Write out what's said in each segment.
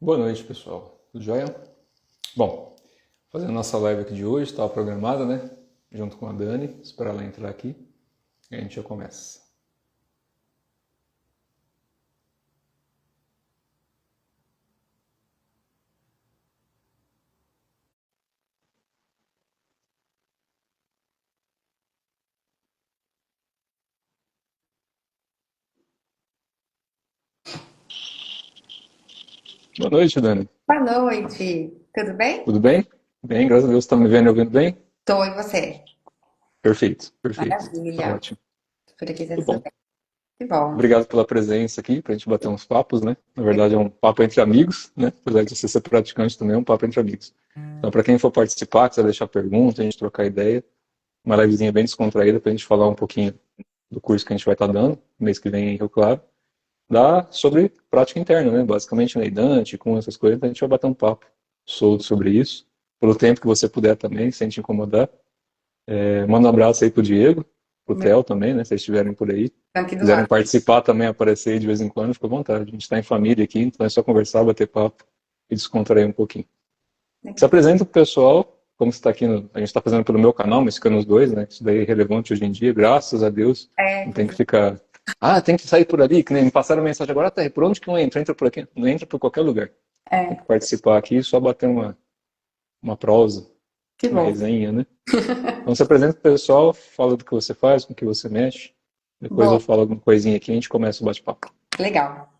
Boa noite, pessoal. Tudo jóia? Bom, fazendo nossa live aqui de hoje, estava programada, né? Junto com a Dani, esperar ela entrar aqui e a gente já começa. Boa noite, Dani. Boa noite, tudo bem? Tudo bem? Bem, graças a Deus, está me vendo e ouvindo bem? Tô, e você? Perfeito, perfeito. Tá Maravilha, ótimo. por aqui tá Tudo tudo bom. bem. Que bom. Obrigado pela presença aqui, para a gente bater uns papos, né? Na verdade, é um papo entre amigos, né? Apesar de você ser praticante também, é um papo entre amigos. Então, para quem for participar, quiser deixar pergunta, a gente trocar ideia, uma livezinha bem descontraída para a gente falar um pouquinho do curso que a gente vai estar dando, mês que vem em Rio Claro. Dá sobre prática interna, né? Basicamente, na Dante, com essas coisas, a gente vai bater um papo solto sobre isso. Pelo tempo que você puder também, sem te incomodar. Manda um abraço aí pro Diego, pro Theo também, né? Se eles estiverem por aí. Aqui do Quiserem lado. participar também, aparecer aí de vez em quando, fica à vontade. A gente está em família aqui, então é só conversar, bater papo e descontrair um pouquinho. Se Legal. apresenta pro pessoal, como você está aqui, a gente está fazendo pelo meu canal, mas fica nos dois, né? Isso daí é relevante hoje em dia, graças a Deus. É, Não tem que ficar. Ah, tem que sair por ali, que nem me passaram mensagem agora, tá, por onde que eu entro? Entra por aqui? Não entra por qualquer lugar. Tem que é, participar aqui, só bater uma prosa, que uma bom. resenha, né? Então se apresenta pro pessoal, fala do que você faz, com o que você mexe. Depois Bom, eu falo alguma coisinha aqui e a gente começa o bate-papo. legal.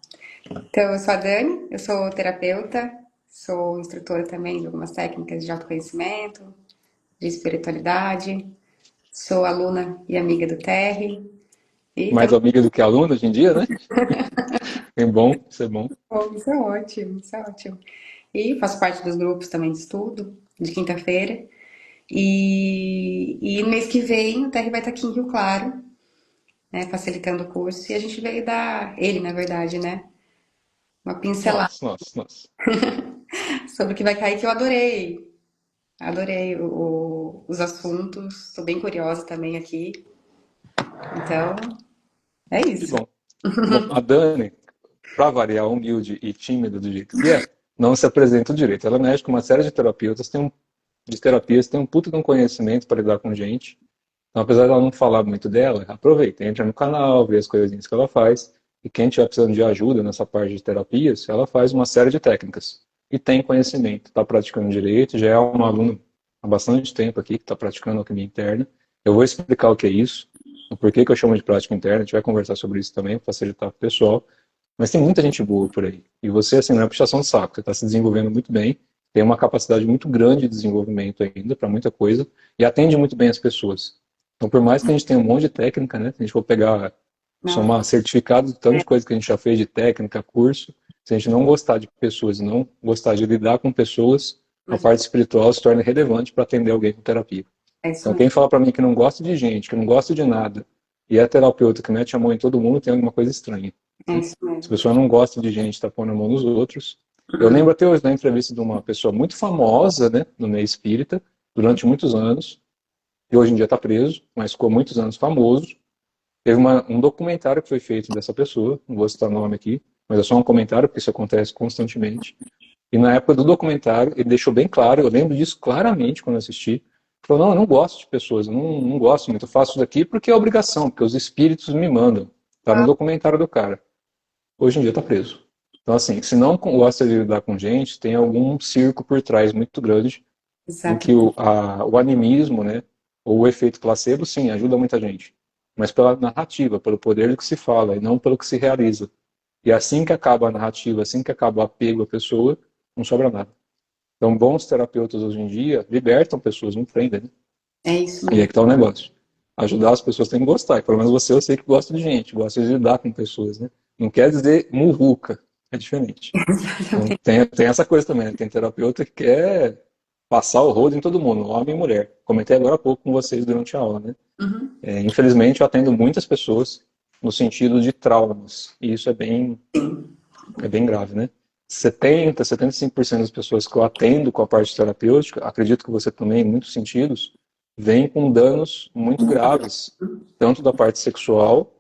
Então, eu sou a Dani, eu sou terapeuta, sou instrutora também de algumas técnicas de autoconhecimento, de espiritualidade, sou aluna e amiga do Terry, e Mais estamos. amiga do que aluno hoje em dia, né? É bom, isso é bom. Isso é ótimo, isso é ótimo. E faço parte dos grupos também de estudo, de quinta-feira. E mês que vem o Terry vai estar aqui em Rio Claro, né, facilitando o curso. E a gente veio dar, ele na verdade, né, uma pincelada Nossa, nossa, nossa. sobre o que vai cair, que eu adorei. Adorei os assuntos, estou bem curiosa também aqui. Então, é Que isso. bom. Bom, a Dani, para variar, humilde e tímida do jeito que é, não se apresenta direito. Ela mexe com uma série de terapeutas, de terapias, tem um puta de um conhecimento para lidar com gente. Então, apesar dela não falar muito dela, aproveita, entra no canal, vê as coisinhas que ela faz. E quem estiver precisando de ajuda nessa parte de terapias, ela faz uma série de técnicas. E tem conhecimento, está praticando direito, já é um aluno há bastante tempo aqui que está praticando alquimia interna. Eu vou explicar o que é isso, o porquê que eu chamo de prática interna, a gente vai conversar sobre isso também, para facilitar para o pessoal. Mas tem muita gente boa por aí. E você, assim, não é puxação de saco, você está se desenvolvendo muito bem, tem uma capacidade muito grande de desenvolvimento ainda para muita coisa, e atende muito bem as pessoas. Então, por mais que a gente tenha um monte de técnica, né? Se a gente for pegar, Nossa, somar certificado de tanto de coisa que a gente já fez de técnica, curso, se a gente não gostar de pessoas, não gostar de lidar com pessoas, a imagina, parte espiritual se torna relevante para atender alguém com terapia. é isso Então, mesmo. quem fala para mim que não gosta de gente, que não gosta de nada, e é terapeuta que mete a mão em todo mundo, tem alguma coisa estranha. É Né? isso Se a mesmo. pessoa não gosta de gente, está pondo a mão nos outros. Eu lembro até hoje da entrevista de uma pessoa muito famosa, né, no meio espírita, durante muitos anos, e hoje em dia está preso, mas ficou muitos anos famoso. Teve um documentário que foi feito dessa pessoa, não vou citar o nome aqui, mas é só um comentário, porque isso acontece constantemente. E na época do documentário, ele deixou bem claro, eu lembro disso claramente quando eu assisti. Ele falou: não, eu não gosto de pessoas, eu não gosto muito, eu faço isso daqui porque é obrigação, porque os espíritos me mandam. Tá no Ah, documentário do cara. Hoje em dia está preso. Então, assim, se não gosta de lidar com gente, tem algum circo por trás muito grande em que exatamente. o animismo, né, ou o efeito placebo, sim, ajuda muita gente. Mas pela narrativa, pelo poder do que se fala e não pelo que se realiza. E assim que acaba a narrativa, assim que acaba o apego à pessoa, não sobra nada. Então, bons terapeutas hoje em dia libertam pessoas, não prendem, né? É isso E aí mesmo. que tá o negócio. Ajudar as pessoas tem que gostar. E pelo menos você, eu sei que gosta de gente, gosta de lidar com pessoas, né? Não quer dizer muvuca, é diferente. Então, tem essa coisa também, né? Tem terapeuta que quer passar o rodo em todo mundo, homem e mulher. Comentei agora há pouco com vocês durante a aula, né? Uhum. Infelizmente, eu atendo muitas pessoas no sentido de traumas. E isso é bem grave, né? 75% das pessoas que eu atendo com a parte terapêutica, acredito que você também, em muitos sentidos, vem com danos muito graves, tanto da parte sexual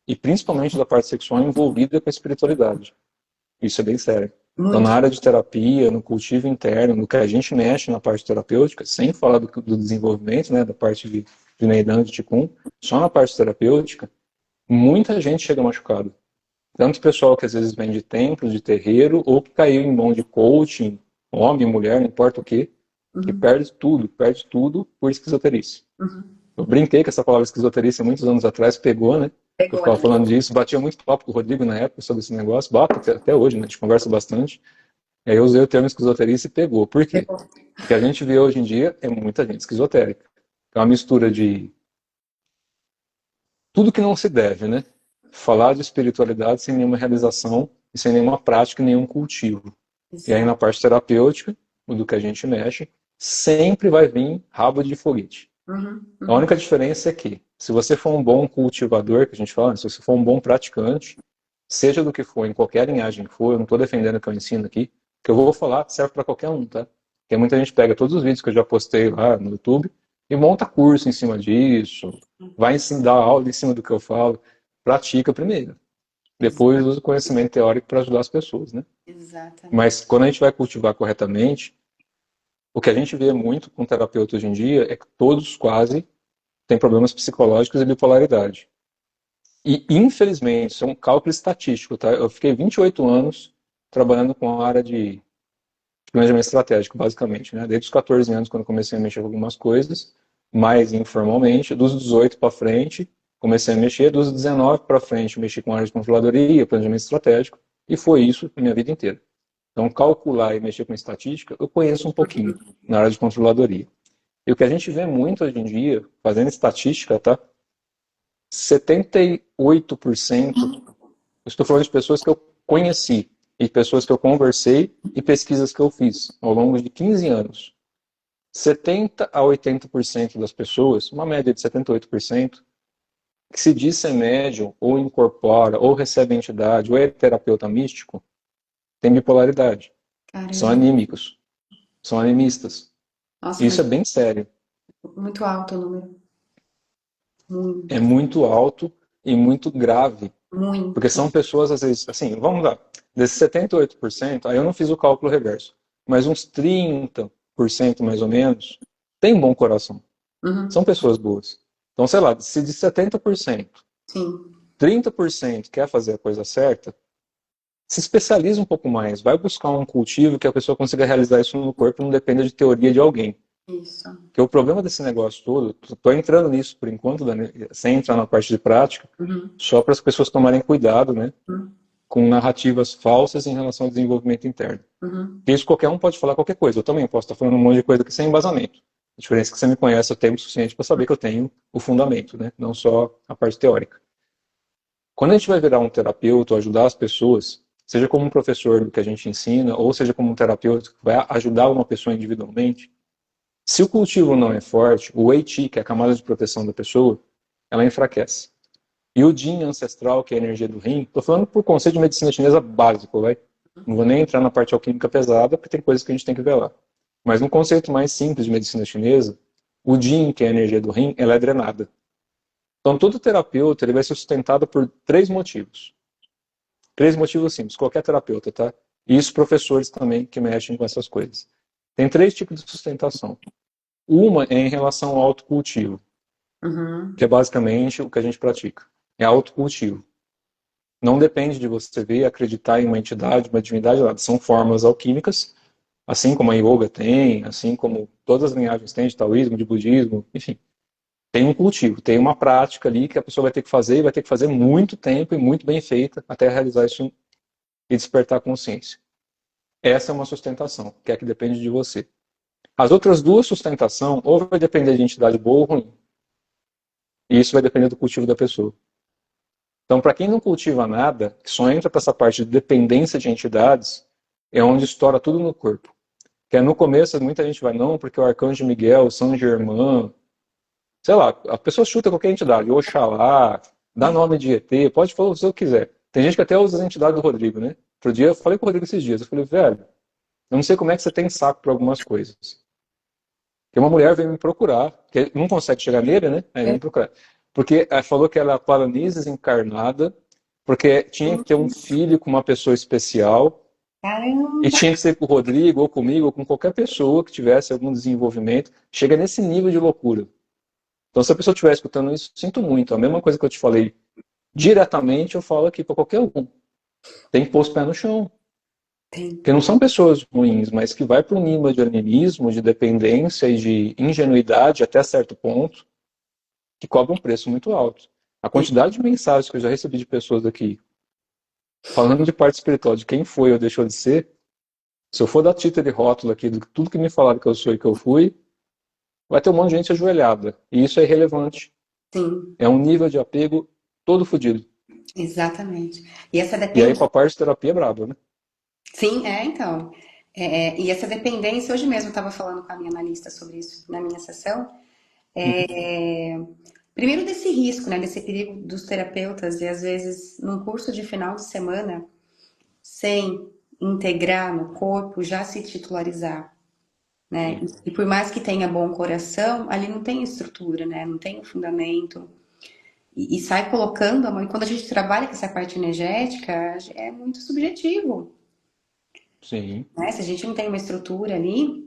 e principalmente da parte sexual envolvida com a espiritualidade. Isso é bem sério. Então, Muito. na área de terapia, no cultivo interno, no que a gente mexe na parte terapêutica, sem falar do desenvolvimento, né, da parte de Neidan, de Qigong, só na parte terapêutica, muita gente chega machucado. Tanto pessoal que às vezes vem de templo, de terreiro, ou que caiu em mão de coaching, homem, mulher, não importa o quê, que Uhum. perde tudo por esquizoterice. Uhum. Eu brinquei com essa palavra esquizoterice muitos anos atrás, pegou, né? Eu Pegou, ficava né? falando disso, batia muito papo com o Rodrigo na época sobre esse negócio, bate até hoje, né? A gente conversa bastante. Aí eu usei o termo esquizoterice e pegou. Por quê? Pegou. O que a gente vê hoje em dia é muita gente esquizotérica. É uma mistura de tudo que não se deve, né? Falar de espiritualidade sem nenhuma realização e sem nenhuma prática, nenhum cultivo. E aí na Exato. parte terapêutica, do que a gente mexe, sempre vai vir rabo de foguete. Uhum. A Uhum. única diferença é que, se você for um bom cultivador, que a gente fala, se você for um bom praticante, seja do que for, em qualquer linhagem que for, eu não estou defendendo o que eu ensino aqui, o que eu vou falar serve para qualquer um, tá? Porque muita gente pega todos os vídeos que eu já postei lá no YouTube e monta curso em cima disso, vai ensinar, dar aula em cima do que eu falo, pratica primeiro. Depois Exato. usa o conhecimento teórico para ajudar as pessoas, né? Exatamente. Mas quando a gente vai cultivar corretamente, o que a gente vê muito com terapeuta hoje em dia é que todos quase têm problemas psicológicos e bipolaridade. E, infelizmente, isso é um cálculo estatístico, tá? Eu fiquei 28 anos trabalhando com a área de planejamento estratégico, basicamente, né? Desde os 14 anos, quando comecei a mexer com algumas coisas, mais informalmente, dos 18 para frente, comecei a mexer, dos 19 para frente, mexi com a área de controladoria, planejamento estratégico, e foi isso a minha vida inteira. Então, calcular e mexer com estatística, eu conheço um pouquinho na área de controladoria. E o que a gente vê muito hoje em dia, fazendo estatística, tá? 78%, eu estou falando de pessoas que eu conheci, e pessoas que eu conversei, e pesquisas que eu fiz ao longo de 15 anos. 70 a 80% das pessoas, uma média de 78%, que se diz ser médium, ou incorpora, ou recebe entidade, ou é terapeuta místico, tem bipolaridade. São Caramba. anímicos, são animistas. Nossa, E isso mas é bem sério. muito alto o número. É Muito. muito alto e muito grave. Porque Muito. são pessoas, às vezes, assim, vamos lá, desses 78%, aí eu não fiz o cálculo reverso, mas uns 30% mais ou menos tem bom coração. São Uhum. pessoas boas. Então, sei lá, se de 70%, Sim. 30% quer fazer a coisa certa, se especializa um pouco mais, vai buscar um cultivo que a pessoa consiga realizar isso no corpo, não dependa de teoria de alguém. Isso. Porque o problema desse negócio todo, estou entrando nisso por enquanto, Dani, sem entrar na parte de prática, Uhum. só para as pessoas tomarem cuidado, né, Uhum. com narrativas falsas em relação ao desenvolvimento interno. Uhum. Porque isso qualquer um pode falar qualquer coisa. Eu também posso estar falando um monte de coisa aqui sem embasamento. A diferença é que você me conhece o tempo suficiente para saber que eu tenho o fundamento, né, não só a parte teórica. Quando a gente vai virar um terapeuta ou ajudar as pessoas, seja como um professor do que a gente ensina, ou seja como um terapeuta que vai ajudar uma pessoa individualmente, se o cultivo não é forte, o Wei Qi, que é a camada de proteção da pessoa, ela enfraquece. E o Jin ancestral, que é a energia do rim, estou falando por conceito de medicina chinesa básico, vai? Não vou nem entrar na parte alquímica pesada, porque tem coisas que a gente tem que ver lá. Mas no conceito mais simples de medicina chinesa, o Jin, que é a energia do rim, ela é drenada. Então todo terapeuta ele vai ser sustentado por três motivos. Três motivos simples, qualquer terapeuta, tá? E isso professores também que mexem com essas coisas. Tem três tipos de sustentação. Uma é em relação ao autocultivo, que é Uhum. basicamente o que a gente pratica. É autocultivo. Não depende de você ver, acreditar em uma entidade, uma divindade, nada. São formas alquímicas, assim como a yoga tem, assim como todas as linhagens têm, de taoísmo, de budismo, enfim. Tem um cultivo, tem uma prática ali que a pessoa vai ter que fazer e vai ter que fazer muito tempo e muito bem feita até realizar isso e despertar a consciência. Essa é uma sustentação, que é a que depende de você. As outras duas sustentação, ou vai depender de entidade boa ou ruim, e isso vai depender do cultivo da pessoa. Então, para quem não cultiva nada, que só entra para essa parte de dependência de entidades, é onde estoura tudo no corpo. Que é no começo, muita gente vai, não, porque o Arcanjo Miguel, São Germain, sei lá, a pessoa chuta qualquer entidade, Oxalá, dá nome de ET, pode falar o que você quiser. Tem gente que até usa as entidades do Rodrigo, né? Outro dia eu falei com o Rodrigo esses dias, eu falei, velho, eu não sei como é que você tem saco para algumas coisas. Porque uma mulher veio me procurar, que não consegue chegar nele, né? Aí veio me procurar. Porque ela falou que ela é Palanísis encarnada, porque tinha que ter um filho com uma pessoa especial. E Caramba! tinha que ser com o Rodrigo, ou comigo, ou com qualquer pessoa que tivesse algum desenvolvimento. Chega nesse nível de loucura. Então, se a pessoa estiver escutando isso, sinto muito. A mesma coisa que eu te falei diretamente, eu falo aqui para qualquer um. Tem que pôr os pés no chão. Tem. Porque não são pessoas ruins, mas que vai para um nível de animismo, de dependência e de ingenuidade até certo ponto, que cobra um preço muito alto. A quantidade de mensagens que eu já recebi de pessoas aqui, falando de parte espiritual, de quem foi ou deixou de ser, se eu for dar título e rótulo aqui do tudo que me falaram que eu sou e que eu fui, vai ter um monte de gente ajoelhada. E isso é irrelevante. Sim, É um nível de apego todo fodido. exatamente. E essa E aí, dependência. com a parte de terapia, é brabo, né? Sim, então. E essa dependência, hoje mesmo eu estava falando com a minha analista sobre isso na minha sessão. Uhum. Primeiro desse risco, né, desse perigo dos terapeutas, e às vezes num curso de final de semana, sem integrar no corpo, já se titularizar, né? Sim, E por mais que tenha bom coração, ali não tem estrutura, né? Não tem o fundamento. E sai colocando a mão. E quando a gente trabalha com essa parte energética, é muito subjetivo, sim, né? Se a gente não tem uma estrutura ali.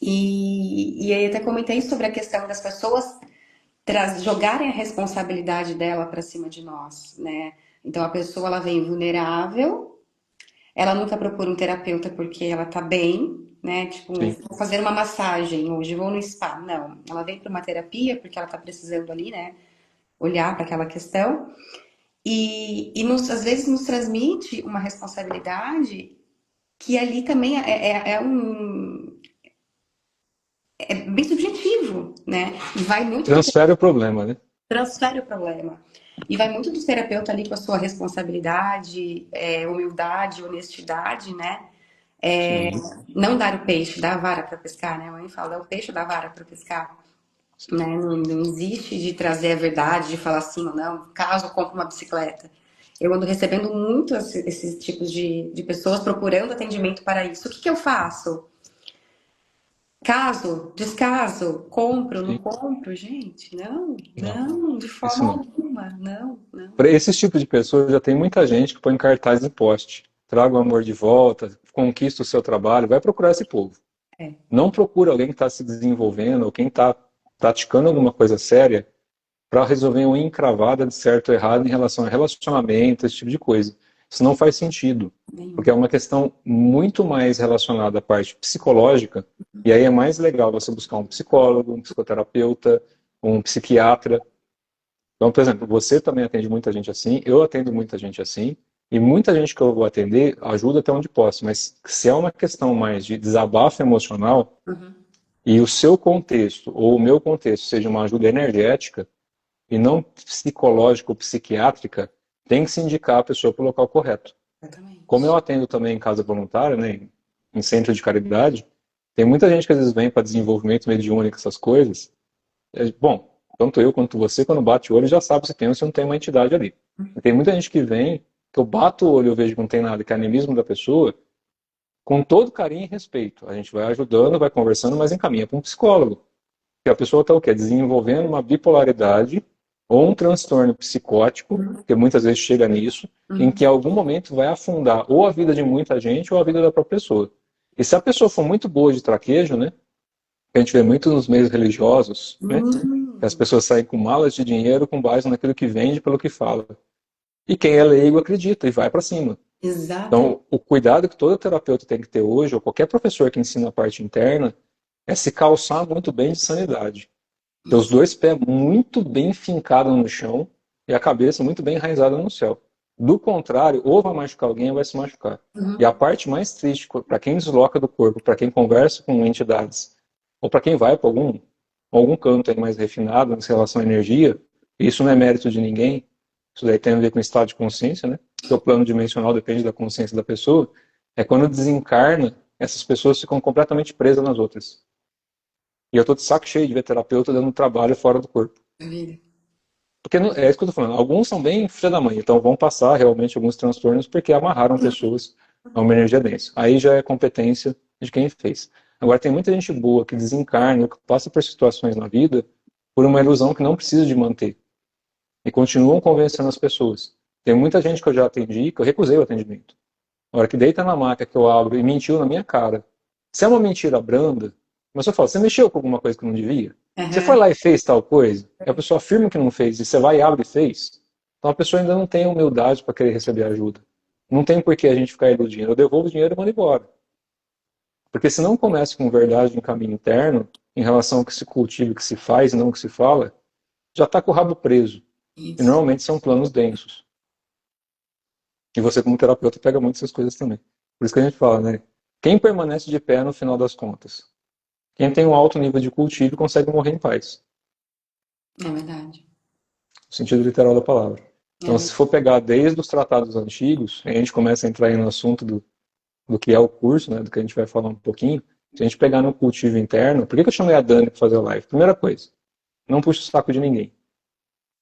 E aí até comentei sobre a questão das pessoas jogarem a responsabilidade dela para cima de nós, né? Então a pessoa ela vem vulnerável, ela nunca procura um terapeuta porque ela tá bem, né? Tipo, sim. vou fazer uma massagem hoje, vou no spa. Não, ela vem para uma terapia porque ela tá precisando ali, né? Olhar para aquela questão às vezes nos transmite uma responsabilidade que ali também é bem subjetivo, né? E vai muito do Transfere o problema, né? transfere o problema. E vai muito do terapeuta ali com a sua responsabilidade, humildade, honestidade, né? Sim, Não dar o peixe, dar a vara para pescar, né? A mãe fala, dá o peixe, dá a vara para pescar. sim. Né? Não existe de trazer a verdade, de falar sim ou não, caso eu compre uma bicicleta. Eu ando recebendo muito esses tipos de pessoas procurando atendimento para isso. O que eu faço? Caso, descaso, compro, não Sim. compro, gente? Não, Não, não, de isso forma não. alguma, não, não. Para esse tipo de pessoa, já tem muita gente que põe cartaz em poste. Traga o amor de volta, conquista o seu trabalho, vai procurar esse povo. É, Não procura alguém que está se desenvolvendo ou quem está praticando alguma coisa séria para resolver uma encravada de certo ou errado em relação a relacionamento, esse tipo de coisa. Isso não faz sentido, porque é nenhum. uma questão muito mais relacionada à parte psicológica, e aí é mais legal você buscar um psicólogo, um psicoterapeuta, um psiquiatra. Então, por exemplo, você também atende muita gente assim, eu atendo muita gente assim, e muita gente que eu vou atender ajuda até onde posso, mas se é uma questão mais de desabafo emocional, Uhum, e o seu contexto, ou o meu contexto, seja uma ajuda energética, e não psicológica ou psiquiátrica, tem que se indicar a pessoa para o local correto. Como eu exatamente. atendo também em casa voluntária, né, em centro de caridade, tem muita gente que às vezes vem para desenvolvimento mediúnico, essas coisas. Bom, tanto eu quanto você, quando bate o olho, já sabe se tem ou se não tem uma entidade ali. E tem muita gente que vem, que eu bato o olho e eu vejo que não tem nada, que é animismo da pessoa, com todo carinho e respeito. A gente vai ajudando, vai conversando, mas encaminha para um psicólogo. Que a pessoa está o quê? Desenvolvendo uma bipolaridade ou um transtorno psicótico, que muitas vezes chega nisso, em que em Uhum, algum momento vai afundar ou a vida de muita gente ou a vida da própria pessoa. E se a pessoa for muito boa de traquejo, né? Que a gente vê muito nos meios religiosos, né? Que as uhum, pessoas saem com malas de dinheiro com base naquilo que vende pelo que fala. E quem é leigo acredita e vai para cima. exatamente. Então, o cuidado que todo terapeuta tem que ter hoje, ou qualquer professor que ensina a parte interna, é se calçar muito bem de sanidade. Ter os dois pés muito bem fincados no chão e a cabeça muito bem enraizada no céu. Do contrário, ou vai machucar alguém ou vai se machucar. E a Uhum, parte mais triste, para quem desloca do corpo, para quem conversa com entidades, ou para quem vai para algum canto aí mais refinado em relação à energia, isso não é mérito de ninguém, isso daí tem a ver com o estado de consciência, né? Porque o plano dimensional depende da consciência da pessoa. É quando desencarna, essas pessoas ficam completamente presas nas outras. E eu tô de saco cheio de ver terapeuta dando trabalho fora do corpo. vida. Porque é isso que eu tô falando. Alguns são bem filha da mãe, então vão passar realmente alguns transtornos porque amarraram pessoas a uma energia densa. Aí já é competência de quem fez. Agora, tem muita gente boa que desencarna, que passa por situações na vida por uma ilusão que não precisa de manter. E continuam convencendo as pessoas. Tem muita gente que eu já atendi que eu recusei o atendimento. Na hora que deita na maca que eu abro e mentiu na minha cara. Se é uma mentira branda, mas eu falo, você mexeu com alguma coisa que não devia? Você foi Aham. lá e fez tal coisa? E a pessoa afirma que não fez, e você vai e abre e fez. Então a pessoa ainda não tem humildade para querer receber ajuda. Não tem por que a gente ficar iludindo. Eu devolvo o dinheiro e mando embora. Porque se não começa com verdade em caminho interno, em relação ao que se cultiva, o que se faz e não o que se fala, já está com o rabo preso. E Isso. normalmente são planos densos. E você, como terapeuta, pega muito essas coisas também. Por isso que a gente fala, né? Quem permanece de pé no final das contas? Quem tem um alto nível de cultivo consegue morrer em paz. É verdade. No sentido literal da palavra. É Então, se for pegar desde os tratados antigos, a gente começa a entrar aí no assunto do que é o curso, né? Do que a gente vai falar um pouquinho. Se a gente pegar no cultivo interno, por que eu chamei a Dani para fazer a live? Primeira coisa, não puxa o saco de ninguém.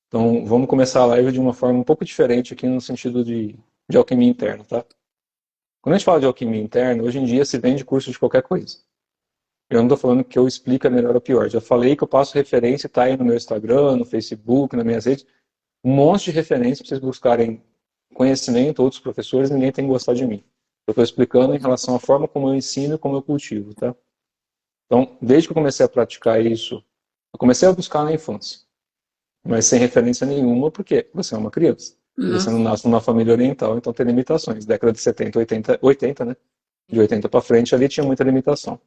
Então, vamos começar a live de uma forma um pouco diferente aqui no sentido de alquimia interna, tá? Quando a gente fala de alquimia interna, hoje em dia se vende curso de qualquer coisa. Eu não estou falando que eu explico a melhor ou pior. Já falei que eu passo referência, está aí no meu Instagram, no Facebook, nas minhas redes. Um monte de referência para vocês buscarem conhecimento, outros professores, ninguém tem que gostar de mim. Eu estou explicando em relação à forma como eu ensino e como eu cultivo, tá? Então, desde que eu comecei a praticar isso, eu comecei a buscar na infância, mas sem referência nenhuma, porque você é uma criança. E você não Nossa. nasce numa família oriental, então tem limitações. Década de 70, 80, né? De 80 para frente ali tinha muita limitação.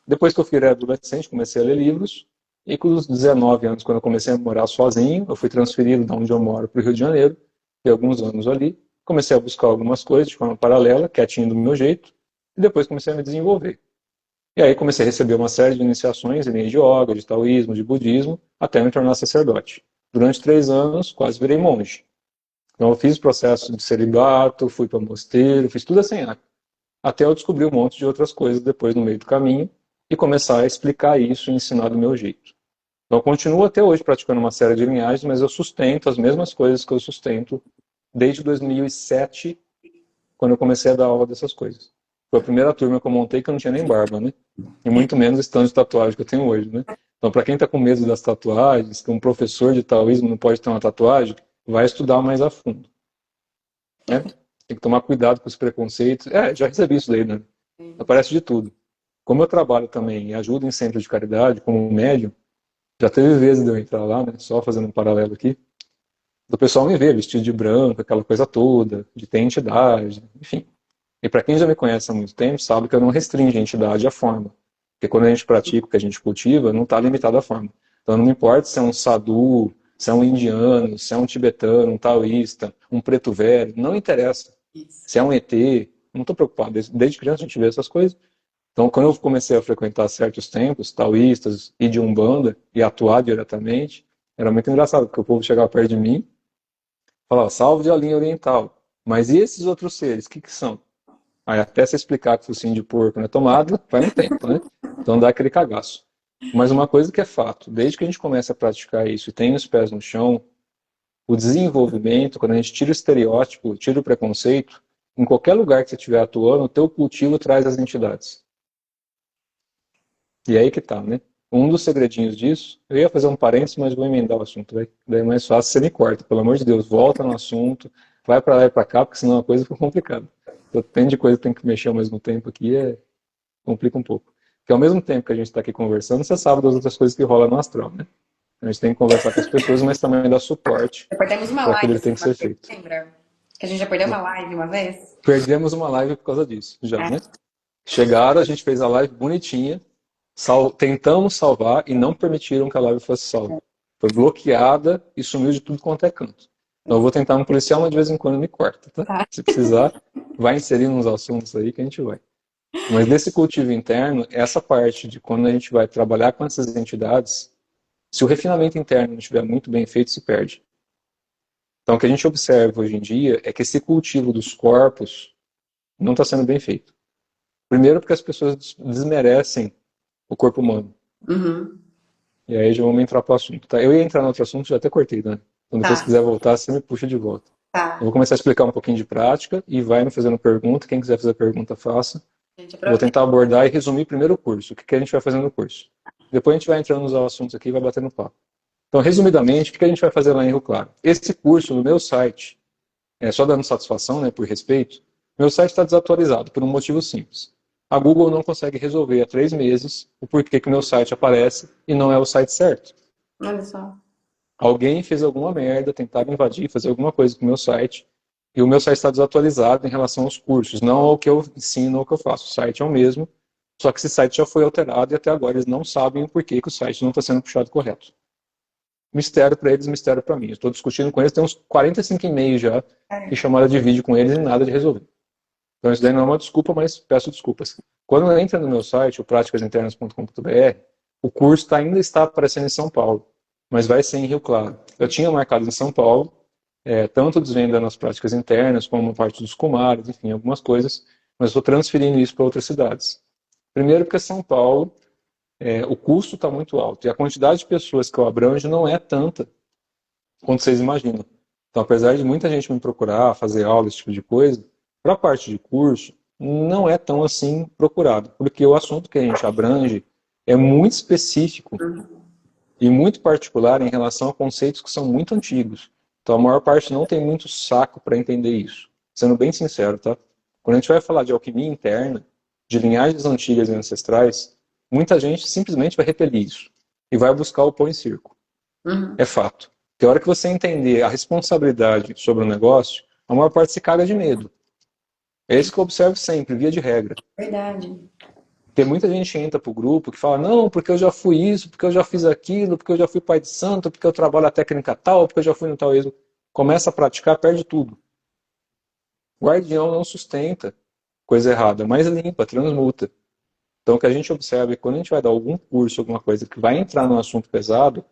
Depois que eu fui adolescente, comecei a ler livros. E com os 19 anos, quando eu comecei a morar sozinho, eu fui transferido de onde eu moro para o Rio de Janeiro. Fiquei alguns anos ali. Comecei a buscar algumas coisas de forma paralela, quietinho do meu jeito. E depois comecei a me desenvolver. E aí comecei a receber uma série de iniciações em linhas de yoga, de taoísmo, de budismo, até me tornar sacerdote. Durante 3 anos, quase virei monge. Então eu fiz o processo de celibato, fui para mosteiro, fiz tudo assim, até eu descobrir um monte de outras coisas depois no meio do caminho e começar a explicar isso e ensinar do meu jeito. Então eu continuo até hoje praticando uma série de linhagens, mas eu sustento as mesmas coisas que eu sustento desde 2007, quando eu comecei a dar aula dessas coisas. Foi a primeira turma que eu montei que eu não tinha nem barba, né? E muito menos esse tanto de tatuagem que eu tenho hoje, né? Então, para quem está com medo das tatuagens, que um professor de taoísmo não pode ter uma tatuagem, vai estudar mais a fundo, né? Tem que tomar cuidado com os preconceitos. Já recebi isso daí, né? Aparece de tudo. Como eu trabalho também e ajudo em centro de caridade, como médium, já teve vezes de eu entrar lá, né? Só fazendo um paralelo aqui, do pessoal me ver vestido de branco, aquela coisa toda, de ter entidade, enfim. E para quem já me conhece há muito tempo, sabe que eu não restringo a entidade à forma. Porque quando a gente pratica o que a gente cultiva, não está limitado à forma. Então não me importa se é um sadhu, se é um indiano, se é um tibetano, um taoísta, um preto velho, não interessa. Isso. Se é um ET, não estou preocupado. Desde criança a gente vê essas coisas. Então quando eu comecei a frequentar certos templos, taoístas e de Umbanda, e atuar diretamente, era muito engraçado, porque o povo chegava perto de mim, falava, salve de a linha oriental. Mas e esses outros seres, o que são? Aí até se explicar que o focinho de porco não é tomado, vai um tempo, né? Então dá aquele cagaço. Mas uma coisa que é fato, desde que a gente começa a praticar isso e tem os pés no chão, o desenvolvimento, quando a gente tira o estereótipo, tira o preconceito, em qualquer lugar que você estiver atuando, o teu cultivo traz as entidades. E é aí que tá, né? Um dos segredinhos disso, eu ia fazer um parênteses, mas vou emendar o assunto, vai. Daí é mais fácil, você me corta, pelo amor de Deus, volta no assunto, vai para lá e para cá, porque senão a coisa fica complicada. Então, tem de coisa que tem que mexer ao mesmo tempo aqui, complica um pouco. Porque ao mesmo tempo que a gente está aqui conversando, você sabe das outras coisas que rolam no astral, né? A gente tem que conversar com as pessoas, mas também dar suporte Já perdemos uma para aquilo live que tem assim que uma ser vez, feito. lembra? Que a gente já perdeu uma live uma vez? Perdemos uma live por causa disso, já, É. né? Chegaram, a gente fez a live bonitinha, tentamos salvar e não permitiram que a live fosse salva. Foi bloqueada e sumiu de tudo quanto é canto. Então eu vou tentar me policiar, mas de vez em quando me corta, tá? Tá. Se precisar, vai inserindo uns assuntos aí que a gente vai. Mas desse cultivo interno, essa parte de quando a gente vai trabalhar com essas entidades, se o refinamento interno não estiver muito bem feito, se perde. Então o que a gente observa hoje em dia é que esse cultivo dos corpos não está sendo bem feito. Primeiro porque as pessoas desmerecem o corpo humano. Uhum. E aí já vamos entrar para o assunto. Tá? Eu ia entrar no outro assunto, já até cortei, né? Então depois se Tá, quiser voltar, você me puxa de volta. Eu tá. vou começar a explicar um pouquinho de prática e vai me fazendo pergunta. Quem quiser fazer pergunta, faça. A gente Vou aproveita. tentar abordar e resumir primeiro o curso. O que a gente vai fazer no curso. Depois a gente vai entrando nos assuntos aqui e vai batendo papo. Então, resumidamente, o que a gente vai fazer lá em Rio Claro? Esse curso no meu site, só dando satisfação, né, por respeito, Meu site está desatualizado por um motivo simples. A Google não consegue resolver há 3 meses o porquê que meu site aparece e não é o site certo. Olha só. Alguém fez alguma merda, tentaram invadir, fazer alguma coisa com o meu site, e o meu site está desatualizado em relação aos cursos, não ao que eu ensino ou ao que eu faço. O site é o mesmo, só que esse site já foi alterado e até agora eles não sabem o porquê que o site não está sendo puxado correto. Mistério para eles, mistério para mim. Eu estou discutindo com eles, tem uns 45 e-mails já, e É. chamada de vídeo com eles e nada de resolver. Então isso daí não é uma desculpa, mas peço desculpas. Quando entra no meu site, o praticasinternas.com.br, o curso ainda está aparecendo em São Paulo, mas vai ser em Rio Claro. Eu tinha marcado em São Paulo, tanto desvendando as práticas internas, como parte dos Kumaras, enfim, algumas coisas, mas estou transferindo isso para outras cidades. Primeiro porque São Paulo, o custo está muito alto, e a quantidade de pessoas que eu abranjo não é tanta quanto vocês imaginam. Então, apesar de muita gente me procurar, fazer aula, esse tipo de coisa, para a parte de curso, não é tão assim procurado, porque o assunto que a gente abrange é muito específico e muito particular em relação a conceitos que são muito antigos. Então, a maior parte não tem muito saco para entender isso. Sendo bem sincero, tá? Quando a gente vai falar de alquimia interna, de linhagens antigas e ancestrais, muita gente simplesmente vai repelir isso e vai buscar o pão em circo. Uhum. É fato. Porque a hora que você entender a responsabilidade sobre o negócio, a maior parte se caga de medo. É isso que eu observo sempre, via de regra. Verdade. Porque muita gente entra pro grupo que fala, não, porque eu já fui isso, porque eu já fiz aquilo, porque eu já fui pai de santo, porque eu trabalho a técnica tal, porque eu já fui no tal êxodo. Começa a praticar, perde tudo. O guardião não sustenta coisa errada, mas limpa, transmuta. Então o que a gente observa é que quando a gente vai dar algum curso, alguma coisa que vai entrar num assunto pesado,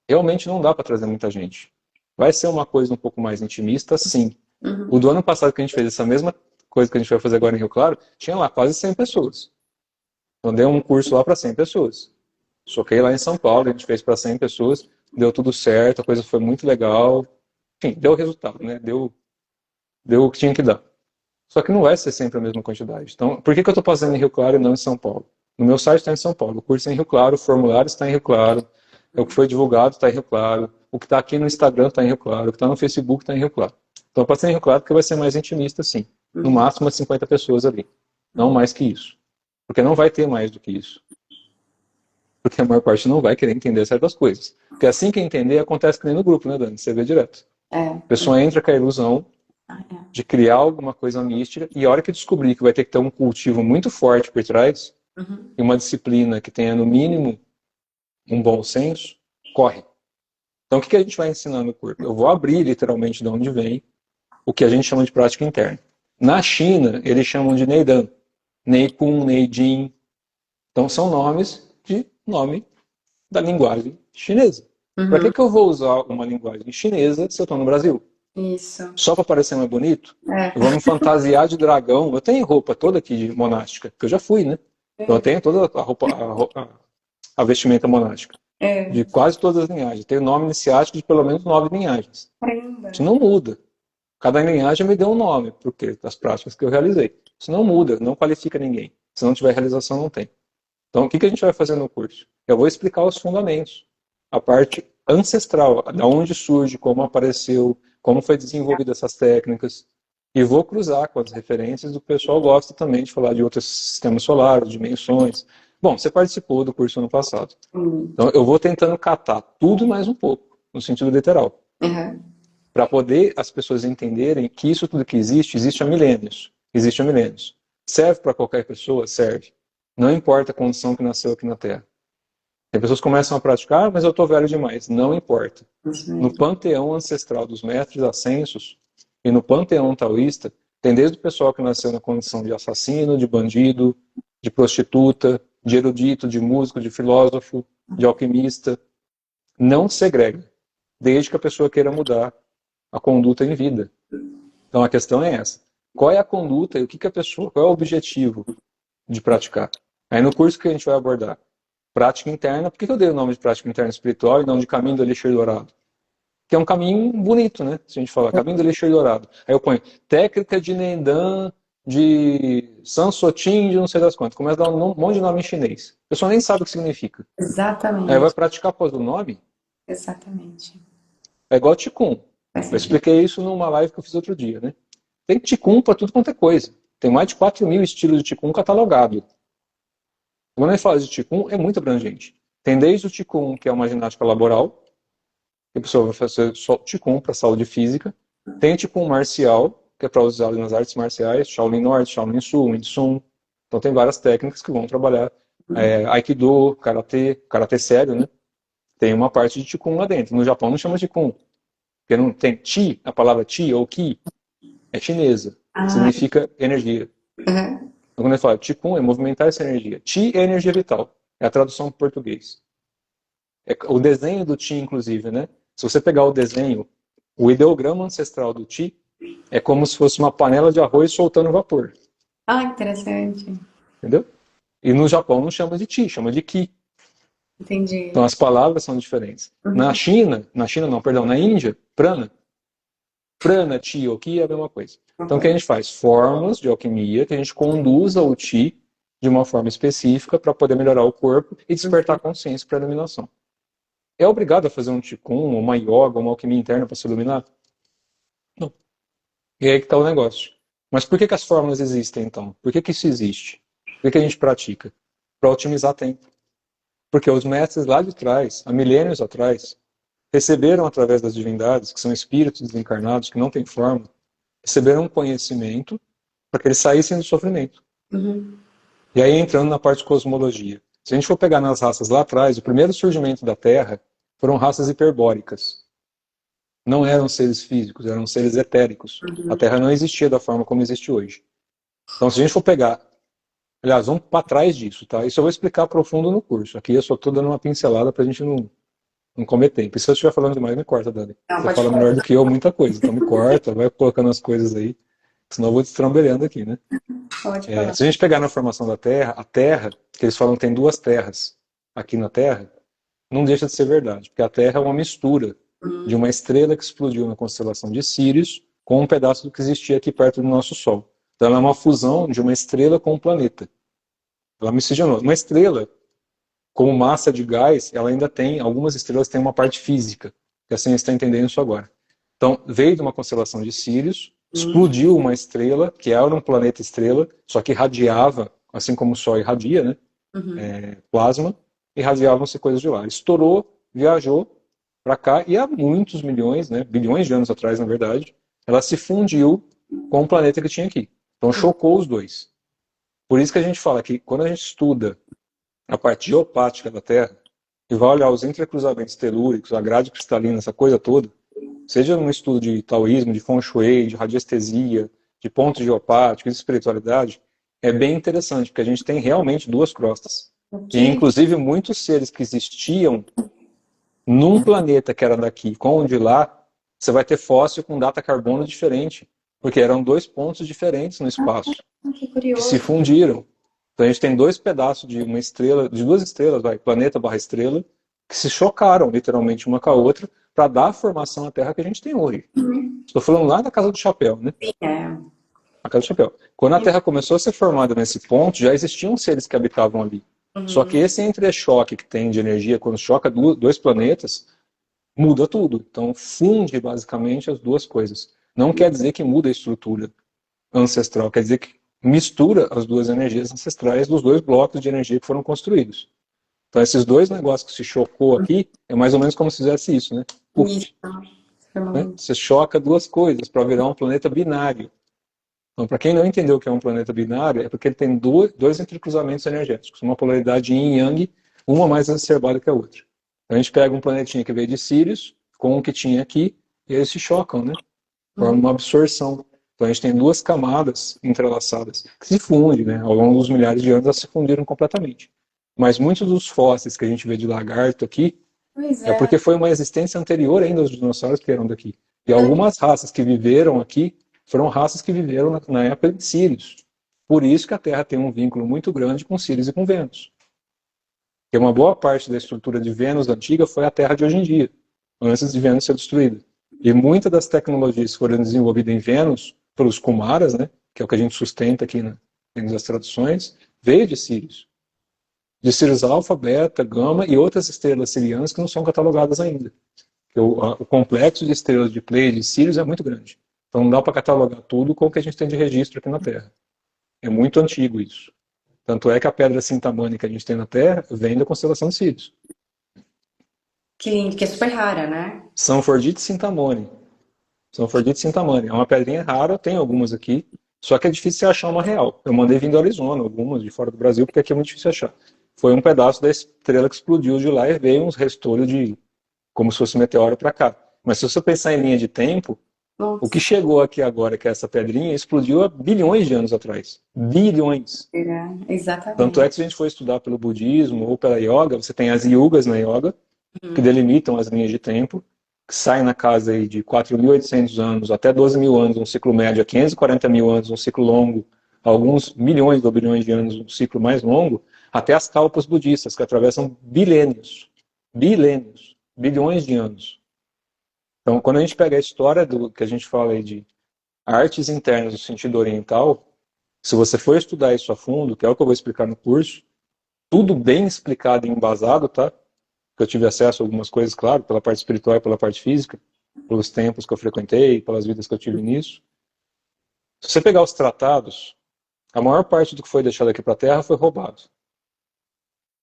realmente não dá para trazer muita gente. Vai ser uma coisa um pouco mais intimista, sim. Uhum. O do ano passado que a gente fez essa mesma coisa que a gente vai fazer agora em Rio Claro, tinha lá quase 100 pessoas. Então dei um curso lá para 100 pessoas. Soquei lá em São Paulo, a gente fez para 100 pessoas, deu tudo certo, a coisa foi muito legal. Enfim, deu resultado, né? Deu o que tinha que dar. Só que não vai ser sempre a mesma quantidade. Então, por que eu estou fazendo em Rio Claro e não em São Paulo? No meu site está em São Paulo, o curso é em Rio Claro, o formulário está em Rio Claro, o que foi divulgado está em Rio Claro, o que está aqui no Instagram está em Rio Claro, o que está no Facebook está em Rio Claro. Então, eu passei em Rio Claro porque vai ser mais intimista, sim. No máximo, umas 50 pessoas ali. Não mais que isso. Porque não vai ter mais do que isso. Porque a maior parte não vai querer entender certas coisas. Porque assim que entender, acontece que nem no grupo, né, Dani? Você vê direto. A pessoa entra com a ilusão de criar alguma coisa mística e a hora que descobrir que vai ter que ter um cultivo muito forte por trás e uma disciplina que tenha, no mínimo, um bom senso, corre. Então, o que a gente vai ensinar no curso? Eu vou abrir, literalmente, de onde vem o que a gente chama de prática interna. Na China, eles chamam de Neidan. Neikun, Neijin. Então, são nomes de nome da linguagem chinesa. Para que eu vou usar uma linguagem chinesa se eu estou no Brasil? Isso. Só para parecer mais bonito? Eu vou me fantasiar de dragão. Eu tenho roupa toda aqui de monástica, porque eu já fui, né? Então eu tenho toda a roupa, a vestimenta monástica. De quase todas as linhagens. Tenho nome iniciático de pelo menos 9 linhagens. Isso não muda. Cada linhagem me deu um nome, porque das práticas que eu realizei. Isso não muda, não qualifica ninguém. Se não tiver realização, não tem. Então, o que a gente vai fazer no curso? Eu vou explicar os fundamentos, a parte ancestral, da onde surge, como apareceu, como foi desenvolvida essas técnicas, e vou cruzar com as referências do pessoal gosta também de falar de outros sistemas solares, dimensões. Bom, você participou do curso ano passado. Então, eu vou tentando catar tudo mais um pouco, no sentido literal. Para poder as pessoas entenderem que isso tudo que existe, existe há milênios. Existe há milênios. Serve para qualquer pessoa? Serve. Não importa a condição que nasceu aqui na Terra. Tem pessoas que começam a praticar, mas eu estou velho demais. Não importa. No panteão ancestral dos mestres ascensos e no panteão taoísta, tem desde o pessoal que nasceu na condição de assassino, de bandido, de prostituta, de erudito, de músico, de filósofo, de alquimista. Não segrega, desde que a pessoa queira mudar a conduta em vida. Então a questão é essa. Qual é a conduta e o que a pessoa, qual é o objetivo de praticar? Aí no curso que a gente vai abordar, prática interna, por que eu dei o nome de prática interna espiritual e não de caminho do Elixir Dourado? Que é um caminho bonito, né? Se a gente falar, caminho do Elixir Dourado. Aí eu ponho técnica de Nendan, de Sansotin, de não sei das quantas. Começa a dar um monte de nome em chinês. A pessoa nem sabe o que significa. Exatamente. Aí vai praticar após o nome. Exatamente. É igual Qigong. Eu expliquei isso numa live que eu fiz outro dia, né? Tem Qigong para tudo quanto é coisa. Tem mais de 4.000 estilos de Qigong catalogado. Quando a gente fala de Qigong, é muito abrangente. Tem desde o Qigong, que é uma ginástica laboral, que a pessoa vai fazer só Qigong para saúde física. Tem o Qigong marcial, que é para usar nas artes marciais, Shaolin Norte, Shaolin Sul, Wing Tsun. Então tem várias técnicas que vão trabalhar. Aikido, Karatê sério, né? Tem uma parte de Qigong lá dentro. No Japão não chama de Qigong. Porque não tem Qi, a palavra Qi ou Qi é chinesa. Significa energia. Uhum. Então, quando ele fala Qigong, é movimentar essa energia. Qi é energia vital. É a tradução para o português. É o desenho do Qi, inclusive, né? Se você pegar o desenho, o ideograma ancestral do Qi é como se fosse uma panela de arroz soltando vapor. Ah, interessante. Entendeu? E no Japão não chama de Qi, chama de Qi. Entendi. Então as palavras são diferentes. Na China não, perdão, na Índia, prana, Qi ou Qi é a mesma coisa. Então o que a gente faz? Formas de alquimia que a gente conduza o Qi de uma forma específica para poder melhorar o corpo e despertar a consciência para a iluminação. É obrigado a fazer um Qigong, uma yoga, uma alquimia interna para se iluminar? Não. E aí que está o negócio. Mas por que as fórmulas existem, então? Por que isso existe? Por que a gente pratica? Para otimizar tempo. Porque os mestres lá de trás, há milênios atrás, receberam através das divindades, que são espíritos desencarnados, que não têm forma, receberam um conhecimento para que eles saíssem do sofrimento. Uhum. E aí entrando na parte de cosmologia. Se a gente for pegar nas raças lá atrás, o primeiro surgimento da Terra foram raças hiperbóricas. Não eram seres físicos, eram seres etéricos. A Terra não existia da forma como existe hoje. Então se a gente for pegar, aliás, vamos para trás disso, tá? Isso eu vou explicar profundo no curso. Aqui eu só estou dando uma pincelada para a gente não comer tempo. E se eu estiver falando demais, me corta, Dani. Não, Você pode fala falar. melhor do que eu muita coisa. Então me corta, vai colocando as coisas aí. Senão eu vou destrambelhando aqui, né? Pode falar. Se a gente pegar na formação da Terra, a Terra, que eles falam que tem duas terras aqui na Terra, não deixa de ser verdade. Porque a Terra é uma mistura de uma estrela que explodiu na constelação de Sírius com um pedaço do que existia aqui perto do nosso Sol. Então ela é uma fusão de uma estrela com um planeta. Ela miscigenou. Uma estrela, como massa de gás, ela ainda tem, algumas estrelas têm uma parte física, que assim está entendendo isso agora. Então, veio de uma constelação de Sírius, explodiu uma estrela, que era um planeta estrela, só que irradiava, assim como o Sol irradia, né? Plasma, irradiavam-se coisas de lá. Estourou, viajou para cá, e há muitos milhões, né, bilhões de anos atrás, na verdade, ela se fundiu com o planeta que tinha aqui. Então, chocou os dois. Por isso que a gente fala que quando a gente estuda a parte geopática da Terra e vai olhar os entrecruzamentos telúricos, a grade cristalina, essa coisa toda, seja num estudo de taoísmo, de feng shui, de radiestesia, de pontos geopáticos, de espiritualidade, é bem interessante, porque a gente tem realmente duas crostas. E, inclusive, muitos seres que existiam num planeta que era daqui com o de lá, você vai ter fóssil com data carbono diferente, porque eram dois pontos diferentes no espaço, Que que curioso. se fundiram. Então a gente tem dois pedaços de uma estrela, de duas estrelas, planeta barra estrela, que se chocaram literalmente uma com a outra para dar a formação à Terra que a gente tem hoje. Estou falando lá da Casa do Chapéu, né? É. A Casa do Chapéu. Quando a Terra começou a ser formada nesse ponto, já existiam seres que habitavam ali. Só que esse entrechoque que tem de energia, quando choca dois planetas, muda tudo. Então funde basicamente as duas coisas. Não quer dizer que muda a estrutura ancestral, quer dizer que mistura as duas energias ancestrais dos dois blocos de energia que foram construídos. Então esses dois negócios que se chocou aqui, é mais ou menos como se fizesse isso, né? Puf, né? Você choca duas coisas para virar um planeta binário. Então, para quem não entendeu o que é um planeta binário, é porque ele tem dois entrecruzamentos energéticos, uma polaridade yin e yang, uma mais exacerbada que a outra. Então, a gente pega um planetinha que veio de Sirius, com o que tinha aqui, e eles se chocam, né? Forma uma absorção. Então, a gente tem duas camadas entrelaçadas, que se fundem, né? Ao longo dos milhares de anos, elas se fundiram completamente. Mas muitos dos fósseis que a gente vê de lagarto aqui, é porque foi uma existência anterior ainda aos dinossauros que eram daqui. E algumas raças que viveram aqui foram raças que viveram na época de Sírius. Por isso que a Terra tem um vínculo muito grande com Sírius e com Vênus. Porque uma boa parte da estrutura de Vênus antiga foi a Terra de hoje em dia, antes de Vênus ser destruída. E muitas das tecnologias que foram desenvolvidas em Vênus, pelos Kumaras, né, que é o que a gente sustenta aqui dentro das traduções, veio de Sírius. De Sirius Alfa, Beta, Gama e outras estrelas sirianas que não são catalogadas ainda. O complexo de estrelas de Pleiades e Sirius é muito grande. Então não dá para catalogar tudo com o que a gente tem de registro aqui na Terra. É muito antigo isso. Tanto é que a pedra Sintamani que a gente tem na Terra vem da constelação de Sirius. Que lindo, que é super rara, né? Sanfordite Sintamani. Sanfordite Sintamani. É uma pedrinha rara, tem algumas aqui, só que é difícil você achar uma real. Eu mandei vir do Arizona, algumas de fora do Brasil, porque aqui é muito difícil achar. Foi um pedaço da estrela que explodiu de lá e veio uns restolhos de como se fosse um meteoro para cá. Mas se você pensar em linha de tempo, o que Nossa, chegou aqui agora, que é essa pedrinha, explodiu há bilhões de anos atrás. Bilhões. Tanto é que exatamente. se a gente for estudar pelo budismo ou pela yoga, você tem as yugas na yoga, que delimitam as linhas de tempo, que saem na casa aí de 4.800 anos até 12.000 anos, um ciclo médio a 540 mil anos, um ciclo longo, alguns milhões ou bilhões de anos, um ciclo mais longo, até as kalpas budistas, que atravessam bilênios, bilhões de anos. Então, quando a gente pega a história do que a gente fala aí de artes internas no sentido oriental, se você for estudar isso a fundo, que é o que eu vou explicar no curso, tudo bem explicado e embasado, tá? Que eu tive acesso a algumas coisas, claro, pela parte espiritual e pela parte física, pelos tempos que eu frequentei, pelas vidas que eu tive nisso. Se você pegar os tratados, a maior parte do que foi deixado aqui para a Terra foi roubado.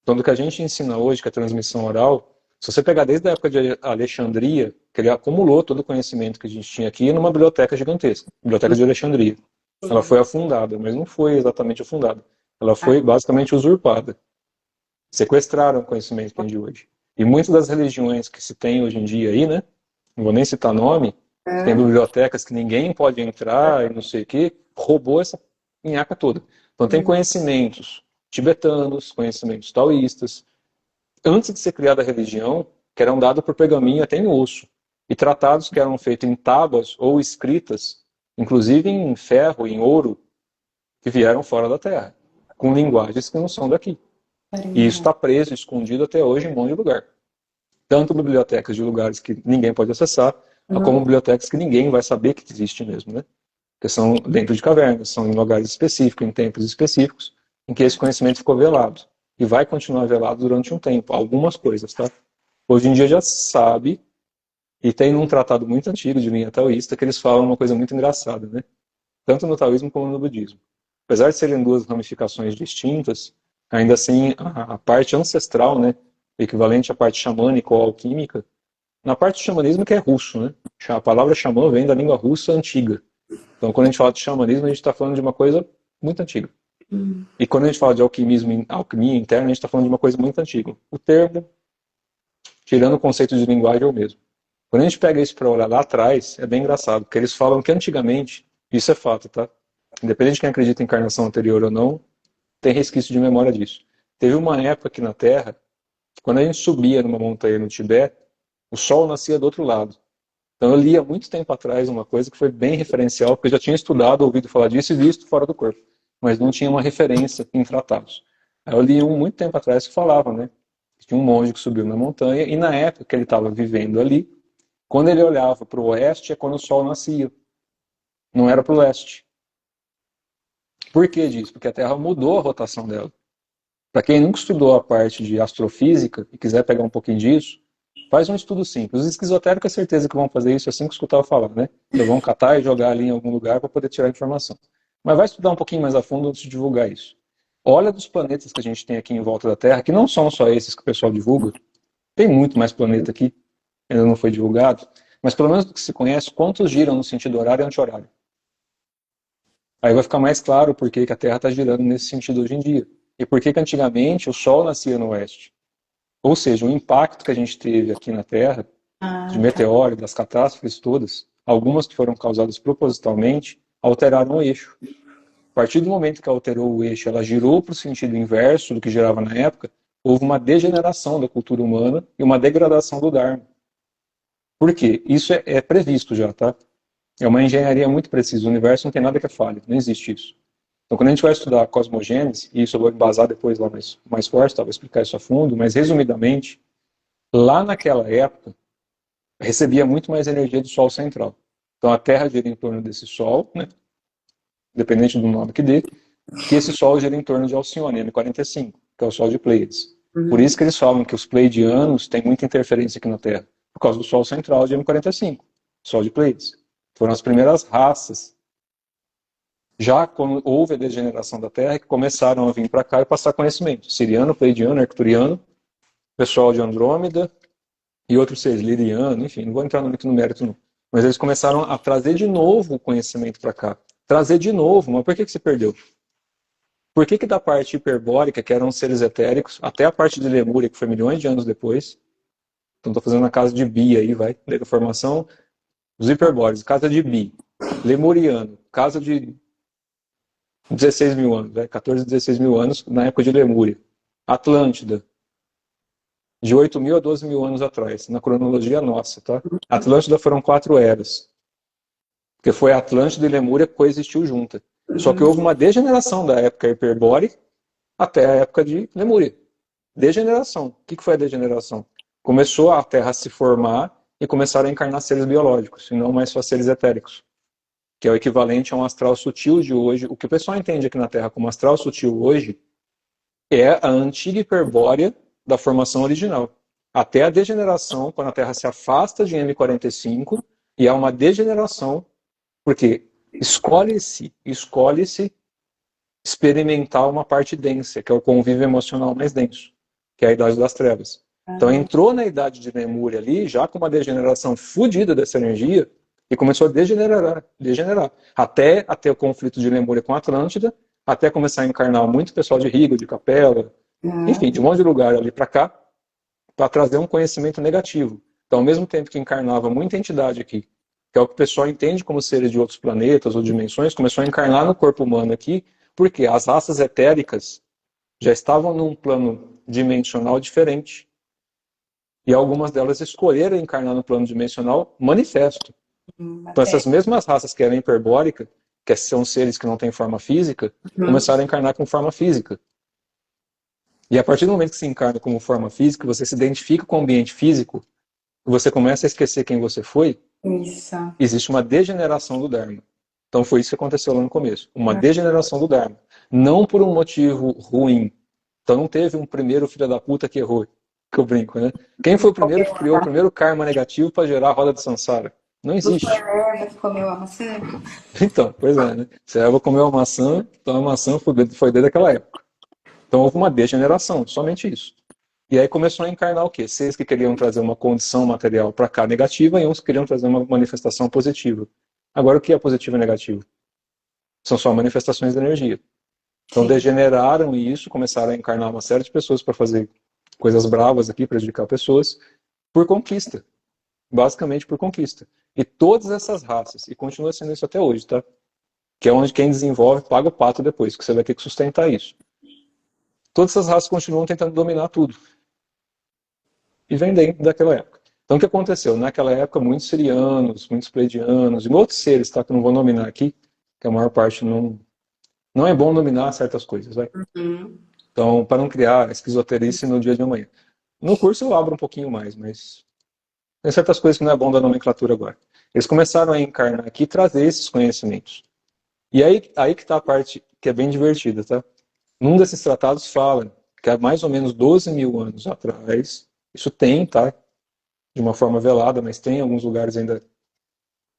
Então, do que a gente ensina hoje, que é a transmissão oral, se você pegar desde a época de Alexandria, que ele acumulou todo o conhecimento que a gente tinha aqui numa biblioteca gigantesca, Biblioteca de Alexandria. Ela Sim. foi afundada, mas não foi exatamente afundada. Ela foi basicamente usurpada. Sequestraram o conhecimento que tem de hoje. E muitas das religiões que se tem hoje em dia aí, né? Não vou nem citar nome, que tem bibliotecas que ninguém pode entrar e não sei o quê, roubou essa minhaca toda. Então tem conhecimentos tibetanos, conhecimentos taoístas, antes de ser criada a religião, que eram dados por pergaminho até em osso, e tratados que eram feitos em tábuas ou escritas, inclusive em ferro, em ouro, que vieram fora da Terra, com linguagens que não são daqui. E isso Caramba. está preso, escondido até hoje em um monte de lugar. Tanto bibliotecas de lugares que ninguém pode acessar, como Não. bibliotecas que ninguém vai saber que existe mesmo, né? Que são dentro de cavernas, são em lugares específicos, em templos específicos, em que esse conhecimento ficou velado. E vai continuar velado durante um tempo, algumas coisas, tá? Hoje em dia já sabe, e tem um tratado muito antigo de linha taoísta que eles falam uma coisa muito engraçada, né? Tanto no taoísmo como no budismo. Apesar de serem duas ramificações distintas, ainda assim a parte ancestral, né, equivalente à parte xamânica ou alquímica, na parte do xamanismo que é russo, né? A palavra xamã vem da língua russa antiga. Então, quando a gente fala de xamanismo, a gente está falando de uma coisa muito antiga. E quando a gente fala de alquimismo, alquimia interna, a gente está falando de uma coisa muito antiga. O termo, tirando o conceito de linguagem, é o mesmo. Quando a gente pega isso para olhar lá atrás, é bem engraçado, porque eles falam que antigamente, isso é fato, tá? Independente de quem acredita em encarnação anterior ou não, tem resquício de memória disso. Teve uma época aqui na Terra, quando a gente subia numa montanha no Tibete, o sol nascia do outro lado. Então eu li há muito tempo atrás uma coisa que foi bem referencial, porque eu já tinha estudado, ouvido falar disso e visto fora do corpo, mas não tinha uma referência em tratados. Aí eu li um muito tempo atrás que falava, né? Tinha um monge que subiu na montanha e na época que ele estava vivendo ali, quando ele olhava para o oeste é quando o sol nascia, não era para o leste. Por que disso? Porque a Terra mudou a rotação dela. Para quem nunca estudou a parte de astrofísica e quiser pegar um pouquinho disso, faz um estudo simples. Os esquizotéricos é certeza que vão fazer isso assim que escutar eu falar, né? Então vão catar e jogar ali em algum lugar para poder tirar a informação. Mas vai estudar um pouquinho mais a fundo antes de divulgar isso. Olha dos planetas que a gente tem aqui em volta da Terra, que não são só esses que o pessoal divulga. Tem muito mais planeta aqui, ainda não foi divulgado. Mas pelo menos do que se conhece, quantos giram no sentido horário e anti-horário? Aí vai ficar mais claro por que a Terra está girando nesse sentido hoje em dia. E por que antigamente o Sol nascia no oeste. Ou seja, o impacto que a gente teve aqui na Terra, de Ah, tá. meteoro, das catástrofes todas, algumas que foram causadas propositalmente, alteraram o eixo. A partir do momento que alterou o eixo, ela girou para o sentido inverso do que girava na época, houve uma degeneração da cultura humana e uma degradação do Dharma. Por quê? Isso é previsto já, tá? É uma engenharia muito precisa. O universo não tem nada que é falha, não existe isso. Então, quando a gente vai estudar a cosmogênese, e isso eu vou embasar depois lá mais forte, tá? Vou explicar isso a fundo, mas resumidamente, lá naquela época, recebia muito mais energia do Sol central. Então, a Terra gira em torno desse Sol, né? Independente do nome que dê, que esse Sol gira em torno de Alcione, M45, que é o Sol de Pleiades. Por isso que eles falam que os pleidianos têm muita interferência aqui na Terra, por causa do Sol central de M45, Sol de Pleiades. Foram as primeiras raças, já quando houve a degeneração da Terra, que começaram a vir para cá e passar conhecimento. Siriano, Pleiadiano, Arcturiano, pessoal de Andrômeda e outros seres, Liriano, enfim, não vou entrar muito no mérito não. Mas eles começaram a trazer de novo o conhecimento para cá. Trazer de novo, mas por que se perdeu? Por que da parte hiperbórica, que eram seres etéricos, até a parte de Lemúria, que foi milhões de anos depois, então estou fazendo a casa de Bi aí, vai, da formação dos hiperbóreos, casa de Bi, Lemuriano, casa de 16 mil anos, 14, 16 mil anos, na época de Lemúria. Atlântida, de 8 mil a 12 mil anos atrás, na cronologia nossa, tá? Atlântida foram 4 eras. Porque foi a Atlântida e Lemúria que coexistiu junta. Só que houve uma degeneração da época hiperbórea até a época de Lemúria. Degeneração. O que foi a degeneração? Começou a Terra a se formar e começaram a encarnar seres biológicos, e não mais só seres etéricos, que é o equivalente a um astral sutil de hoje. O que o pessoal entende aqui na Terra como astral sutil hoje é a antiga hiperbórea da formação original. Até a degeneração, quando a Terra se afasta de M45, e há uma degeneração, porque escolhe-se experimentar uma parte densa, que é o convívio emocional mais denso, que é a Idade das Trevas. Então entrou na Idade de Lemúria ali, já com uma degeneração fodida dessa energia, e começou a degenerar. Até o conflito de Lemúria com a Atlântida, até começar a encarnar muito pessoal de Riga, de Capela, enfim, de um monte de lugar ali para cá, para trazer um conhecimento negativo. Então, ao mesmo tempo que encarnava muita entidade aqui, que é o que o pessoal entende como seres de outros planetas ou dimensões, começou a encarnar no corpo humano aqui, porque as raças etéricas já estavam num plano dimensional diferente. E algumas delas escolheram encarnar no plano dimensional manifesto. Então, essas mesmas raças que eram hiperbóricas, que são seres que não têm forma física, começaram a encarnar com forma física. E a partir do momento que se encarna como forma física, você se identifica com o ambiente físico, e você começa a esquecer quem você foi, existe uma degeneração do Dharma. Então foi isso que aconteceu lá no começo. Uma degeneração do Dharma. Não por um motivo ruim. Então não teve um primeiro filho da puta que errou, que eu brinco, né? Quem foi o primeiro que criou o primeiro karma negativo para gerar a roda de Sansara? Não existe. Foi a Eva que comeu a maçã? Então, pois é, né? Se a Eva comeu a maçã, então a maçã foi desde aquela época. Então houve uma degeneração, somente isso. E aí começou a encarnar o quê? Seres que queriam trazer uma condição material para cá negativa e uns que queriam trazer uma manifestação positiva. Agora o que é positivo e negativo? São só manifestações de energia. Então degeneraram isso, começaram a encarnar uma série de pessoas para fazer coisas bravas aqui, prejudicar pessoas, por conquista. Basicamente por conquista. E todas essas raças, e continua sendo isso até hoje, tá? Que é onde quem desenvolve paga o pato depois, que você vai ter que sustentar isso. Todas essas raças continuam tentando dominar tudo. E vem dentro daquela época. Então o que aconteceu? Naquela época, muitos sirianos, muitos pleiadianos, e outros seres, tá? Que eu não vou nominar aqui, que a maior parte não é bom nominar certas coisas, vai? Então, para não criar esquizoterice no dia de amanhã. No curso eu abro um pouquinho mais, mas tem certas coisas que não é bom da nomenclatura agora. Eles começaram a encarnar aqui e trazer esses conhecimentos. E aí que está a parte que é bem divertida, tá? Num desses tratados fala que há mais ou menos 12 mil anos atrás, isso tem, tá? De uma forma velada, mas tem em alguns lugares ainda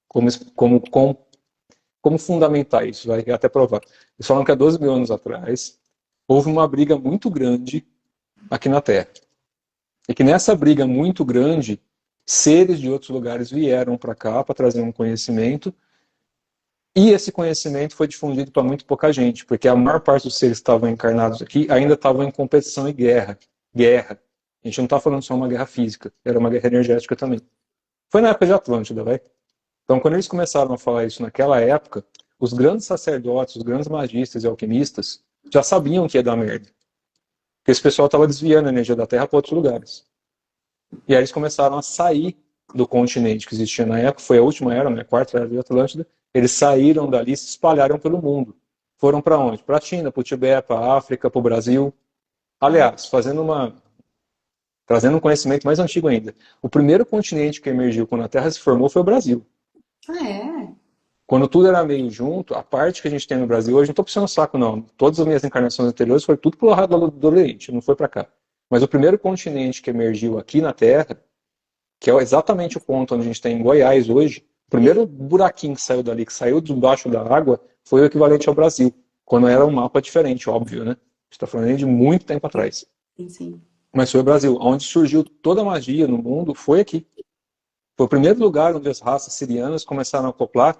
como fundamentar isso, vai até provar. Eles falam que há 12 mil anos atrás houve uma briga muito grande aqui na Terra. E que nessa briga muito grande, seres de outros lugares vieram para cá para trazer um conhecimento, e esse conhecimento foi difundido para muito pouca gente, porque a maior parte dos seres que estavam encarnados aqui ainda estavam em competição e guerra. A gente não está falando só uma guerra física, era uma guerra energética também. Foi na época de Atlântida, vai? Então, quando eles começaram a falar isso naquela época, os grandes sacerdotes, os grandes magistas e alquimistas já sabiam que ia dar merda. Porque esse pessoal estava desviando a energia da Terra para outros lugares. E aí eles começaram a sair do continente que existia na época, foi a última era, né, a quarta era de Atlântida. Eles saíram dali e se espalharam pelo mundo. Foram para onde? Para a China, para o Tibete, para a África, para o Brasil. Aliás, trazendo um conhecimento mais antigo ainda. O primeiro continente que emergiu quando a Terra se formou foi o Brasil. Ah, é? Quando tudo era meio junto, a parte que a gente tem no Brasil hoje, não estou puxando o saco não. Todas as minhas encarnações anteriores foi tudo pro lado do Oriente, não foi para cá. Mas o primeiro continente que emergiu aqui na Terra, que é exatamente o ponto onde a gente tem em Goiás hoje, O primeiro buraquinho que saiu dali, que saiu debaixo da água, foi o equivalente ao Brasil, quando era um mapa diferente, óbvio, né? A gente está falando de muito tempo atrás. Sim, sim. Mas foi o Brasil. Onde surgiu toda a magia no mundo foi aqui. Foi o primeiro lugar onde as raças sirianas começaram a acoplar,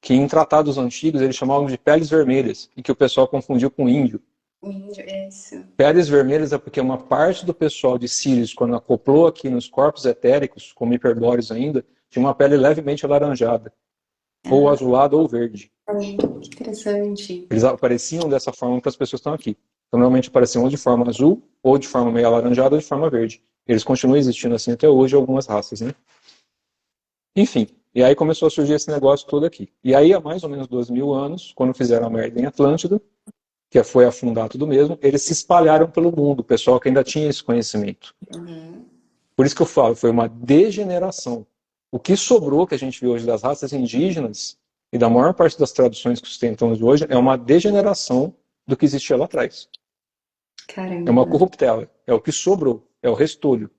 que em tratados antigos eles chamavam de peles vermelhas, e que o pessoal confundiu com índio. O índio, isso. Peles vermelhas é porque uma parte do pessoal de Sírios, quando acoplou aqui nos corpos etéricos, como hiperbóreos ainda, tinha uma pele levemente alaranjada, ou azulada ou verde. Ai, que interessante. Eles apareciam dessa forma para as pessoas que estão aqui. Então, normalmente apareciam ou de forma azul, ou de forma meio alaranjada, ou de forma verde. Eles continuam existindo assim até hoje, algumas raças, né? Enfim, e aí começou a surgir esse negócio todo aqui. E aí, há mais ou menos 2.000 anos, quando fizeram a merda em Atlântida, que foi afundar tudo mesmo, eles se espalharam pelo mundo, o pessoal que ainda tinha esse conhecimento. Uhum. Por isso que eu falo, foi uma degeneração. O que sobrou que a gente vê hoje das raças indígenas e da maior parte das traduções que sustentamos hoje é uma degeneração do que existia lá atrás. Caramba. É uma corruptela, é o que sobrou, é o restolho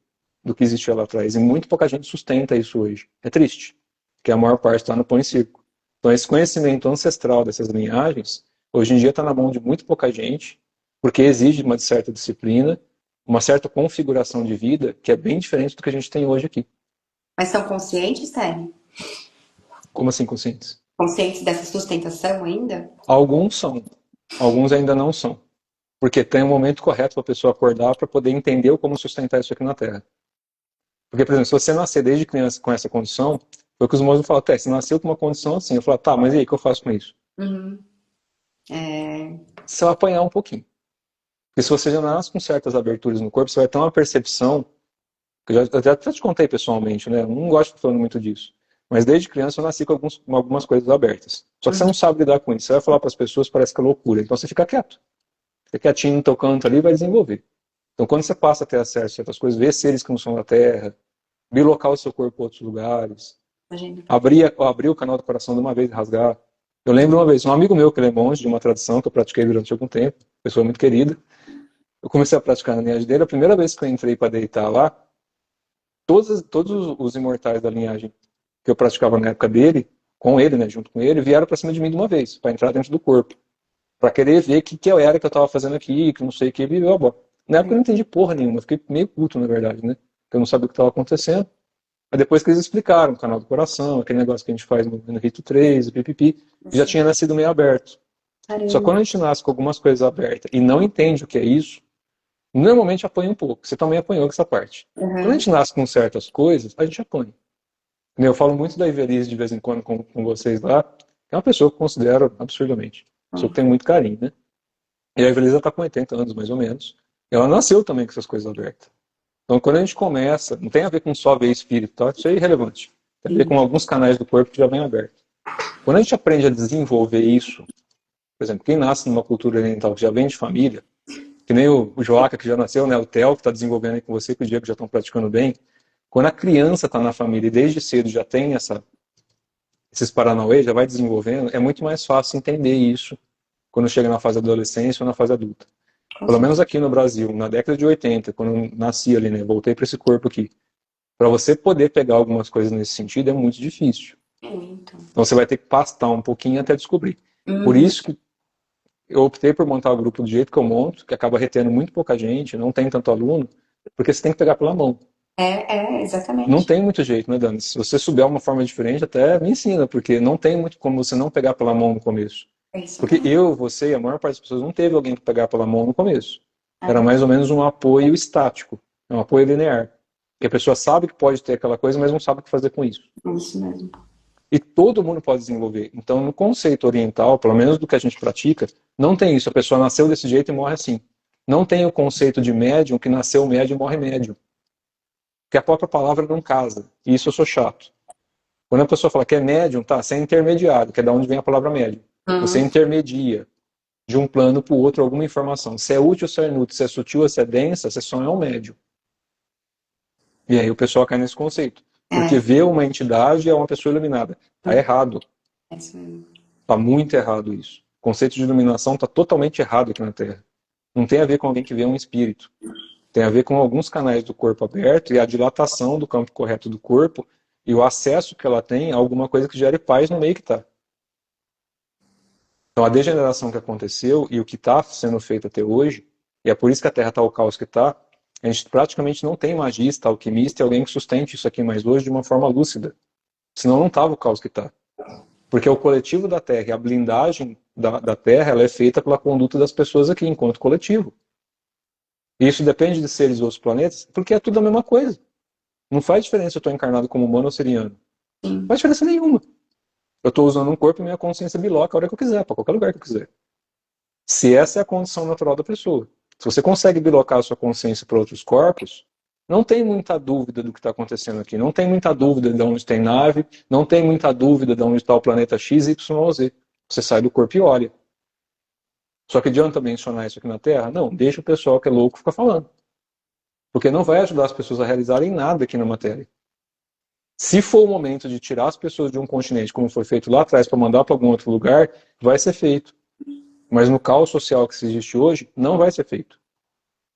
do que existia lá atrás. E muito pouca gente sustenta isso hoje. É triste, porque a maior parte está no pão e circo. Então esse conhecimento ancestral dessas linhagens, hoje em dia está na mão de muito pouca gente, porque exige uma certa disciplina, uma certa configuração de vida, que é bem diferente do que a gente tem hoje aqui. Mas são conscientes, Terry? Como assim conscientes? Conscientes dessa sustentação ainda? Alguns são, alguns ainda não são. Porque tem um momento correto para a pessoa acordar para poder entender como sustentar isso aqui na Terra. Porque, por exemplo, se você nascer desde criança com essa condição, foi o que os moços falaram, tá, você nasceu com uma condição assim. Eu falo, tá, mas e aí, o que eu faço com isso? Uhum. É... Você vai apanhar um pouquinho. Porque se você já nasce com certas aberturas no corpo, você vai ter uma percepção, que eu já até te contei pessoalmente, né? Eu não gosto de ficar falando muito disso. Mas desde criança eu nasci com algumas coisas abertas. Só que você não sabe lidar com isso. Você vai falar para as pessoas, parece que é loucura. Então você fica quieto. Fica quietinho no teu canto ali e vai desenvolver. Então quando você passa a ter acesso a certas coisas, ver seres que não são da Terra, bilocar o seu corpo em outros lugares, abrir o canal do coração de uma vez e rasgar. Eu lembro uma vez, um amigo meu que ele é monge de uma tradição que eu pratiquei durante algum tempo, pessoa muito querida, eu comecei a praticar na linhagem dele, a primeira vez que eu entrei para deitar lá, todos os imortais da linhagem que eu praticava na época dele, com ele, né, junto com ele, vieram para cima de mim de uma vez, para entrar dentro do corpo, para querer ver o que eu era que eu estava fazendo aqui, que não sei o que, viveu a bola. Na época eu não entendi porra nenhuma, eu fiquei meio puto, na verdade, né, porque eu não sabia o que estava acontecendo. Mas depois que eles explicaram, o canal do coração, aquele negócio que a gente faz no Rito 3, o pipipi, já tinha nascido meio aberto. Caramba. Só que quando a gente nasce com algumas coisas abertas e não entende o que é isso, normalmente apanha um pouco. Você também apanhou com essa parte. Uhum. Quando a gente nasce com certas coisas, a gente apanha. Eu falo muito da Ivelisse de vez em quando com vocês lá, que é uma pessoa que eu considero absurdamente. Uma pessoa que tem muito carinho, né? E a Ivelisse está com 80 anos, mais ou menos. E ela nasceu também com essas coisas abertas. Então, quando a gente começa, não tem a ver com só ver espírito, tá? Isso é irrelevante. Tem a ver com alguns canais do corpo que já vem abertos. Quando a gente aprende a desenvolver isso, por exemplo, quem nasce numa cultura oriental que já vem de família, que nem o Joaca, que já nasceu, né? O Theo, que está desenvolvendo aí com você, que o Diego já estão praticando bem. Quando a criança está na família e desde cedo já tem esses paranauê, já vai desenvolvendo, é muito mais fácil entender isso quando chega na fase da adolescência ou na fase adulta. Pelo menos aqui no Brasil, na década de 80, quando eu nasci ali, né, voltei para esse corpo aqui, para você poder pegar algumas coisas nesse sentido é muito difícil. Muito. Então você vai ter que pastar um pouquinho até descobrir. Por isso que eu optei por montar o grupo do jeito que eu monto, que acaba retendo muito pouca gente, não tem tanto aluno, porque você tem que pegar pela mão. Exatamente. Não tem muito jeito, né, Dani? Se você souber uma forma diferente, até me ensina, porque não tem muito como você não pegar pela mão no começo. Porque eu, você e a maior parte das pessoas não teve alguém que pegar pela mão no começo. Era mais ou menos um apoio estático, um apoio linear. Que a pessoa sabe que pode ter aquela coisa, mas não sabe o que fazer com isso. Isso mesmo. E todo mundo pode desenvolver. Então, no conceito oriental, pelo menos do que a gente pratica, não tem isso. A pessoa nasceu desse jeito e morre assim. Não tem o conceito de médium que nasceu médium e morre médium. Porque a própria palavra não casa. E isso eu sou chato. Quando a pessoa fala que é médium, tá, você é intermediário, que é da onde vem a palavra médium. Você intermedia de um plano para o outro alguma informação. Se é útil ou se é inútil, se é sutil ou se é densa, você só é um médium. E aí o pessoal cai nesse conceito. Porque ver uma entidade é uma pessoa iluminada. Tá errado. Tá muito errado isso. O conceito de iluminação tá totalmente errado aqui na Terra. Não tem a ver com alguém que vê um espírito. Tem a ver com alguns canais do corpo aberto e a dilatação do campo correto do corpo e o acesso que ela tem a alguma coisa que gere paz no meio que está. Então, a degeneração que aconteceu e o que está sendo feito até hoje, e é por isso que a Terra está o caos que está, a gente praticamente não tem magista, alquimista e alguém que sustente isso aqui mais hoje de uma forma lúcida. Senão não estava o caos que está. Porque o coletivo da Terra e a blindagem da Terra ela é feita pela conduta das pessoas aqui, enquanto coletivo. E isso depende de seres de outros planetas, porque é tudo a mesma coisa. Não faz diferença se eu estou encarnado como humano ou seriano. Não faz diferença nenhuma. Eu estou usando um corpo e minha consciência biloca a hora que eu quiser, para qualquer lugar que eu quiser. Se essa é a condição natural da pessoa. Se você consegue bilocar a sua consciência para outros corpos, não tem muita dúvida do que está acontecendo aqui. Não tem muita dúvida de onde tem nave, não tem muita dúvida de onde está o planeta X, Y ou Z. Você sai do corpo e olha. Só que adianta mencionar isso aqui na Terra? Não, deixa o pessoal que é louco ficar falando. Porque não vai ajudar as pessoas a realizarem nada aqui na matéria. Se for o momento de tirar as pessoas de um continente, como foi feito lá atrás, para mandar para algum outro lugar, vai ser feito. Mas no caos social que existe hoje, não vai ser feito.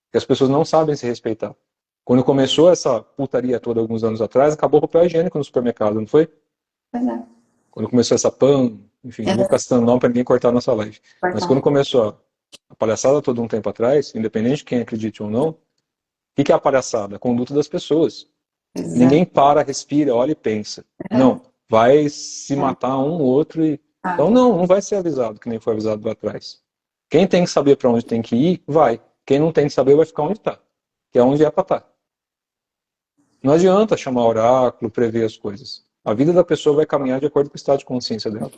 Porque as pessoas não sabem se respeitar. Quando começou essa putaria toda alguns anos atrás, acabou o papel higiênico no supermercado, não foi? Pois é. Quando começou essa PAN, enfim, não vou ficar citando nome para ninguém cortar a nossa live. Mas quando começou a palhaçada toda um tempo atrás, independente de quem acredite ou não, o que é a palhaçada? A conduta das pessoas. Exato. Ninguém para, respira, olha e pensa. Não, vai se matar um ou outro e... Então não vai ser avisado, que nem foi avisado lá atrás. Quem tem que saber para onde tem que ir, vai. Quem não tem que saber, vai ficar onde está. Que é onde é para estar. Não adianta chamar oráculo, prever as coisas. A vida da pessoa vai caminhar de acordo com o estado de consciência dela.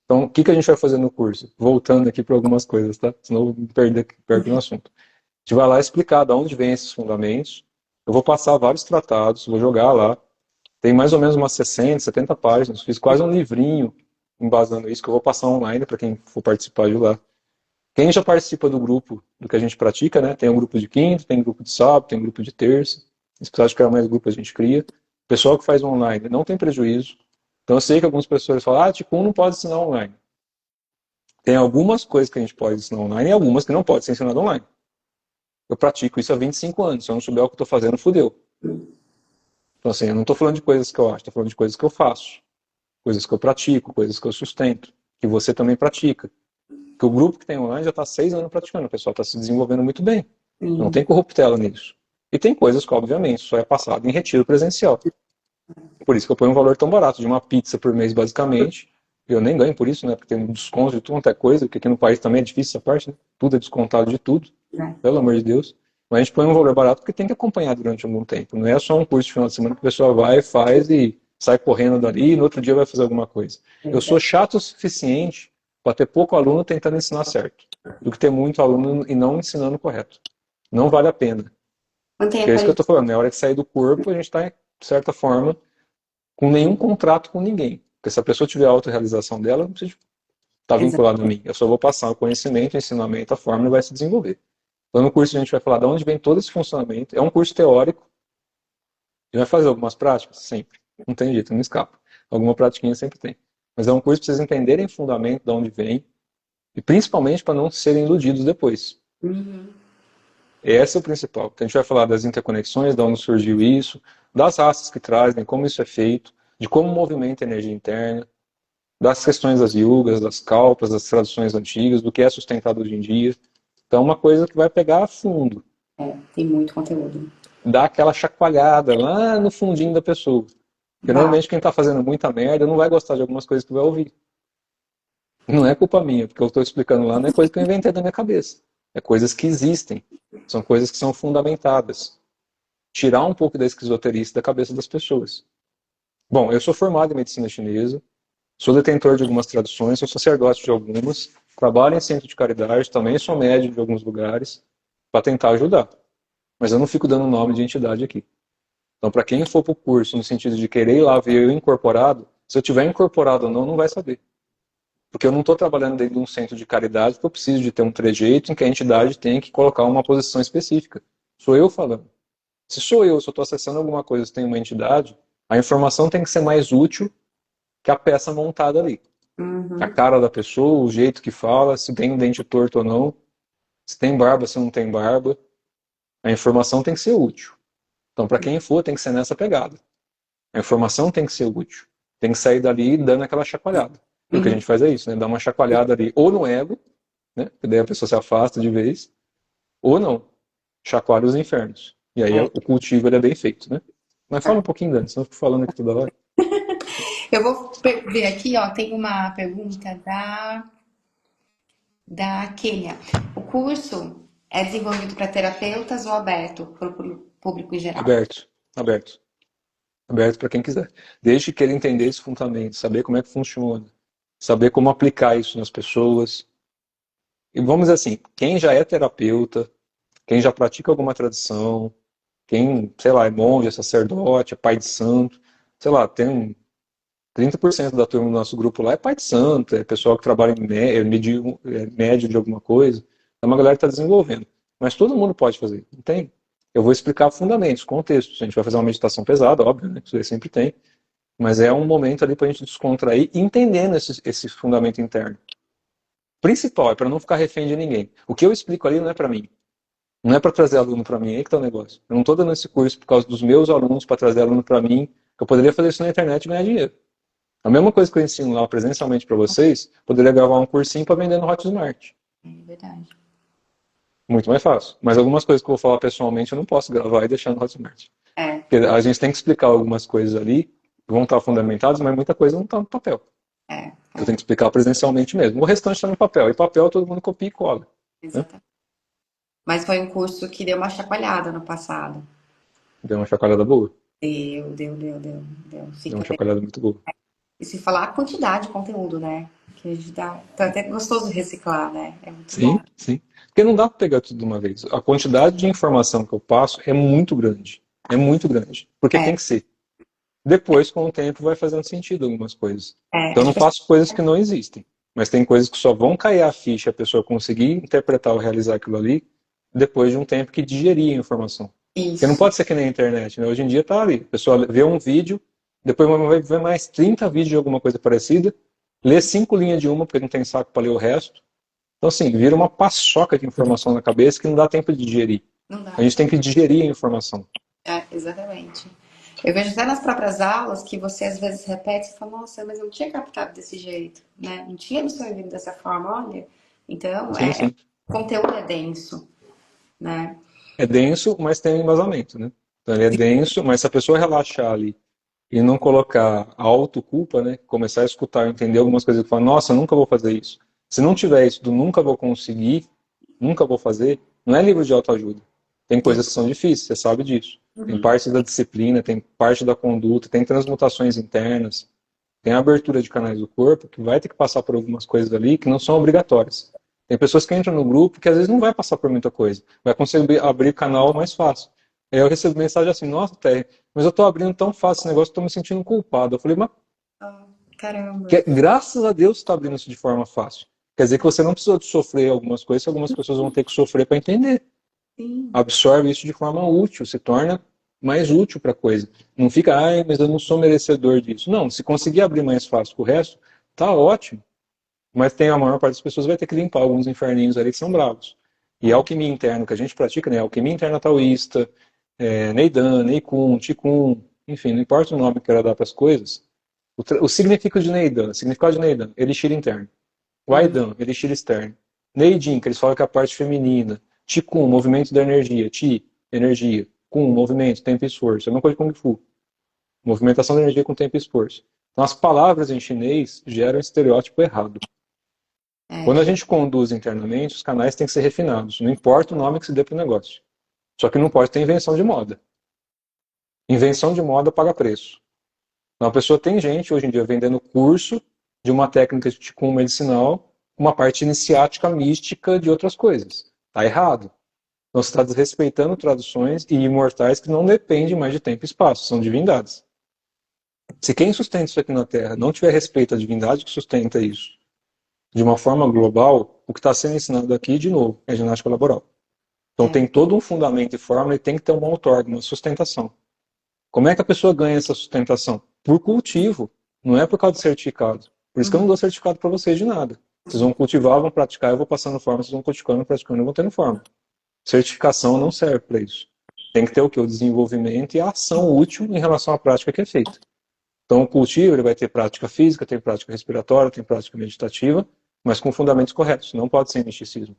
Então, o que a gente vai fazer no curso? Voltando aqui para algumas coisas, tá? Senão eu vou perder no assunto. A gente vai lá explicar de onde vêm esses fundamentos. Eu vou passar vários tratados, vou jogar lá. Tem mais ou menos umas 60, 70 páginas. Fiz quase um livrinho embasando isso, que eu vou passar online para quem for participar de lá. Quem já participa do grupo, do que a gente pratica, né? Tem um grupo de quinta, tem um grupo de sábado, tem um grupo de terça. Se precisar de criar mais grupo, a gente cria. O pessoal que faz online não tem prejuízo. Então eu sei que alguns professores falam, Ticum não pode ensinar online. Tem algumas coisas que a gente pode ensinar online e algumas que não pode ser ensinado online. Eu pratico isso há 25 anos. Se eu não souber o que eu estou fazendo, fudeu. Então assim, eu não estou falando de coisas que eu acho, estou falando de coisas que eu faço. Coisas que eu pratico, coisas que eu sustento. Que você também pratica. Que o grupo que tem online já está 6 anos praticando. O pessoal está se desenvolvendo muito bem. Não tem corruptela nisso. E tem coisas que, obviamente, só é passado em retiro presencial. Por isso que eu ponho um valor tão barato, de uma pizza por mês, basicamente. Eu nem ganho por isso, né? Porque tem um desconto de tudo quanto é coisa, porque aqui no país também é difícil essa parte, né? Tudo é descontado de tudo, pelo amor de Deus. Mas a gente põe um valor barato porque tem que acompanhar durante algum tempo. Não é só um curso de final de semana que a pessoa vai, faz e sai correndo dali e no outro dia vai fazer alguma coisa. Eu sou chato o suficiente para ter pouco aluno tentando ensinar certo, do que ter muito aluno e não ensinando correto. Não vale a pena. É isso que eu estou falando. Na hora de sair do corpo, a gente está, de certa forma, com nenhum contrato com ninguém. Porque se a pessoa tiver a autorrealização dela, não precisa estar vinculado a mim. Eu só vou passar o conhecimento, o ensinamento, a forma e vai se desenvolver. Então no curso a gente vai falar de onde vem todo esse funcionamento. É um curso teórico. E vai fazer algumas práticas? Sempre. Não tem jeito, não escapa. Alguma pratiquinha sempre tem. Mas é um curso para vocês entenderem o fundamento, de onde vem. E principalmente para não serem iludidos depois. Esse é o principal. Então, a gente vai falar das interconexões, de onde surgiu isso, das raças que trazem, como isso é feito, de como movimenta a energia interna, das questões das yugas, das kalpas, das traduções antigas, do que é sustentado hoje em dia. Então, uma coisa que vai pegar a fundo. Tem muito conteúdo. Dá aquela chacoalhada lá no fundinho da pessoa. Porque normalmente quem está fazendo muita merda não vai gostar de algumas coisas que vai ouvir. Não é culpa minha, porque eu estou explicando lá não é coisa que eu inventei da minha cabeça. É coisas que existem. São coisas que são fundamentadas. Tirar um pouco da esquizoterice da cabeça das pessoas. Bom, eu sou formado em medicina chinesa, sou detentor de algumas traduções, sou sacerdote de algumas, trabalho em centro de caridade, também sou médium de alguns lugares, para tentar ajudar. Mas eu não fico dando nome de entidade aqui. Então, para quem for para o curso, no sentido de querer ir lá ver eu incorporado, se eu tiver incorporado ou não, não vai saber. Porque eu não estou trabalhando dentro de um centro de caridade, porque eu preciso de ter um trejeito em que a entidade tem que colocar uma posição específica. Sou eu falando. Se sou eu, se eu estou acessando alguma coisa, se tem uma entidade, a informação tem que ser mais útil que a peça montada ali. A cara da pessoa, o jeito que fala, se tem um dente torto ou não, se tem barba, se não tem barba. A informação tem que ser útil. Então, para quem for, tem que ser nessa pegada. A informação tem que ser útil. Tem que sair dali dando aquela chacoalhada. E o que a gente faz é isso, né? Dá uma chacoalhada ali, ou no ego, né? Que daí a pessoa se afasta de vez, ou não. Chacoalha os infernos. E aí É, o cultivo ele é bem feito, né? Mas fala tá. um pouquinho, Dani, senão eu fico falando aqui toda hora. Eu vou ver aqui, ó, tem uma pergunta da Kênia. O curso é desenvolvido para terapeutas ou aberto para o público em geral? Aberto, aberto. Aberto para quem quiser. Desde que ele entender esse fundamento, saber como é que funciona, saber como aplicar isso nas pessoas. E vamos dizer assim, quem já é terapeuta, quem já pratica alguma tradição, quem, sei lá, é monge, é sacerdote, é pai de santo, sei lá, tem 30% da turma do nosso grupo lá é pai de santo, é pessoal que trabalha em médio de alguma coisa, é uma galera que está desenvolvendo. Mas todo mundo pode fazer, não tem? Eu vou explicar fundamentos, contextos. A gente vai fazer uma meditação pesada, óbvio, né? Isso aí sempre tem. Mas é um momento ali para a gente descontrair, entendendo esse fundamento interno. Principal é para não ficar refém de ninguém. O que eu explico ali não é para mim. Não é para trazer aluno para mim, é aí que está o negócio. Eu não estou dando esse curso por causa dos meus alunos para trazer aluno para mim, que eu poderia fazer isso na internet e ganhar dinheiro. A mesma coisa que eu ensino lá presencialmente para vocês, poderia gravar um cursinho para vender no Hotmart. É verdade. Muito mais fácil. Mas algumas coisas que eu vou falar pessoalmente eu não posso gravar e deixar no Hotmart. É, Porque a gente tem que explicar algumas coisas ali, que vão estar fundamentadas, mas muita coisa não está no papel. é, Eu tenho que explicar presencialmente mesmo. O restante está no papel. E papel todo mundo copia e cola. Né? exatamente. Mas foi um curso que deu uma chacoalhada no passado. Deu uma chacoalhada boa. Deu. Deu uma Fica bem. chacoalhada muito boa. E se falar a quantidade de conteúdo, né? Que a gente dá. Tá até gostoso de reciclar, né? É muito bom. Sim, sim. Porque não dá para pegar tudo de uma vez. A quantidade de informação que eu passo é muito grande. É muito grande. Porque É, tem que ser. Depois, com o tempo, vai fazendo sentido algumas coisas. é, Então, eu acho não que faço coisas que não existem. Mas tem coisas que só vão cair a ficha, a pessoa conseguir interpretar ou realizar aquilo ali, depois de um tempo que digerir a informação. Porque não isso. pode ser que nem a internet, né? Hoje em dia tá ali. A pessoa vê um vídeo, depois vai ver mais 30 vídeos de alguma coisa parecida, lê 5 linhas de uma, porque não tem saco para ler o resto. Então, assim, vira uma paçoca de informação na cabeça que não dá tempo de digerir. Não dá. A gente tem que digerir a informação. É, exatamente. Eu vejo até nas próprias aulas que você às vezes repete e fala, nossa, mas eu não tinha captado desse jeito, né? Não tinha absorvido dessa forma, olha. Então, Sim, sim. o conteúdo é denso, né? É denso, mas tem um embasamento, né? Então ele é denso, mas se a pessoa relaxar ali e não colocar a autoculpa, né? Começar a escutar, entender algumas coisas e falar, nossa, nunca vou fazer isso. Se não tiver isso do nunca vou conseguir, nunca vou fazer, não é livro de autoajuda. Tem coisas que são difíceis, você sabe disso. Tem parte da disciplina, tem parte da conduta, tem transmutações internas, tem a abertura de canais do corpo que vai ter que passar por algumas coisas ali que não são obrigatórias. Tem pessoas que entram no grupo que às vezes não vai passar por muita coisa, vai conseguir abrir canal mais fácil. Aí eu recebo mensagem assim, nossa, Terry, mas eu tô abrindo tão fácil esse negócio, tô me sentindo culpado. Eu falei, mas Ah, caramba. graças a Deus está abrindo isso de forma fácil. Quer dizer que você não precisa de sofrer algumas coisas, que algumas pessoas vão ter que sofrer para entender. Sim. Absorve isso de forma útil, se torna mais útil para a coisa. Não fica, ai, mas eu não sou merecedor disso. Não, se conseguir abrir mais fácil que o resto, tá ótimo. Mas tem a maior parte das pessoas vai ter que limpar alguns inferninhos ali que são bravos. E a alquimia interna que a gente pratica, né? Alquimia interna taoísta, Neidan, Neikun, Tikun, enfim, não importa o nome que ela dá para as coisas. O significado de Neidan, elixir interno. Waidan, elixir externo. Neidin, que eles falam que é a parte feminina. Tikun, movimento da energia. Ti, energia. Kun, movimento, tempo e esforço. É uma coisa de Kung Fu. Movimentação da energia com tempo e esforço. Então, as palavras em chinês geram um estereótipo errado. É, Quando a gente conduz internamente, os canais têm que ser refinados. Não importa o nome que se dê para o negócio. Só que não pode ter invenção de moda. Invenção de moda paga preço. Então, a pessoa tem gente hoje em dia vendendo curso de uma técnica de Qigong medicinal, uma parte iniciática mística de outras coisas. Está errado. Então, você está desrespeitando traduções e imortais que não dependem mais de tempo e espaço, são divindades. Se quem sustenta isso aqui na Terra não tiver respeito à divindade que sustenta isso, de uma forma global, o que está sendo ensinado aqui, de novo, é ginástica laboral. Então é. tem todo um fundamento e fórmula e tem que ter uma outorga, uma sustentação. Como é que a pessoa ganha essa sustentação? Por cultivo, não é por causa do certificado. Por isso que eu não Uhum. dou certificado para vocês de nada. Vocês vão cultivar, vão praticar, eu vou passando forma, vocês vão praticando, praticando, eu vou tendo forma. Certificação não serve para isso. Tem que ter o quê? O desenvolvimento e a ação útil em relação à prática que é feita. Então, o cultivo ele vai ter prática física, tem prática respiratória, tem prática meditativa, mas com fundamentos corretos. Não pode ser misticismo.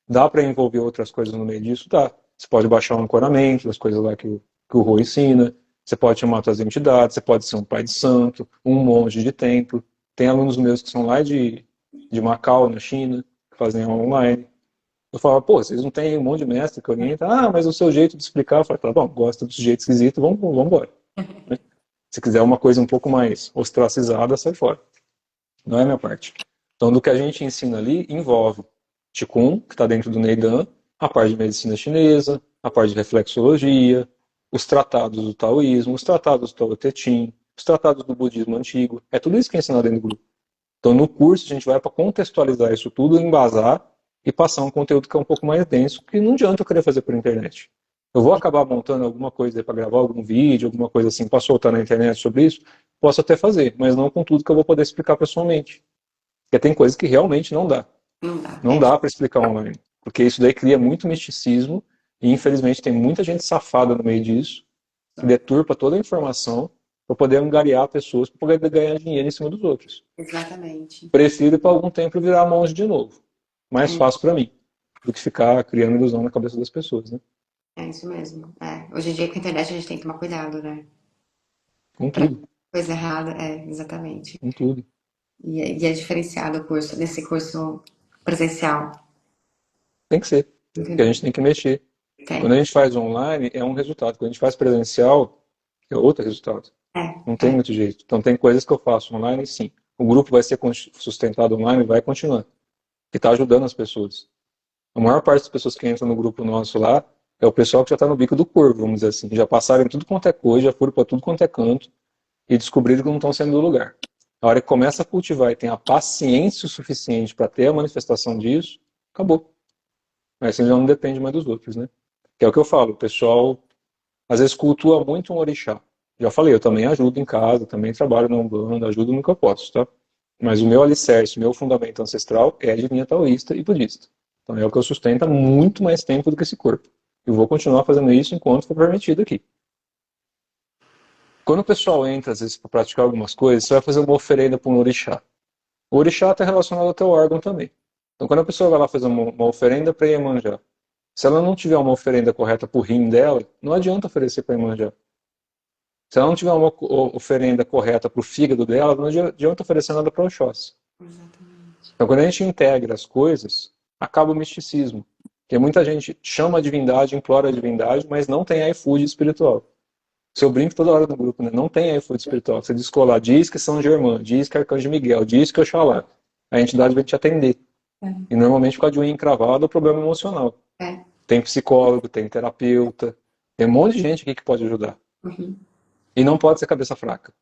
Dá para envolver outras coisas no meio disso? Dá. Você pode baixar um ancoramento, as coisas lá que o Rô ensina. Você pode chamar outras entidades, você pode ser um pai de santo, um monge de templo. Tem alunos meus que são lá de Macau, na China, que fazem aula online. Eu falava, pô, vocês não têm um monte de mestre que orienta? Ah, mas o seu jeito de explicar. Eu falei, tá bom, gosta do jeito esquisito, vamos embora. Se quiser uma coisa um pouco mais ostracizada, sai fora. Não é a minha parte. Então, do que a gente ensina ali, envolve Qigong, que está dentro do Neidan, a parte de medicina chinesa, a parte de reflexologia, os tratados do taoísmo, os tratados do Tao Te Ching, os tratados do budismo antigo. É tudo isso que é ensinado dentro do grupo. Então, no curso, a gente vai para contextualizar isso tudo, embasar e passar um conteúdo que é um pouco mais denso, que não adianta eu querer fazer por internet. Eu vou acabar montando alguma coisa para gravar algum vídeo, alguma coisa assim, para soltar na internet sobre isso, posso até fazer, mas não com tudo que eu vou poder explicar pessoalmente. Porque tem coisas que realmente não dá. Não dá para explicar online. Porque isso daí cria muito misticismo e, infelizmente, tem muita gente safada no meio disso, que deturpa toda a informação para poder angariar pessoas, para poder ganhar dinheiro em cima dos outros. Exatamente. Prefiro, por algum tempo, virar monge de novo. Mais fácil para mim do que ficar criando ilusão na cabeça das pessoas, né? É isso mesmo. É. Hoje em dia com a internet a gente tem que tomar cuidado, né? Com Pra tudo. coisa errada, exatamente. Com tudo. E é diferenciado o curso, nesse curso presencial. Tem que ser. Porque a gente tem que mexer. Quando a Tem. gente faz online, é um resultado. Quando a gente faz presencial, é outro resultado. Não tem muito jeito. Então tem coisas que eu faço online, sim. O grupo vai ser sustentado online e vai continuar. Que está ajudando as pessoas. A maior parte das pessoas que entram no grupo nosso lá é o pessoal que já está no bico do corvo, vamos dizer assim. Já passaram em tudo quanto é coisa, já foram para tudo quanto é canto e descobriram que não estão saindo do lugar. A hora que começa a cultivar e tem a paciência o suficiente para ter a manifestação disso, acabou. Aí você já não depende mais dos outros, né? Que é o que eu falo, o pessoal às vezes cultua muito um orixá. Já falei, eu também ajudo em casa, também trabalho na Umbanda, ajudo no que eu posso, tá? Mas o meu alicerce, o meu fundamento ancestral é de linha taoísta e budista. Então é o que eu sustento há muito mais tempo do que esse corpo. Eu vou continuar fazendo isso enquanto for permitido aqui. Quando o pessoal entra, às vezes, para praticar algumas coisas, você vai fazer uma oferenda para um orixá. O orixá está relacionado ao teu órgão também. Então, quando a pessoa vai lá fazer uma oferenda para Iemanjá, se ela não tiver uma oferenda correta para o rim dela, não adianta oferecer para Iemanjá. Se ela não tiver uma oferenda correta para o fígado dela, não adianta oferecer nada para Oxóssi. Então, quando a gente integra as coisas, acaba o misticismo. Porque muita gente chama a divindade, implora a divindade, mas não tem iFood espiritual. Se eu brinco toda hora no grupo, né? Não tem iFood espiritual. Você descolar, diz que São Germán, diz que Arcanjo Miguel, diz que Oxalá. A entidade vai te atender. E normalmente por causa de unha encravada ou problema emocional. Tem psicólogo, tem terapeuta, tem um monte de gente aqui que pode ajudar. E não pode ser cabeça fraca.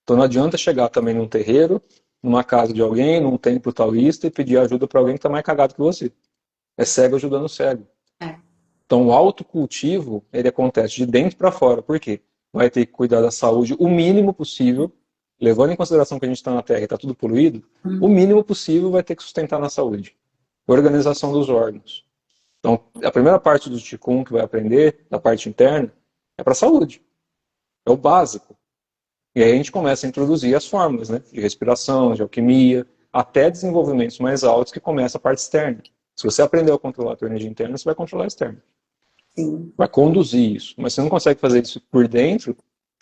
Então não adianta chegar também num terreiro, numa casa de alguém, num templo taoísta e pedir ajuda para alguém que está mais cagado que você. É cego ajudando cego. Então o autocultivo, ele acontece de dentro para fora. Por quê? Vai ter que cuidar da saúde o mínimo possível, levando em consideração que a gente está na Terra e está tudo poluído, o mínimo possível vai ter que sustentar na saúde. Organização dos órgãos. Então, a primeira parte do Qigong que vai aprender, da parte interna, é para a saúde. É o básico. E aí a gente começa a introduzir as fórmulas, né? De respiração, de alquimia, até desenvolvimentos mais altos que começa a parte externa. Se você aprendeu a controlar a tua energia interna, você vai controlar a externa. Sim. Vai conduzir isso. Mas se você não consegue fazer isso por dentro,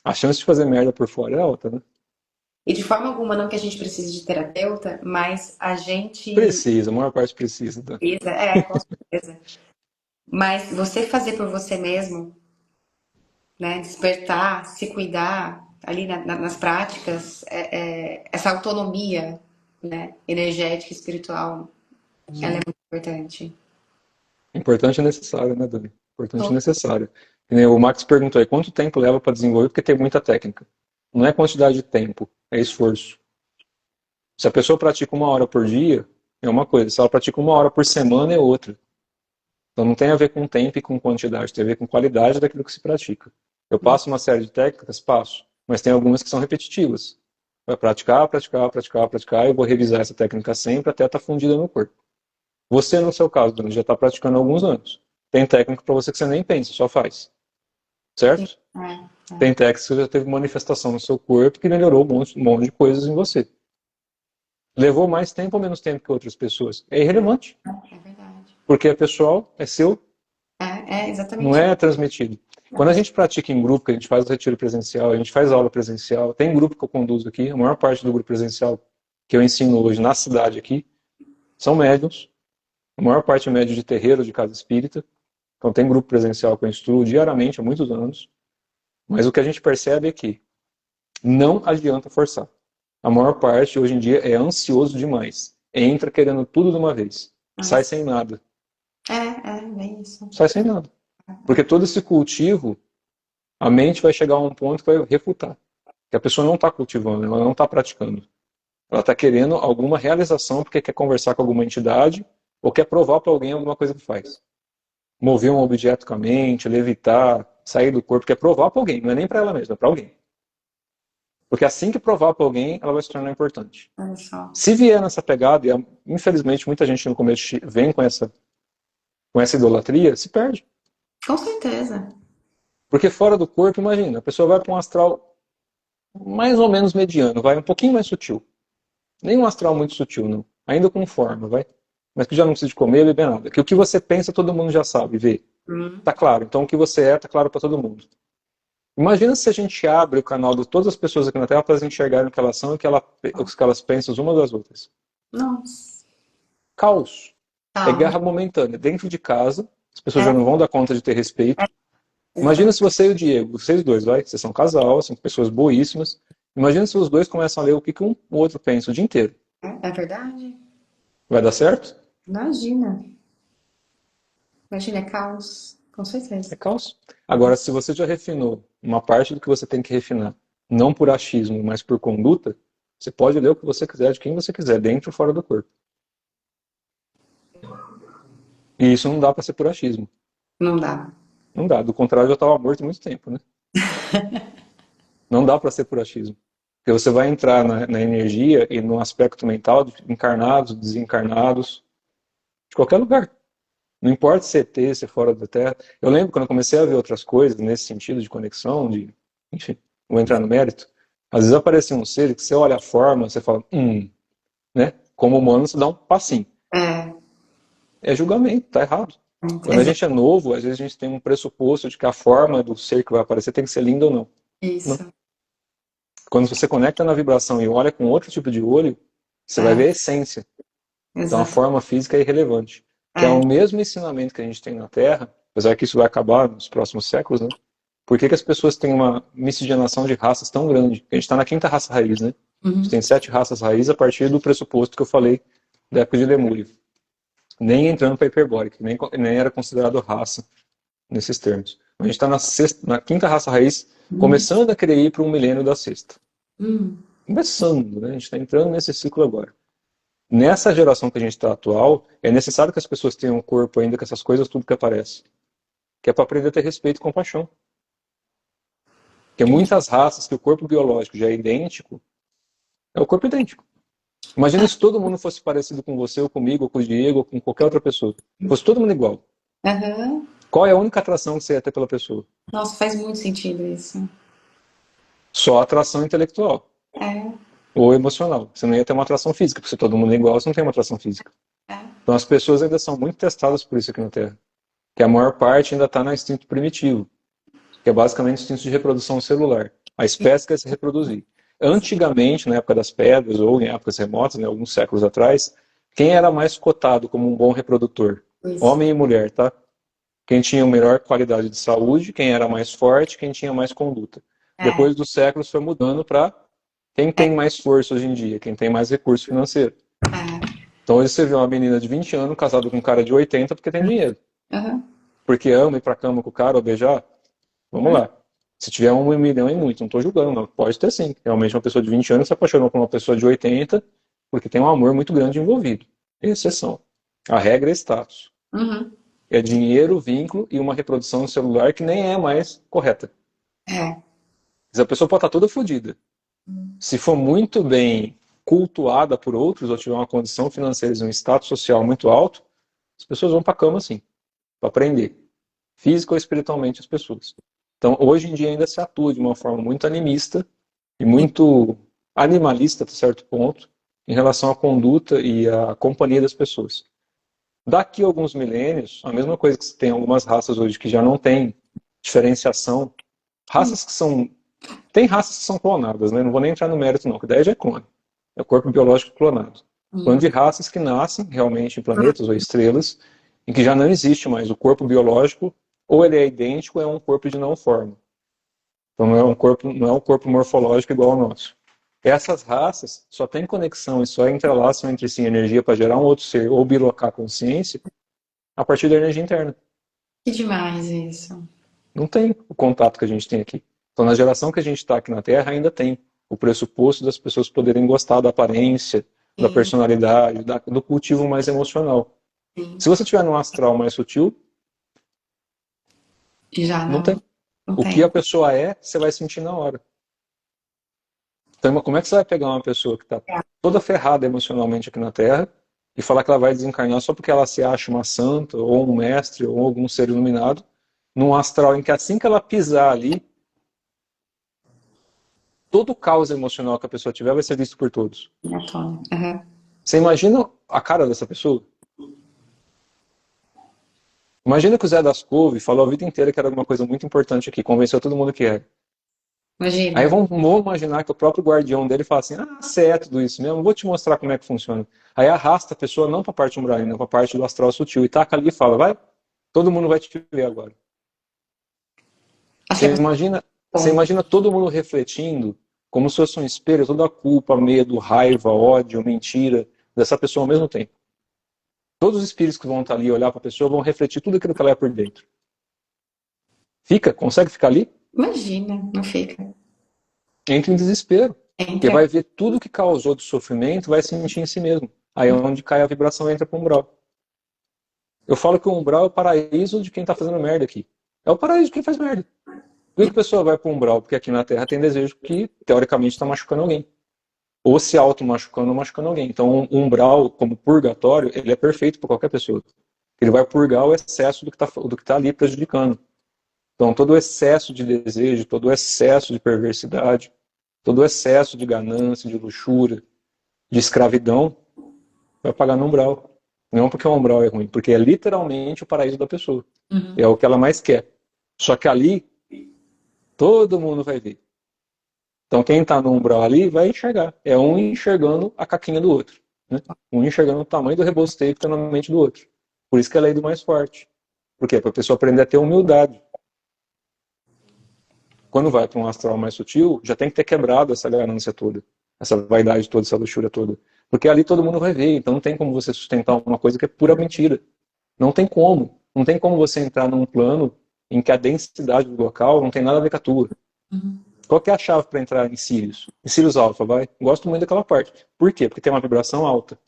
a chance de fazer merda por fora é alta, né? E de forma alguma, não que a gente precise de terapeuta, mas a gente Precisa, a maior parte precisa. Tá? precisa, com certeza. Mas você fazer por você mesmo, né? Despertar, se cuidar ali nas práticas, essa autonomia, né? Energética e espiritual, ela é muito importante. Importante e necessário, né, Dani? Importante e necessário. E, né, o Max perguntou aí, quanto tempo leva para desenvolver? Porque tem muita técnica. Não é quantidade de tempo, é esforço. Se a pessoa pratica 1 hora por dia, é uma coisa. Se ela pratica 1 hora por semana, é outra. Então não tem a ver com tempo e com quantidade, tem a ver com qualidade daquilo que se pratica. Eu passo uma série de técnicas, passo, mas tem algumas que são repetitivas. Vai praticar, praticar, praticar, praticar, e eu vou revisar essa técnica sempre até estar fundida no corpo. Você, no seu caso, Dani, já está praticando há alguns anos. Tem técnica para você que você nem pensa, só faz. Sim. certo? É, Tem técnicas que já teve manifestação no seu corpo que melhorou um monte de coisas em você. Levou mais tempo ou menos tempo que outras pessoas? É irrelevante, é verdade. porque é pessoal, é seu, É não exatamente. é transmitido. Uma Quando a pessoa. gente pratica em grupo, que a gente faz o retiro presencial, a gente faz aula presencial, tem grupo que eu conduzo aqui, a maior parte do grupo presencial que eu ensino hoje na cidade aqui são médiums, a maior parte é médio de terreiro, de casa espírita, então tem grupo presencial que eu instruo diariamente há muitos anos, mas o que a gente percebe é que não adianta forçar. A maior parte, hoje em dia, é ansioso demais. Entra querendo tudo de uma vez. Sai sem nada. Bem isso. Sai sem nada. Porque todo esse cultivo, a mente vai chegar a um ponto que vai refutar. Que a pessoa não está cultivando, ela não está praticando. Ela está querendo alguma realização porque quer conversar com alguma entidade ou quer provar para alguém alguma coisa que faz. Mover um objeto com a mente, levitar, sair do corpo, quer provar para alguém. Não é nem para ela mesma, é para alguém. Porque assim que provar para alguém, ela vai se tornar importante. Olha só. Se vier nessa pegada, e infelizmente muita gente no começo vem com essa idolatria, se perde. Com certeza. Porque fora do corpo, imagina, a pessoa vai para um astral mais ou menos mediano, vai um pouquinho mais sutil. Nem um astral muito sutil, não. Ainda com forma, vai. Mas que já não precisa de comer, beber nada. Que o que você pensa, todo mundo já sabe, vê. Hum. Tá claro. Então o que você tá claro para todo mundo. Imagina se a gente abre o canal de todas as pessoas aqui na Terra para elas enxergarem o que elas são e o que elas pensam umas das outras. Nossa. Caos. É Calma. guerra momentânea. Dentro de casa, as pessoas já É, não vão dar conta de ter respeito. Imagina exatamente. se você e o Diego, vocês dois, vai, vocês são casal, são pessoas boíssimas. Imagina se os dois começam a ler o que um o outro pensa o dia inteiro. É verdade? Vai dar certo? Imagina. Imagina, é caos. Com É certeza. caos. Agora, se você já refinou uma parte do que você tem que refinar, não por achismo, mas por conduta, você pode ler o que você quiser de quem você quiser, dentro ou fora do corpo. E isso não dá para ser por achismo. Não dá. Não dá. Do contrário, eu já estava morto há muito tempo, né? Não dá para ser por achismo. Porque você vai entrar na energia e no aspecto mental de encarnados, desencarnados, de qualquer lugar. Não importa se é ET, se é fora da Terra. Eu lembro quando eu comecei a ver outras coisas nesse sentido de conexão, enfim, vou entrar no mérito. Às vezes aparece um ser que você olha a forma, você fala, né? Como humano, você dá um passinho. É, É julgamento, tá errado. Quando a exato. gente é novo, às vezes a gente tem um pressuposto de que a forma do ser que vai aparecer tem que ser linda ou não. Não. Isso. Quando você conecta na vibração e olha com outro tipo de olho, você vai É, ver a essência. Então a exato. forma física é irrelevante. Que é É, o mesmo ensinamento que a gente tem na Terra, apesar que isso vai acabar nos próximos séculos, né? Por que as pessoas têm uma miscigenação de raças tão grande? A gente está na quinta raça raiz, né? A gente uhum. tem 7 raças raiz a partir do pressuposto que eu falei da época de Lemúrio. Nem entrando para hiperbórica, nem era considerado raça nesses termos. A gente está na quinta raça raiz, Uhum. começando a querer ir para um milênio da sexta. Uhum. Começando, né? A gente está entrando nesse ciclo agora. Nessa geração que a gente está atual, é necessário que as pessoas tenham um corpo ainda com essas coisas, tudo que aparece. Que é para aprender a ter respeito e compaixão. Porque muitas raças que o corpo biológico já é idêntico, é o corpo idêntico. Imagina se todo mundo fosse parecido com você, ou comigo, ou com o Diego, ou com qualquer outra pessoa. Fosse todo mundo igual. Aham. Qual é a única atração que você ia ter pela pessoa? Nossa, faz muito sentido isso. Só atração intelectual É, ou emocional. Você não ia ter uma atração física, porque se todo mundo é igual, você não tem uma atração física. é. Então as pessoas ainda são muito testadas por isso aqui na Terra. Que a maior parte ainda está no instinto primitivo, que é basicamente o instinto de reprodução celular. A espécie quer se reproduzir. Antigamente, na época das pedras, ou em épocas remotas, né, alguns séculos atrás, quem era mais cotado como um bom reprodutor? Isso. Homem e mulher, tá? Quem tinha melhor qualidade de saúde, quem era mais forte, quem tinha mais conduta. É, Depois dos séculos foi mudando para quem tem mais força hoje em dia, quem tem mais recurso financeiro. é. Então hoje você vê uma menina de 20 anos casada com um cara de 80 porque tem dinheiro. Aham. Porque ama ir pra cama com o cara ou beijar. Vamos Uhum. lá. Se tiver 1 milhão é muito, não estou julgando, não. Pode ter sim. Realmente uma pessoa de 20 anos se apaixonou por uma pessoa de 80 porque tem um amor muito grande envolvido. Exceção. A regra é status. Uhum. É dinheiro, vínculo e uma reprodução celular que nem é mais correta. É. Mas a pessoa pode estar toda fodida. Se for muito bem cultuada por outros ou tiver uma condição financeira e um status social muito alto, as pessoas vão para a cama sim, para aprender. Física ou espiritualmente as pessoas. Então, hoje em dia ainda se atua de uma forma muito animista e muito animalista, até certo ponto, em relação à conduta e à companhia das pessoas. Daqui a alguns milênios, a mesma coisa que se tem algumas raças hoje que já não tem diferenciação, raças que são... Tem raças que são clonadas, né? Não vou nem entrar no mérito não, que a ideia já é clone. É o corpo biológico clonado. Falando de raças que nascem realmente em planetas ou estrelas, em que já não existe mais o corpo biológico, ou ele é idêntico ou é um corpo de não forma. Então não é um corpo morfológico igual ao nosso. Essas raças só têm conexão e só entrelaçam entre si energia para gerar um outro ser ou bilocar a consciência a partir da energia interna. Que demais isso. Não tem o contato que a gente tem aqui. Então, na geração que a gente está aqui na Terra, ainda tem o pressuposto das pessoas poderem gostar da aparência, da Sim, personalidade, do cultivo mais emocional. sim. Se você tiver num astral mais sutil, Já não não, tem. não O que tem. a pessoa é, você vai sentir na hora. Então, como é que você vai pegar uma pessoa que está toda ferrada emocionalmente aqui na Terra e falar que ela vai desencarnar só porque ela se acha uma santa, ou um mestre, ou algum ser iluminado, num astral em que assim que ela pisar ali, todo o caos emocional que a pessoa tiver vai ser visto por todos. Na tona. Aham. Você imagina a cara dessa pessoa? Imagina que o Zé das Couve falou a vida inteira que era alguma coisa muito importante aqui, convenceu todo mundo que era. Aí Imagina. vamos imaginar que o próprio guardião dele fala assim, você é tudo isso mesmo, vou te mostrar como é que funciona. Aí arrasta a pessoa não para a parte umbralina, para a parte do astral sutil, e taca ali e fala, vai, todo mundo vai te ver agora. Acho que é Você bom. imagina todo mundo refletindo, como se fosse um espelho, toda a culpa, medo, raiva, ódio, mentira, dessa pessoa ao mesmo tempo. Todos os espíritos que vão estar ali olhar para a pessoa vão refletir tudo aquilo que ela é por dentro. Consegue ficar ali? Imagina, não fica. Entra em desespero. Porque Entra. vai ver tudo que causou de sofrimento, vai sentir em si mesmo. Aí é onde cai a vibração, entra para o umbral. Eu falo que o umbral é o paraíso de quem está fazendo merda aqui. É o paraíso de quem faz merda. Por que a pessoa vai para o umbral? Porque aqui na Terra tem desejo que, teoricamente, está machucando alguém. Ou se auto-machucando ou machucando alguém. Então, o umbral, como purgatório, ele é perfeito para qualquer pessoa. Ele vai purgar o excesso do que tá ali prejudicando. Então, todo o excesso de desejo, todo o excesso de perversidade, todo o excesso de ganância, de luxúria, de escravidão, vai pagar no umbral. Não porque o umbral é ruim, porque é literalmente o paraíso da pessoa. É o que ela mais quer. Só que ali, todo mundo vai ver. Então, quem está no umbral ali vai enxergar. É um enxergando a caquinha do outro. Né? Um enxergando o tamanho do rebosteio que está na mente do outro. Por isso que é a lei do mais forte. Por quê? Para a pessoa aprender a ter humildade. Quando vai para um astral mais sutil, já tem que ter quebrado essa ganância toda, essa vaidade toda, essa luxúria toda. Porque ali todo mundo vai ver, então não tem como você sustentar uma coisa que é pura mentira. Não tem como. Não tem como você entrar num plano em que a densidade do local não tem nada a ver com a tua. Qual que é a chave para entrar em Sirius? Em Sirius Alpha, vai? Gosto muito daquela parte. Por quê? Porque tem uma vibração alta.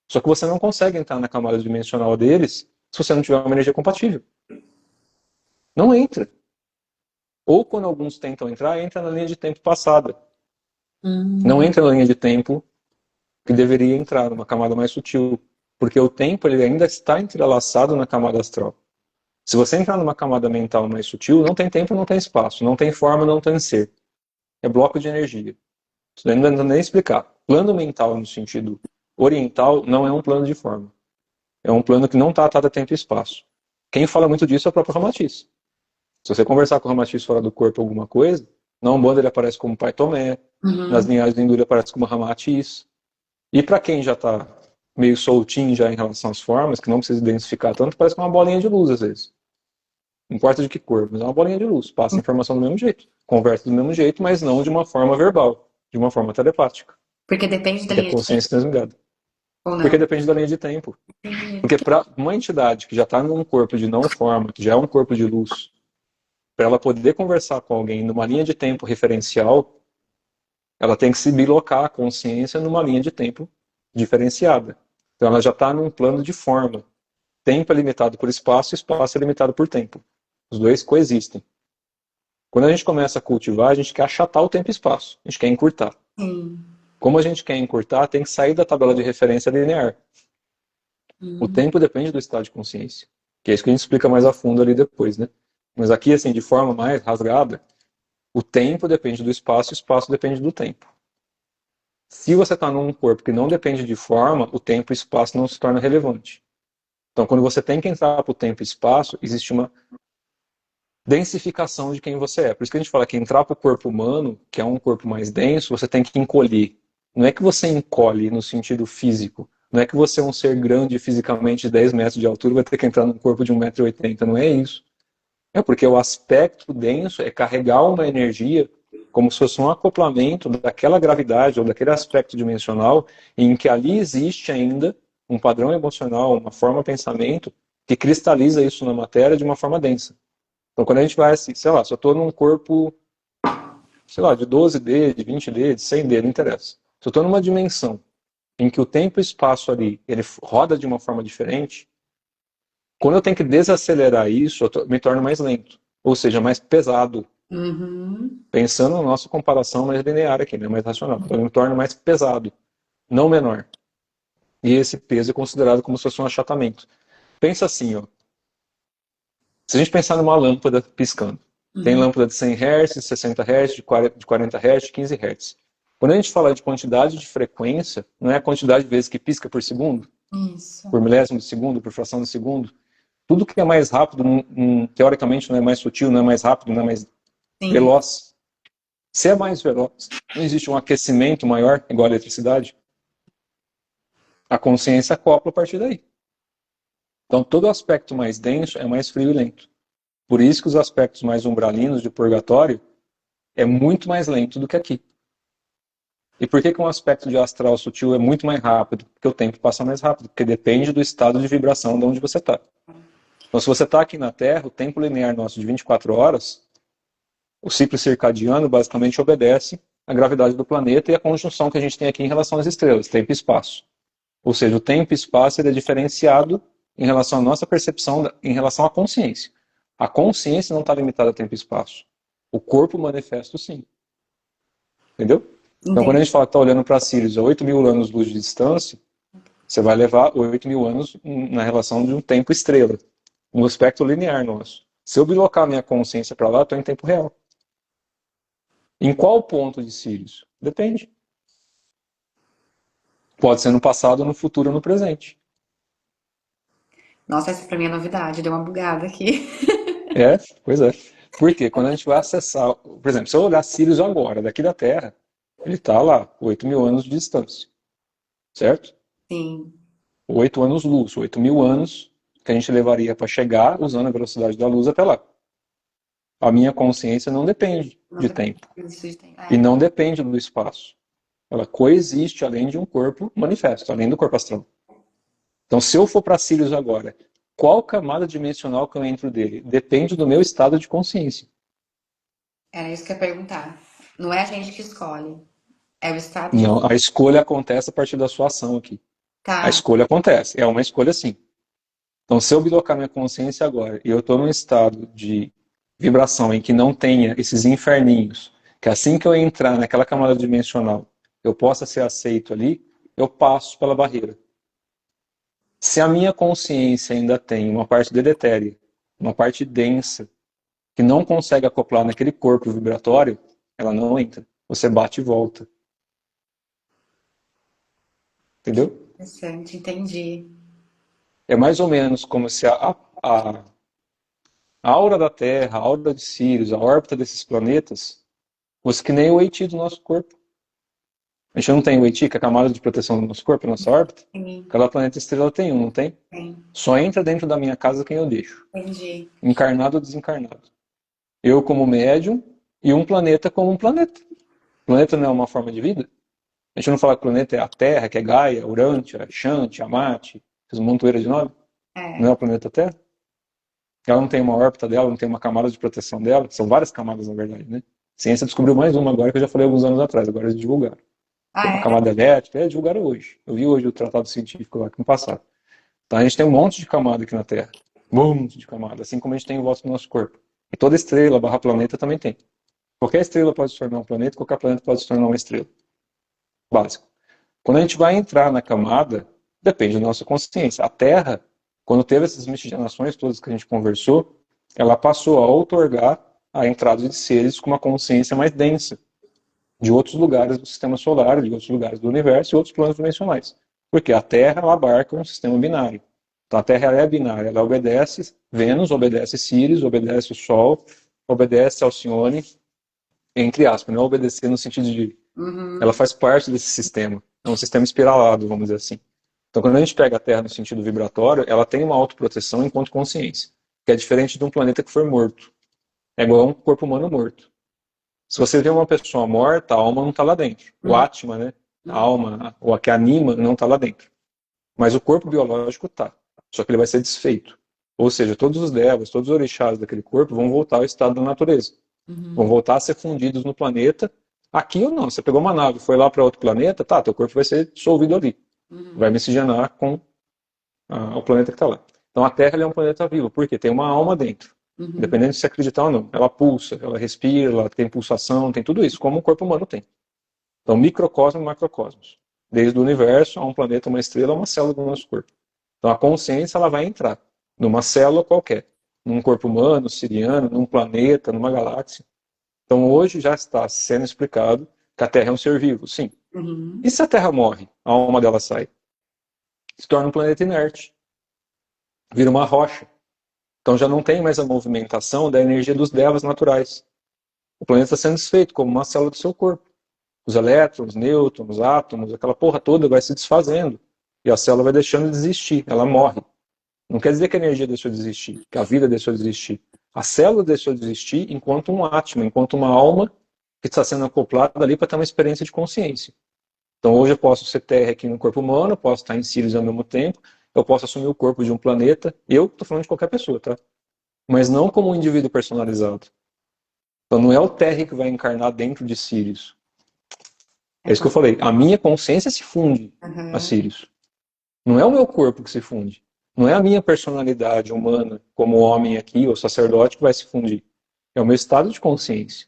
Só que você não consegue entrar na camada dimensional deles se você não tiver uma energia compatível. Não entra. Ou quando alguns tentam entrar, entra na linha de tempo passada. Não entra na linha de tempo que deveria entrar, numa camada mais sutil. Porque o tempo ele ainda está entrelaçado na camada astral. Se você entrar numa camada mental mais sutil, não tem tempo, não tem espaço, não tem forma, não tem ser. É bloco de energia. Isso daí não dá nem explicar. Plano mental, no sentido oriental, não é um plano de forma. É um plano que não está atado a tempo e espaço. Quem fala muito disso é o próprio Ramatiz. Se você conversar com o Ramatiz fora do corpo alguma coisa, na Umbanda ele aparece como Pai Tomé, nas linhagens do Hindu ele aparece como Ramatiz. E para quem já está meio soltinho já em relação às formas, que não precisa identificar tanto, parece que é uma bolinha de luz às vezes. Não importa de que cor, mas é uma bolinha de luz. Passa a informação do mesmo jeito. Conversa do mesmo jeito, mas não de uma forma verbal. De uma forma telepática. Porque depende da Porque a linha de tempo consciência é transmigada. ou Porque não. depende da linha de tempo. Porque para uma entidade que já está num corpo de não forma, que já é um corpo de luz, para ela poder conversar com alguém numa linha de tempo referencial, ela tem que se bilocar a consciência numa linha de tempo diferenciada. Então ela já está num plano de forma. Tempo é limitado por espaço, espaço é limitado por tempo. Os dois coexistem. Quando a gente começa a cultivar, a gente quer achatar o tempo e espaço. A gente quer encurtar. Sim. Como a gente quer encurtar, tem que sair da tabela de referência linear. O tempo depende do estado de consciência. Que é isso que a gente explica mais a fundo ali depois, né? Mas aqui, assim, de forma mais rasgada, o tempo depende do espaço, o espaço depende do tempo. Se você está num corpo que não depende de forma, o tempo e o espaço não se torna relevante. Então, quando você tem que entrar para o tempo e espaço, existe uma densificação de quem você é. Por isso que a gente fala que entrar para o corpo humano, que é um corpo mais denso, você tem que encolher. Não é que você encolhe no sentido físico. Não é que você é um ser grande fisicamente de 10 metros de altura e vai ter que entrar num corpo de 1,80 m. Não é isso. É porque o aspecto denso é carregar uma energia como se fosse um acoplamento daquela gravidade ou daquele aspecto dimensional em que ali existe ainda um padrão emocional, uma forma de pensamento que cristaliza isso na matéria de uma forma densa. Então, quando a gente vai assim, sei lá, se eu estou num corpo, sei lá, de 12D, de 20D, de 100D, não interessa. Se eu estou numa dimensão em que o tempo e o espaço ali, ele roda de uma forma diferente, quando eu tenho que desacelerar isso, me torno mais lento. Ou seja, mais pesado. Uhum. Pensando na nossa comparação mais linear aqui, né, mais racional. Então, eu me torno mais pesado, não menor. E esse peso é considerado como se fosse um achatamento. Pensa assim, ó. Se a gente pensar numa lâmpada piscando, tem Uhum. lâmpada de 100 Hz, de 60 Hz, de 40 Hz, de 15 Hz. Quando a gente fala de quantidade de frequência, não é a quantidade de vezes que pisca por segundo, Isso. por milésimo de segundo, por fração de segundo. Tudo que é mais rápido, teoricamente, não é mais sutil, não é mais rápido, não é mais Sim. veloz. Se é mais veloz, não existe um aquecimento maior, igual a eletricidade. A consciência acopla a partir daí. Então, todo aspecto mais denso é mais frio e lento. Por isso que os aspectos mais umbralinos de purgatório é muito mais lento do que aqui. E por que um aspecto de astral sutil é muito mais rápido? Porque o tempo passa mais rápido, porque depende do estado de vibração de onde você está. Então, se você está aqui na Terra, o tempo linear nosso de 24 horas, o ciclo circadiano basicamente obedece à gravidade do planeta e à conjunção que a gente tem aqui em relação às estrelas, tempo e espaço. Ou seja, o tempo e espaço ele é diferenciado em relação à nossa percepção, em relação à consciência. A consciência não está limitada a tempo e espaço. O corpo manifesto sim. Entendeu? Então, quando a Entendi. gente fala que está olhando para Sirius a 8 mil anos-luz de distância, você vai levar 8 mil anos na relação de um tempo estrela, um aspecto linear nosso. Se eu bilocar minha consciência para lá, eu estou em tempo real. Em qual ponto de Sirius? Depende. Pode ser no passado, no futuro ou no presente. Nossa, essa pra mim é novidade, deu uma bugada aqui. É, pois é. Porque quando a gente vai acessar, por exemplo, se eu olhar Sirius agora, daqui da Terra, ele está lá, 8 mil anos de distância, certo? Sim. 8 anos-luz, 8 mil anos que a gente levaria para chegar usando a velocidade da luz até lá. A minha consciência não depende Não de depende tempo disso de tempo. e É. não depende do espaço. Ela coexiste além de um corpo manifesto, além do corpo astral. Então, se eu for para Sirius agora, qual camada dimensional que eu entro dele? Depende do meu estado de consciência. Era isso que eu ia perguntar. Não é a gente que escolhe, é o estado de. Não, a escolha acontece a partir da sua ação aqui. A Tá. escolha acontece, é uma escolha sim. Então, se eu bilocar minha consciência agora e eu estou num estado de vibração em que não tenha esses inferninhos, que assim que eu entrar naquela camada dimensional, eu possa ser aceito ali, eu passo pela barreira. Se a minha consciência ainda tem uma parte deletéria, uma parte densa, que não consegue acoplar naquele corpo vibratório, ela não entra. Você bate e volta. Entendeu? Interessante, entendi. É mais ou menos como se a aura da Terra, a aura de Sirius, a órbita desses planetas, fosse que nem o Eiti do nosso corpo. A gente não tem o Eiti, que é a camada de proteção do nosso corpo, a nossa órbita? Sim, Cada planeta estrela tem um, não tem? sim, Só entra dentro da minha casa quem eu deixo. entendi. Encarnado ou desencarnado. Eu como médium e um planeta como um planeta. O planeta não é uma forma de vida? A gente não fala que o planeta é a Terra, que é Gaia, Urântia, Shanti, Amate, fiz uma montoeira de nome. Não é É. o planeta Terra? Ela não tem uma órbita dela, não tem uma camada de proteção dela. São várias camadas, na verdade, né? A ciência descobriu mais uma agora, que eu já falei alguns anos atrás. Agora eles divulgaram. Tem Ah, uma é? camada elétrica, divulgaram hoje. Eu vi hoje o tratado científico lá, que no passado. Então a gente tem um monte de camada aqui na Terra. Um monte de camada. Assim como a gente tem em volta do nosso corpo. E toda estrela barra planeta também tem. Qualquer estrela pode se tornar um planeta, qualquer planeta pode se tornar uma estrela. Básico. Quando a gente vai entrar na camada, depende da nossa consciência. A Terra, quando teve essas miscigenações todas que a gente conversou, ela passou a outorgar a entrada de seres com uma consciência mais densa, de outros lugares do sistema solar, de outros lugares do universo e outros planos dimensionais. Porque a Terra, ela abarca um sistema binário. Então a Terra, ela é binária, ela obedece Vênus, obedece Sírius, obedece o Sol, obedece Alcione, entre aspas, não obedecer no sentido de ela faz parte desse sistema. É um sistema espiralado, vamos dizer assim. Então, quando a gente pega a Terra no sentido vibratório, ela tem uma autoproteção enquanto consciência, que é diferente de um planeta que for morto. É igual a um corpo humano morto. Se você vê uma pessoa morta, a alma não está lá dentro. O Atma, né? A alma, ou a que anima, não está lá dentro. Mas o corpo biológico está. Só que ele vai ser desfeito. Ou seja, todos os devas, todos os orixás daquele corpo vão voltar ao estado da natureza. Vão voltar a ser fundidos no planeta. Aqui ou não. Você pegou uma nave, foi lá para outro planeta, tá, teu corpo vai ser dissolvido ali. Vai miscigenar com o planeta que está lá. Então a Terra é um planeta vivo. Por quê? Tem uma alma dentro. Independente de se acreditar ou não. Ela pulsa, ela respira, ela tem pulsação, tem tudo isso, como o corpo humano tem. Então, microcosmo e macrocosmos. Desde o universo a um planeta, uma estrela, uma célula do nosso corpo. Então, a consciência ela vai entrar numa célula qualquer. Num corpo humano, siriano, num planeta, numa galáxia. Então, hoje já está sendo explicado que a Terra é um ser vivo, sim. E se a Terra morre, a alma dela sai? Se torna um planeta inerte. Vira uma rocha. Então já não tem mais a movimentação da energia dos devas naturais. O planeta está sendo desfeito como uma célula do seu corpo. Os elétrons, nêutrons, átomos, aquela porra toda vai se desfazendo. E a célula vai deixando de existir, ela morre. Não quer dizer que a energia deixou de existir, que a vida deixou de existir. A célula deixou de existir enquanto um átomo, enquanto uma alma que está sendo acoplada ali para ter uma experiência de consciência. Então hoje eu posso ser Terra aqui no corpo humano, eu posso estar em Sirius ao mesmo tempo, eu posso assumir o corpo de um planeta, eu estou falando de qualquer pessoa, tá? Mas não como um indivíduo personalizado. Então não é o Terry que vai encarnar dentro de Sirius. É isso que eu falei. A minha consciência se funde a Sirius. Não é o meu corpo que se funde. Não é a minha personalidade humana, como homem aqui, ou sacerdote, que vai se fundir. É o meu estado de consciência.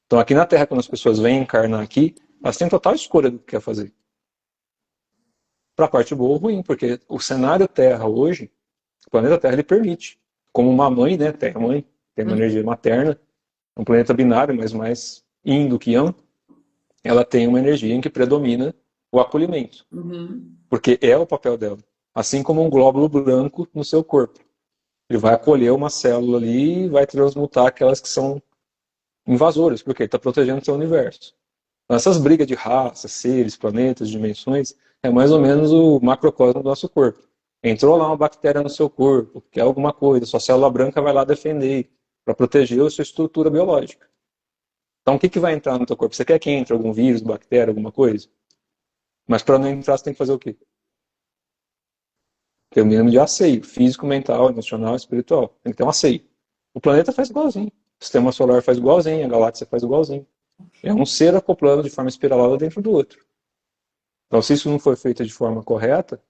Então aqui na Terra, quando as pessoas vêm encarnar aqui, elas têm total escolha do que quer fazer. Para a parte boa ou ruim, porque o cenário Terra hoje, o planeta Terra, ele permite. Como uma mãe, né? Terra-mãe, tem uma energia materna, um planeta binário, mas mais yin do que yang, ela tem uma energia em que predomina o acolhimento. Porque é o papel dela. Assim como um glóbulo branco no seu corpo. Ele vai acolher uma célula ali e vai transmutar aquelas que são invasoras, porque ele está protegendo o seu universo. Então, essas brigas de raças, seres, planetas, dimensões, é mais ou menos o macrocosmo do nosso corpo. Entrou lá uma bactéria no seu corpo, quer alguma coisa, sua célula branca vai lá defender, para proteger a sua estrutura biológica. Então, o que vai entrar no teu corpo? Você quer que entre algum vírus, bactéria, alguma coisa? Mas para não entrar, você tem que fazer o quê? Tem o mínimo de asseio, físico, mental, emocional, espiritual. Tem que ter um asseio. O planeta faz igualzinho. O sistema solar faz igualzinho, a galáxia faz igualzinho. É um ser acoplando de forma espiralada dentro do outro. Então, se isso não for feito de forma correta,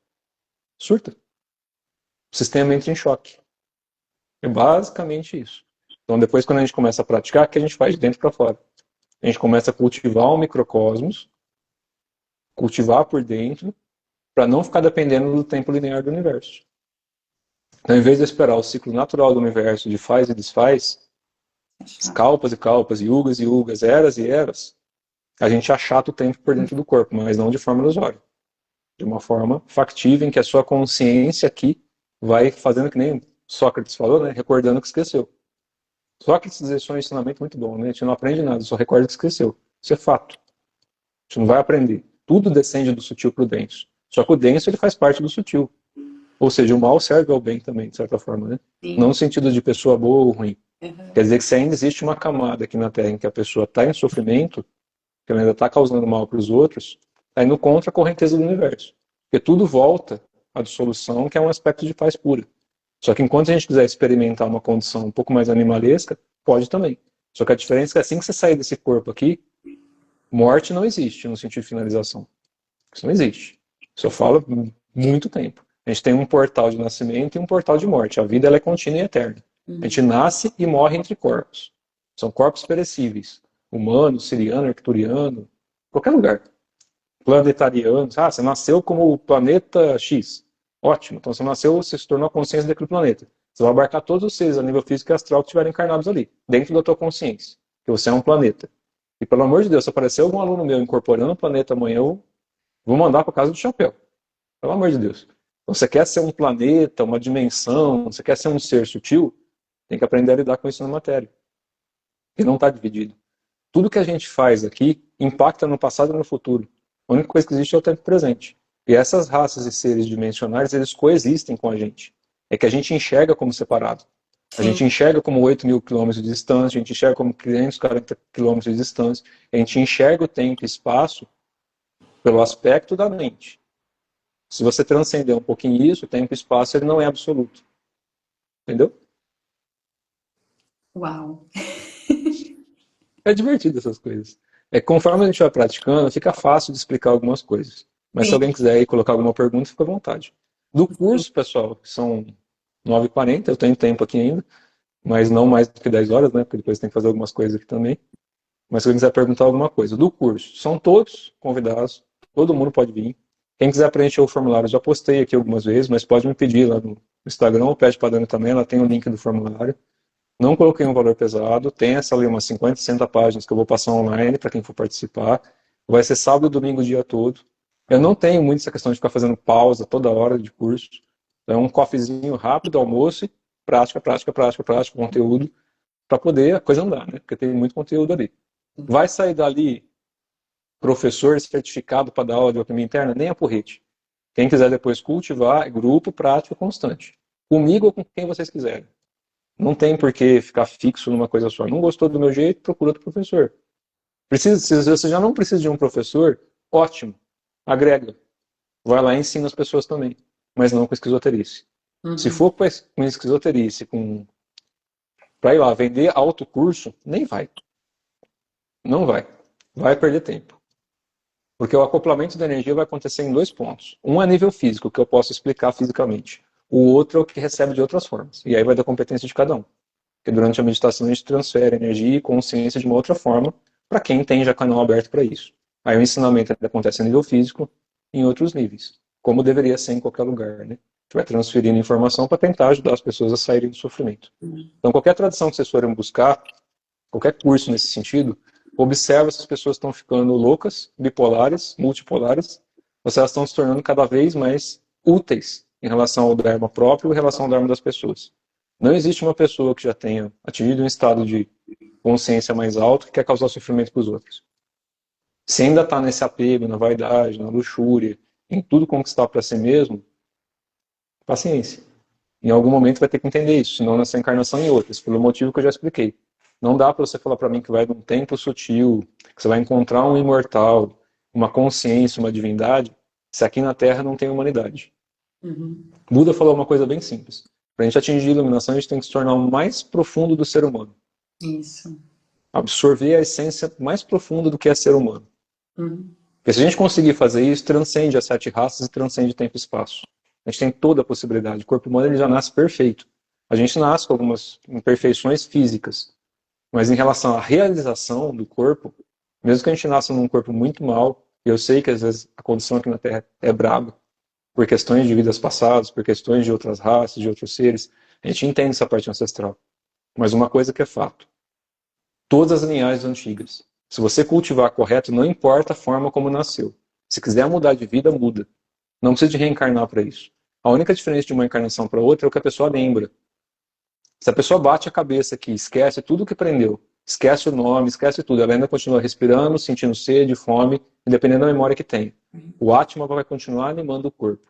surta. O sistema entra em choque. É basicamente isso. Então, depois, quando a gente começa a praticar, o que a gente faz de dentro para fora? A gente começa a cultivar o microcosmos, cultivar por dentro, para não ficar dependendo do tempo linear do universo. Então, em vez de esperar o ciclo natural do universo de faz e desfaz, kalpas e kalpas, yugas e yugas, eras e eras, a gente achata o tempo por dentro do corpo, mas não de forma ilusória. De uma forma factível, em que a sua consciência aqui vai fazendo que nem Sócrates falou, né? Recordando o que esqueceu. Sócrates deixou um ensinamento muito bom, né? A gente não aprende nada, só recorda o que esqueceu. Isso é fato. A gente não vai aprender. Tudo descende do sutil para o denso. Só que o denso ele faz parte do sutil. Ou seja, o mal serve ao bem também, de certa forma, né? Sim. Não no sentido de pessoa boa ou ruim. Quer dizer que se ainda existe uma camada aqui na Terra em que a pessoa está em sofrimento, que ela ainda está causando mal para os outros, está indo contra a correnteza do universo. Porque tudo volta à dissolução, que é um aspecto de paz pura. Só que enquanto a gente quiser experimentar uma condição um pouco mais animalesca, pode também. Só que a diferença é que assim que você sair desse corpo aqui, morte não existe no sentido de finalização. Isso não existe. Isso eu falo há muito tempo. A gente tem um portal de nascimento e um portal de morte. A vida ela é contínua e eterna. A gente nasce e morre entre corpos. São corpos perecíveis. Humano, siriano, arcturiano, qualquer lugar. Planetariano. Ah, você nasceu como o planeta X. Ótimo. Então você nasceu, você se tornou a consciência daquele planeta. Você vai abarcar todos os seres a nível físico e astral que estiverem encarnados ali, dentro da tua consciência, que você é um planeta. E pelo amor de Deus, se aparecer algum aluno meu incorporando o planeta amanhã, eu vou mandar para casa do chapéu. Pelo amor de Deus. Então, você quer ser um planeta, uma dimensão, você quer ser um ser sutil, tem que aprender a lidar com isso na matéria. E não está dividido. Tudo que a gente faz aqui impacta no passado e no futuro. A única coisa que existe é o tempo presente. E essas raças e seres dimensionais, eles coexistem com a gente. É que a gente enxerga como separado. A Sim. gente enxerga como 8.000 quilômetros de distância, a gente enxerga como 540 quilômetros de distância, a gente enxerga o tempo e espaço pelo aspecto da mente. Se você transcender um pouquinho isso, o tempo e espaço ele não é absoluto. Entendeu? Uau. É divertido essas coisas. É conforme a gente vai praticando, fica fácil de explicar algumas coisas. Mas se Sim, alguém quiser aí colocar alguma pergunta, fica à vontade. Do curso, pessoal, que são 9h40, eu tenho tempo aqui ainda, mas não mais do que 10 horas, né? Porque depois tem que fazer algumas coisas aqui também. Mas se alguém quiser perguntar alguma coisa. Do curso, são todos convidados, todo mundo pode vir. Quem quiser preencher o formulário, já postei aqui algumas vezes, mas pode me pedir lá no Instagram, ou pede para a Dani também, ela tem o link do formulário. Não coloquei um valor pesado, tem essa ali umas 50, 60 páginas que eu vou passar online para quem for participar. Vai ser sábado e domingo o dia todo. Eu não tenho muito essa questão de ficar fazendo pausa toda hora de curso. É um coffeezinho rápido, almoço, prática, prática, prática, prática, conteúdo, para poder a coisa andar, né? Porque tem muito conteúdo ali. Vai sair dali professor certificado para dar aula de alquimia interna? Nem a porrete. Quem quiser depois cultivar, grupo, prática constante. Comigo ou com quem vocês quiserem. Não tem por que ficar fixo numa coisa só. Não gostou do meu jeito, procura outro professor. Se você já não precisa de um professor, ótimo. Agrega. Vai lá e ensina as pessoas também. Mas não com esquizoterice. Se uhum. for com esquizoterice, para ir lá vender autocurso, nem vai. Não vai. Vai perder tempo. Porque o acoplamento da energia vai acontecer em 2 pontos. Um é nível físico, que eu posso explicar fisicamente. O outro é o que recebe de outras formas. E aí vai da competência de cada um. Porque durante a meditação a gente transfere energia e consciência de uma outra forma para quem tem já canal aberto para isso. Aí o ensinamento acontece a nível físico em outros níveis, como deveria ser em qualquer lugar, né? A gente vai transferindo informação para tentar ajudar as pessoas a saírem do sofrimento. Então qualquer tradição que vocês forem buscar, qualquer curso nesse sentido, observa se as pessoas estão ficando loucas, bipolares, multipolares, ou se elas estão se tornando cada vez mais úteis em relação ao Dharma próprio e em relação ao Dharma das pessoas. Não existe uma pessoa que já tenha atingido um estado de consciência mais alto que quer causar sofrimento para os outros. Se ainda está nesse apego, na vaidade, na luxúria, em tudo conquistar para si mesmo, paciência. Em algum momento vai ter que entender isso, senão nessa encarnação e em outras, pelo motivo que eu já expliquei. Não dá para você falar para mim que vai de um tempo sutil, que você vai encontrar um imortal, uma consciência, uma divindade, se aqui na Terra não tem humanidade. Uhum. Buda falou uma coisa bem simples. Para a gente atingir a iluminação, a gente tem que se tornar o mais profundo do ser humano. Isso. Absorver a essência mais profunda do que é ser humano. Uhum. Porque se a gente conseguir fazer isso, transcende as 7 raças e transcende tempo e espaço. A gente tem toda a possibilidade. O corpo humano ele já nasce perfeito. A gente nasce com algumas imperfeições físicas. Mas em relação à realização do corpo, mesmo que a gente nasça num corpo muito mal, e eu sei que às vezes a condição aqui na Terra é braba, por questões de vidas passadas, por questões de outras raças, de outros seres, a gente entende essa parte ancestral. Mas uma coisa que é fato, todas as linhagens antigas, se você cultivar correto, não importa a forma como nasceu. Se quiser mudar de vida, muda. Não precisa de reencarnar para isso. A única diferença de uma encarnação para outra é o que a pessoa lembra. Se a pessoa bate a cabeça aqui, esquece tudo que aprendeu, esquece o nome, esquece tudo, ela ainda continua respirando, sentindo sede, fome, independente da memória que tem. O Atma vai continuar animando o corpo,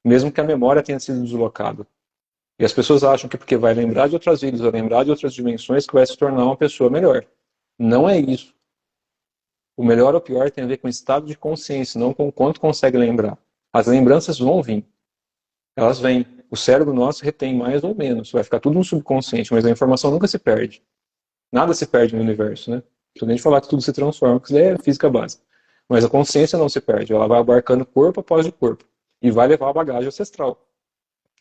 mesmo que a memória tenha sido deslocada. E as pessoas acham que porque vai lembrar de outras vidas, vai lembrar de outras dimensões, que vai se tornar uma pessoa melhor. Não é isso. O melhor ou pior tem a ver com o estado de consciência, não com o quanto consegue lembrar. As lembranças vão vir. Elas vêm. O cérebro nosso retém mais ou menos. Vai ficar tudo no subconsciente, mas a informação nunca se perde. Nada se perde no universo, né? Se a gente falar que tudo se transforma, porque isso é física básica. Mas a consciência não se perde. Ela vai abarcando corpo após corpo. E vai levar a bagagem ancestral.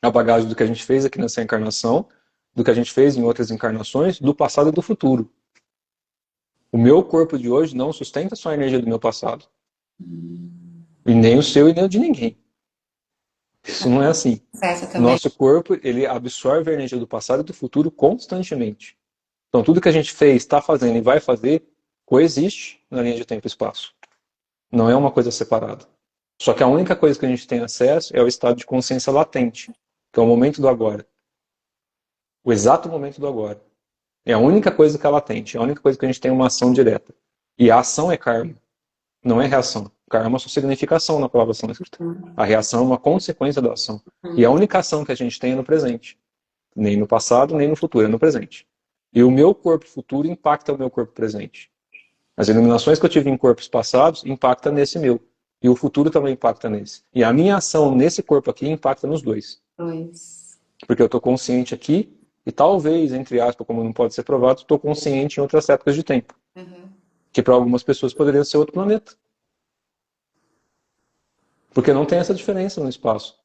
A bagagem do que a gente fez aqui nessa encarnação, do que a gente fez em outras encarnações, do passado e do futuro. O meu corpo de hoje não sustenta só a energia do meu passado. E nem o seu e nem o de ninguém. Isso não é assim. Essa também. Nosso corpo, ele absorve a energia do passado e do futuro constantemente. Então, tudo que a gente fez, está fazendo e vai fazer, coexiste na linha de tempo e espaço. Não é uma coisa separada. Só que a única coisa que a gente tem acesso é o estado de consciência latente, que é o momento do agora. O exato momento do agora. É a única coisa que é latente, é a única coisa que a gente tem uma ação direta. E a ação é karma, não é reação. Karma só significa ação na palavra sânscrita. A reação é uma consequência da ação. E a única ação que a gente tem é no presente. Nem no passado, nem no futuro, é no presente. E o meu corpo futuro impacta o meu corpo presente. As iluminações que eu tive em corpos passados impactam nesse meu. E o futuro também impacta nesse. E a minha ação nesse corpo aqui impacta nos dois. Pois. Porque eu estou consciente aqui e talvez, entre aspas, como não pode ser provado, estou consciente em outras épocas de tempo. Que para algumas pessoas poderia ser outro planeta. Porque não tem essa diferença no espaço.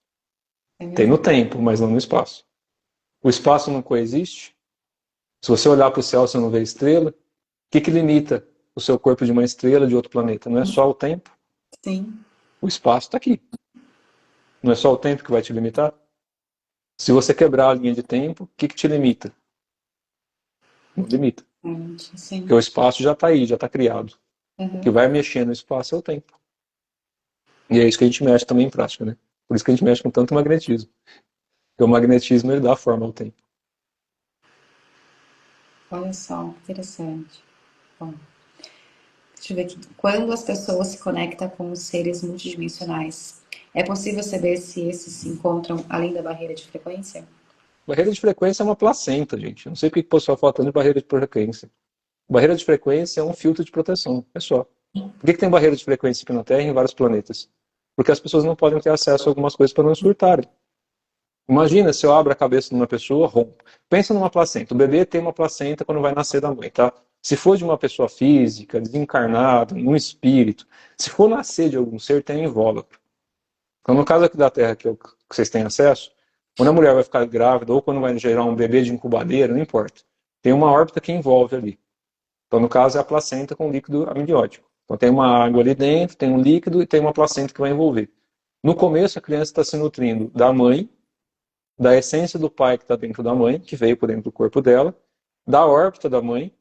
Tem no tempo, mas não no espaço. O espaço não coexiste. Se você olhar para o céu, você não vê estrela. O que limita o seu corpo de uma estrela de outro planeta? Não é só o tempo. Sim. O espaço está aqui. Não é só o tempo que vai te limitar. Se você quebrar a linha de tempo, o que te limita? Não limita. Sim. Porque o espaço já está aí, já está criado. O que vai mexer no espaço é o tempo. E é isso que a gente mexe também em prática, né? Por isso que a gente mexe com tanto magnetismo. Porque o magnetismo, ele dá forma ao tempo. Olha só, interessante. Bom, deixa eu ver aqui. Quando as pessoas se conectam com os seres multidimensionais, é possível saber se esses se encontram além da barreira de frequência? Barreira de frequência é uma placenta, gente. Eu não sei porque o pessoal fala tanto de barreira de frequência. Barreira de frequência é um filtro de proteção, é só. Por que tem barreira de frequência aqui na Terra e em vários planetas? Porque as pessoas não podem ter acesso a algumas coisas para não surtarem. Imagina se eu abro a cabeça de uma pessoa, rompo. Pensa numa placenta. O bebê tem uma placenta quando vai nascer da mãe, tá? Se for de uma pessoa física, desencarnada, um espírito, se for nascer de algum ser, tem invólucro. Então, no caso aqui da Terra, que vocês têm acesso, quando a mulher vai ficar grávida ou quando vai gerar um bebê de incubadeira, não importa. Tem uma órbita que envolve ali. Então, no caso, é a placenta com líquido amniótico. Então, tem uma água ali dentro, tem um líquido e tem uma placenta que vai envolver. No começo, a criança está se nutrindo da mãe, da essência do pai que está dentro da mãe, que veio por dentro do corpo dela, da órbita da mãe,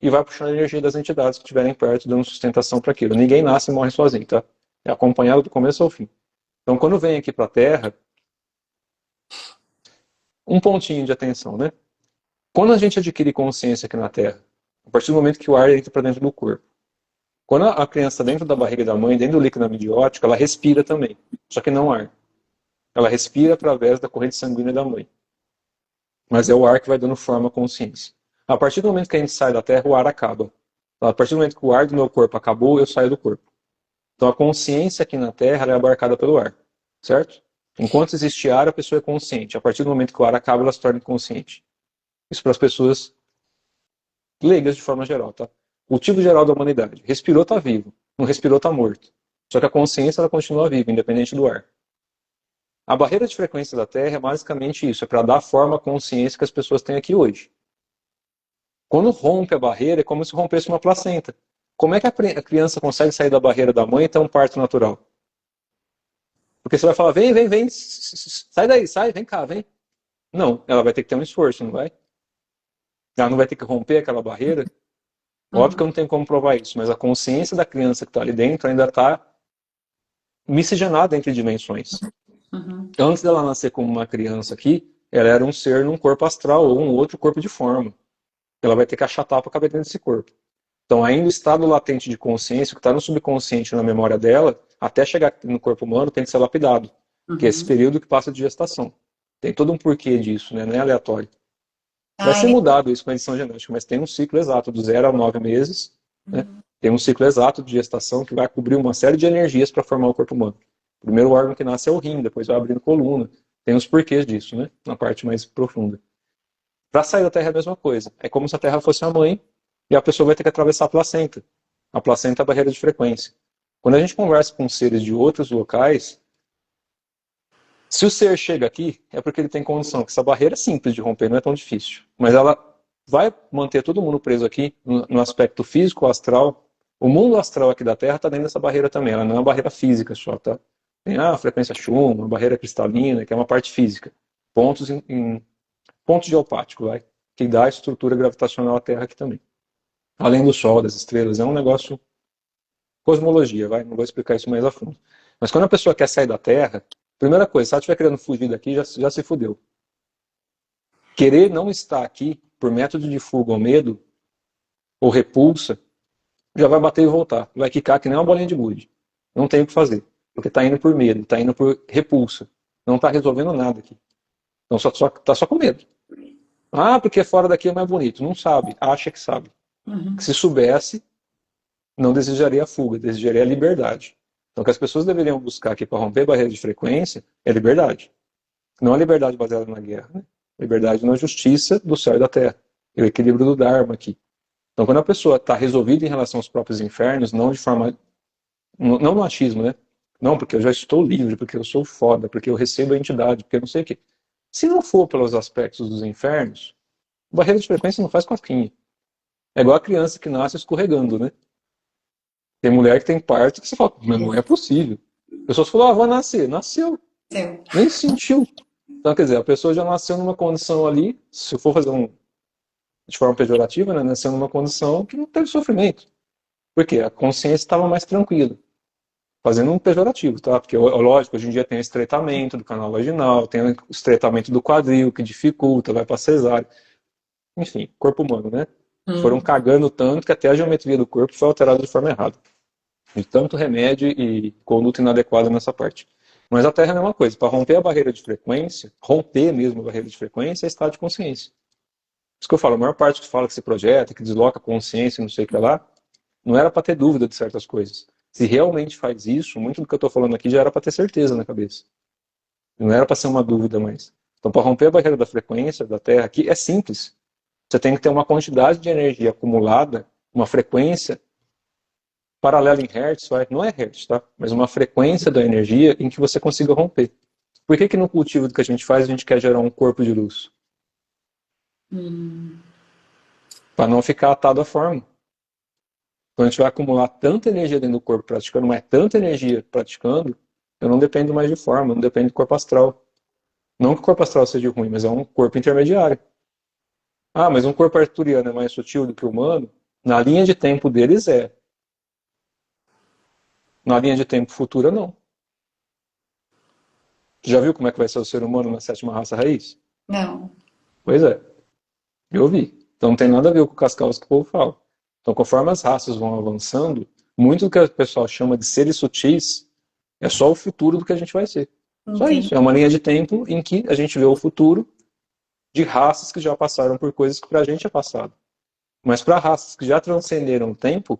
e vai puxando a energia das entidades que estiverem perto, dando sustentação para aquilo. Ninguém nasce e morre sozinho, tá? É acompanhado do começo ao fim. Então, quando vem aqui para a Terra, um pontinho de atenção, né? Quando a gente adquire consciência aqui na Terra, a partir do momento que o ar entra para dentro do corpo, quando a criança dentro da barriga da mãe, dentro do líquido amniótico, ela respira também, só que não ar. Ela respira através da corrente sanguínea da mãe. Mas é o ar que vai dando forma à consciência. A partir do momento que a gente sai da Terra, o ar acaba. A partir do momento que o ar do meu corpo acabou, eu saio do corpo. Então a consciência aqui na Terra é abarcada pelo ar, certo? Enquanto existe ar, a pessoa é consciente. A partir do momento que o ar acaba, ela se torna inconsciente. Isso para as pessoas leigas de forma geral, tá? O tipo geral da humanidade. Respirou, está vivo. Não respirou, está morto. Só que a consciência ela continua viva, independente do ar. A barreira de frequência da Terra é basicamente isso, é para dar forma à consciência que as pessoas têm aqui hoje. Quando rompe a barreira, é como se rompesse uma placenta. Como é que a criança consegue sair da barreira da mãe e ter um parto natural? Porque você vai falar, vem, vem, vem, sai daí, sai, vem cá, vem. Não, ela vai ter que ter um esforço, não vai? Ela não vai ter que romper aquela barreira? Óbvio que eu não tenho como provar isso, mas a consciência da criança que está ali dentro ainda está miscigenada entre dimensões. Antes dela nascer como uma criança aqui, ela era um ser num corpo astral ou um outro corpo de forma. Ela vai ter que achatar para caber dentro desse corpo. Então, ainda o estado latente de consciência, o que está no subconsciente, na memória dela, até chegar no corpo humano, tem que ser lapidado. Que é esse período que passa de gestação. Tem todo um porquê disso, né? Não é aleatório. Vai ser mudado isso com a edição genética, mas tem um ciclo exato, do 0 a 9 meses. Né? Tem um ciclo exato de gestação que vai cobrir uma série de energias para formar o corpo humano. O primeiro órgão que nasce é o rim, depois vai abrindo coluna. Tem os porquês disso, né? Na parte mais profunda. Para sair da Terra é a mesma coisa. É como se a Terra fosse a mãe e a pessoa vai ter que atravessar a placenta. A placenta é a barreira de frequência. Quando a gente conversa com seres de outros locais, se o ser chega aqui, é porque ele tem condição, que essa barreira é simples de romper, não é tão difícil. Mas ela vai manter todo mundo preso aqui, no aspecto físico, astral. O mundo astral aqui da Terra está dentro dessa barreira também. Ela não é uma barreira física só, tá? Tem a frequência Schumann, a barreira cristalina, que é uma parte física. Pontos geopáticos, vai, que dá a estrutura gravitacional à Terra aqui também. Além do Sol, das estrelas, é um negócio cosmologia, vai, não vou explicar isso mais a fundo. Mas quando a pessoa quer sair da Terra, primeira coisa, se ela estiver querendo fugir daqui, já se fudeu. Querer não estar aqui por método de fuga ou medo, ou repulsa, já vai bater e voltar. Vai quicar que nem uma bolinha de gude. Não tem o que fazer. Porque está indo por medo, está indo por repulsa. Não está resolvendo nada aqui. Então está só com medo. Ah, porque fora daqui é mais bonito. Não sabe, acha que sabe. Uhum. Se soubesse, não desejaria a fuga, desejaria a liberdade. Então o que as pessoas deveriam buscar aqui para romper a barreira de frequência é liberdade. Não a liberdade baseada na guerra, né? Liberdade na justiça do céu e da terra. E o equilíbrio do Dharma aqui. Então quando a pessoa está resolvida em relação aos próprios infernos, não de forma... Não no achismo, né? Não, porque eu já estou livre, porque eu sou foda, porque eu recebo a entidade, porque eu não sei o quê. Se não for pelos aspectos dos infernos, barreira de frequência não faz cosquinha. É igual a criança que nasce escorregando, né? Tem mulher que tem parte que você fala, mas não é possível. A pessoa falou, ah, vai nascer. Nasceu. Seu. Nem sentiu. Então, quer dizer, a pessoa já nasceu numa condição ali, se eu for fazer de forma pejorativa, né? Nasceu numa condição que não teve sofrimento. Por quê? A consciência estava mais tranquila. Fazendo um pejorativo, tá? Porque, lógico, hoje em dia tem o estreitamento do canal vaginal, tem o estreitamento do quadril, que dificulta, vai para cesárea. Enfim, corpo humano, né? Foram cagando tanto que até a geometria do corpo foi alterada de forma errada. De tanto remédio e conduta inadequada nessa parte. Mas a Terra é a mesma coisa. Para romper a barreira de frequência, romper mesmo a barreira de frequência, é estado de consciência. Isso que eu falo, a maior parte que fala que se projeta, que desloca a consciência, não sei o que lá, não era para ter dúvida de certas coisas. Se realmente faz isso, muito do que eu estou falando aqui já era para ter certeza na cabeça. Não era para ser uma dúvida mais. Então, para romper a barreira da frequência da Terra aqui, é simples. Você tem que ter uma quantidade de energia acumulada, uma frequência paralela em hertz, não é hertz, tá? Mas uma frequência da energia em que você consiga romper. Por que no cultivo do que a gente faz, a gente quer gerar um corpo de luz? Para não ficar atado à forma. Quando a gente vai acumular tanta energia dentro do corpo praticando, mas tanta energia praticando, eu não dependo mais de forma, eu não dependo do corpo astral. Não que o corpo astral seja ruim, mas é um corpo intermediário. Ah, mas um corpo arturiano é mais sutil do que o humano? Na linha de tempo deles é. Na linha de tempo futura, não. Já viu como é que vai ser o ser humano na sétima raça raiz? Não. Pois é. Eu vi. Então não tem nada a ver com o cascavos que o povo fala. Então conforme as raças vão avançando, muito do que o pessoal chama de seres sutis é só o futuro do que a gente vai ser. Só Entendi. isso. É uma linha de tempo em que a gente vê o futuro de raças que já passaram por coisas que pra gente é passado. Mas para raças que já transcenderam o tempo,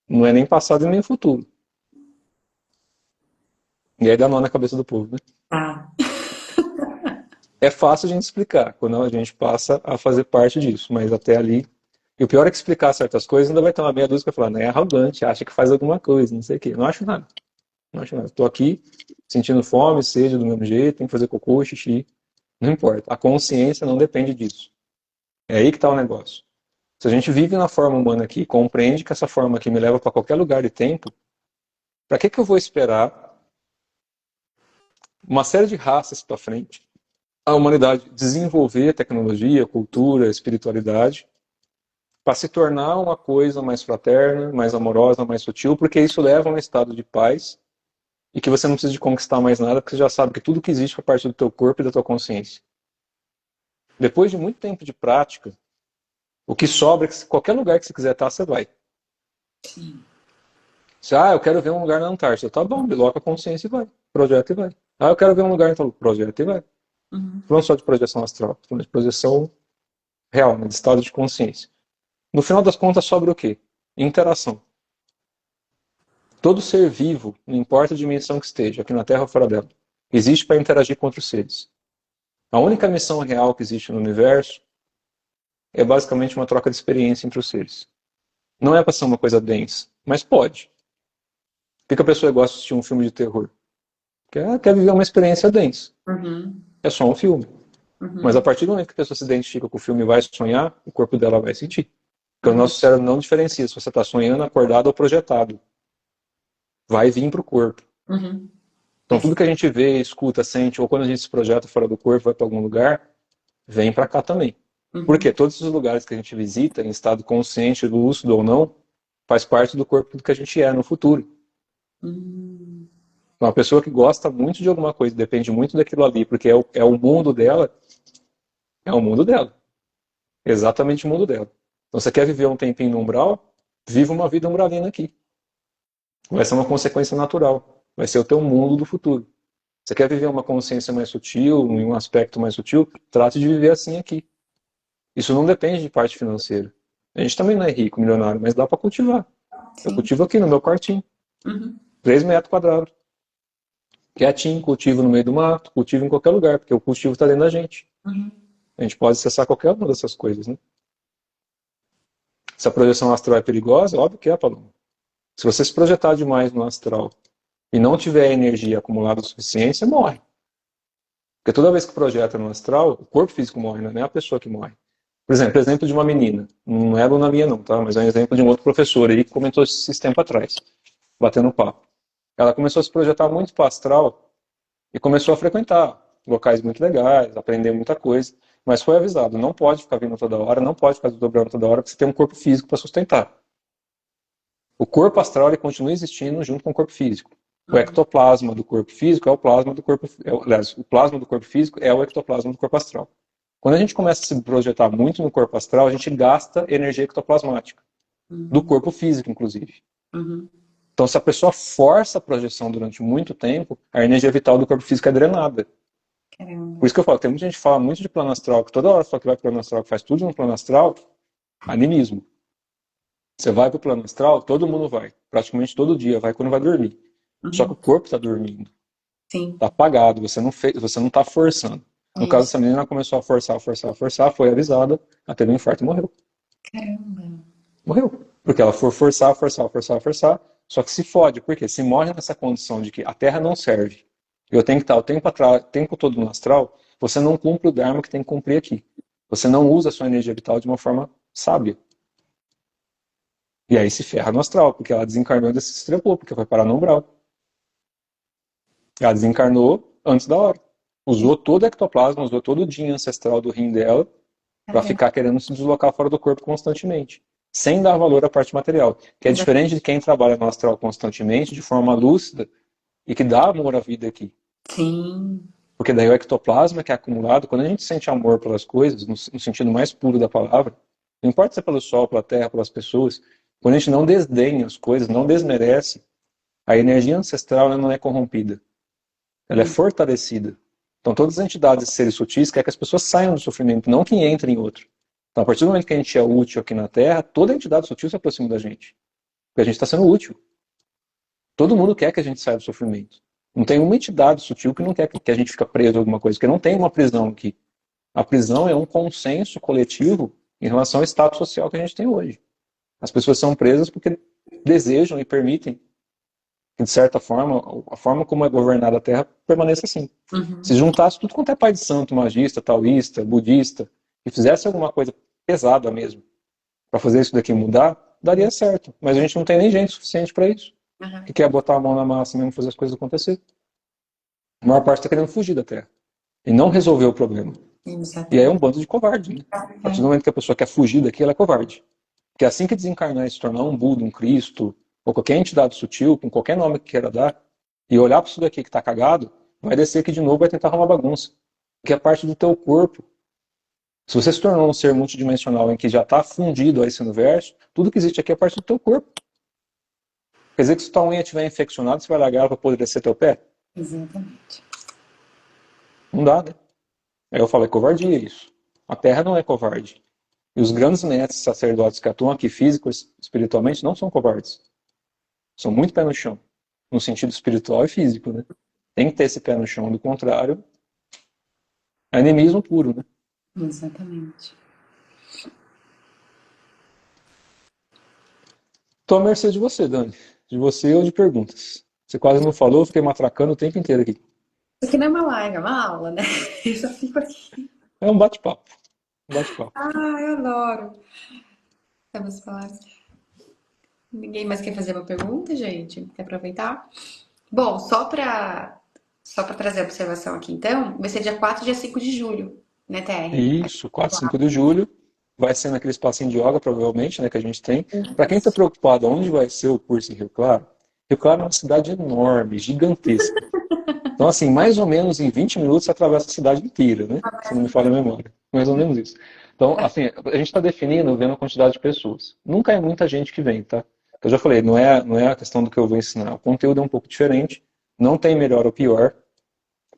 não é nem passado e nem futuro. E aí dá nó na cabeça do povo, né? Tá. É fácil a gente explicar quando a gente passa a fazer parte disso, mas até ali. E o pior é que explicar certas coisas ainda vai ter uma meia dúzia que vai falar, não é arrogante, acha que faz alguma coisa, não sei o quê. Não acho nada. Não acho nada. Estou aqui sentindo fome, sede do mesmo jeito, tem que fazer cocô, xixi. Não importa. A consciência não depende disso. É aí que está o negócio. Se a gente vive na forma humana aqui, compreende que essa forma aqui me leva para qualquer lugar de tempo, para que eu vou esperar uma série de raças para frente, a humanidade desenvolver tecnologia, cultura, espiritualidade, para se tornar uma coisa mais fraterna, mais amorosa, mais sutil, porque isso leva a um estado de paz e que você não precisa de conquistar mais nada, porque você já sabe que tudo que existe faz parte do teu corpo e da tua consciência. Depois de muito tempo de prática, o que sobra é que qualquer lugar que você quiser estar, você vai. Se, eu quero ver um lugar na Antártida. Tá bom, coloca a consciência e vai. Projeta e vai. Eu quero ver um lugar, então projeta e vai. Não só de projeção astral, mas de projeção real, né, de estado de consciência. No final das contas, sobra o quê? Interação. Todo ser vivo, não importa a dimensão que esteja, aqui na Terra ou fora dela, existe para interagir com outros seres. A única missão real que existe no universo é basicamente uma troca de experiência entre os seres. Não é para ser uma coisa densa, mas pode. Por que a pessoa gosta de assistir um filme de terror? Porque ela quer viver uma experiência densa. É só um filme. Mas a partir do momento que a pessoa se identifica com o filme e vai sonhar, o corpo dela vai sentir. Porque o nosso cérebro não diferencia se você está sonhando, acordado ou projetado. Vai vir para o corpo. Então tudo que a gente vê, escuta, sente, ou quando a gente se projeta fora do corpo, vai para algum lugar, vem para cá também. Por quê? Uhum. Todos esses lugares que a gente visita, em estado consciente, lúcido ou não, faz parte do corpo do que a gente é no futuro. Hum. Então, uma pessoa que gosta muito de alguma coisa, depende muito daquilo ali, porque é o mundo dela, é o mundo dela. Exatamente o mundo dela. Então, você quer viver um tempinho no umbral? Viva uma vida umbralina aqui. Vai ser uma consequência natural. Vai ser o teu mundo do futuro. Você quer viver uma consciência mais sutil, em um aspecto mais sutil? Trate de viver assim aqui. Isso não depende de parte financeira. A gente também não é rico, milionário, mas dá para cultivar. Eu Sim. cultivo aqui no meu quartinho, Uhum. 3 metros quadrados. Quietinho, cultivo no meio do mato, cultivo em qualquer lugar, porque o cultivo está dentro da gente. Uhum. A gente pode acessar qualquer uma dessas coisas, né? Se a projeção astral é perigosa, óbvio que é, Paloma. Se você se projetar demais no astral e não tiver energia acumulada o suficiente, você morre. Porque toda vez que projeta no astral, o corpo físico morre, não é a pessoa que morre. Por exemplo de uma menina. Não é aluna minha não, tá? Mas é um exemplo de um outro professor aí que comentou esse tempo atrás, batendo papo. Ela começou a se projetar muito para o astral e começou a frequentar locais muito legais, aprender muita coisa. Mas foi avisado, não pode ficar vindo toda hora, não pode ficar dobrando toda hora, porque você tem um corpo físico para sustentar. O corpo astral ele continua existindo junto com o corpo físico. O Uhum. ectoplasma do corpo físico é o plasma do corpo. Aliás, o plasma do corpo físico é o ectoplasma do corpo astral. Quando a gente começa a se projetar muito no corpo astral, a gente gasta energia ectoplasmática, do Uhum. corpo físico, inclusive. Uhum. Então, se a pessoa força a projeção durante muito tempo, a energia vital do corpo físico é drenada. Caramba. Por isso que eu falo, tem muita gente que fala muito de plano astral, que toda hora fala que vai para o plano astral, que faz tudo no plano astral, animismo. Você vai para o plano astral, todo mundo vai. Praticamente todo dia, vai quando vai dormir. Só que o Uhum. corpo está dormindo. Sim. Está apagado, você não fez, você não está forçando. No caso Isso. dessa menina, ela começou a forçar, forçar, forçar, foi avisada, ela teve um infarto e morreu. Caramba. Morreu. Porque ela for forçar, forçar, forçar, forçar, só que se fode. Por quê? Se morre nessa condição de que a Terra não serve, eu tenho que estar tempo todo no astral, você não cumpre o Dharma que tem que cumprir aqui. Você não usa a sua energia vital de uma forma sábia. E aí se ferra no astral, porque ela desencarnou e se estrepou, porque foi parar no umbral. Ela desencarnou antes da hora. Usou todo o ectoplasma, usou todo o din ancestral do rim dela para Caramba. ficar querendo se deslocar fora do corpo constantemente, sem dar valor à parte material. Que é Exa- diferente de quem trabalha no astral constantemente, de forma lúcida, e que dá amor à vida aqui. Sim. Porque daí o ectoplasma que é acumulado, quando a gente sente amor pelas coisas, no sentido mais puro da palavra, não importa se é pelo sol, pela terra, pelas pessoas, quando a gente não desdenha as coisas, não desmerece, a energia ancestral ela não é corrompida, ela é Hum. fortalecida. Então todas as entidades e seres sutis querem que as pessoas saiam do sofrimento, não que entrem em outro. Então a partir do momento que a gente é útil aqui na Terra, toda entidade sutil se aproxima da gente. Porque a gente está sendo útil. Todo mundo quer que a gente saia do sofrimento. Não tem uma entidade sutil que não quer que a gente fique preso a alguma coisa, porque não tem uma prisão aqui. A prisão é um consenso coletivo em relação ao status social que a gente tem hoje. As pessoas são presas porque desejam e permitem que, de certa forma, a forma como é governada a Terra permaneça assim. Uhum. Se juntasse tudo quanto é pai de santo, magista, taoísta, budista, e fizesse alguma coisa pesada mesmo, para fazer isso daqui mudar, daria certo. Mas a gente não tem nem gente suficiente para isso. Que Uhum. quer botar a mão na massa mesmo e fazer as coisas acontecer. A maior parte está querendo fugir da Terra. E não resolver o problema. E aí é um Exatamente. bando de covarde, né? A partir do É. momento que a pessoa quer fugir daqui, ela é covarde. Porque assim que desencarnar e se tornar um Buda, um Cristo, ou qualquer entidade sutil, com qualquer nome que queira dar, e olhar para isso daqui que está cagado, vai descer aqui de novo e vai tentar arrumar bagunça. Que é parte do teu corpo. Se você se tornou um ser multidimensional em que já está fundido a esse universo, tudo que existe aqui é parte do teu corpo. Quer dizer que se tua unha estiver infeccionada, você vai largar ela para poder descer teu pé? Exatamente. Não dá, né? Aí eu falo, é covardia isso. A Terra não é covarde. E os grandes mestres sacerdotes que atuam aqui físicos, espiritualmente, não são covardes. São muito pé no chão. No sentido espiritual e físico, né? Tem que ter esse pé no chão. Do contrário, é animismo puro, né? Exatamente. Tô à mercê de você, Dani. De você ou de perguntas. Você quase não falou, eu fiquei matracando o tempo inteiro aqui. Isso aqui não é uma live, é uma aula, né? Eu só fico aqui. É um bate-papo. Um bate-papo. Ah, eu adoro. Vamos falar. Ninguém mais quer fazer uma pergunta, gente? Quer aproveitar? Bom, só para Só para trazer a observação aqui, então, vai ser dia 4 e dia 5 de julho, né, TR? Isso, 4, 5 de julho. Vai ser naquele espacinho de yoga, provavelmente, né, que a gente tem. Para quem está Isso. preocupado onde vai ser o curso em Rio Claro é uma cidade enorme, gigantesca. Então, assim, mais ou menos em 20 minutos você atravessa a cidade inteira, né? Se não me falha a memória. Mais ou menos isso. Então, assim, a gente está definindo, vendo a quantidade de pessoas. Nunca é muita gente que vem, tá? Eu já falei, não é a questão do que eu vou ensinar. O conteúdo é um pouco diferente. Não tem melhor ou pior.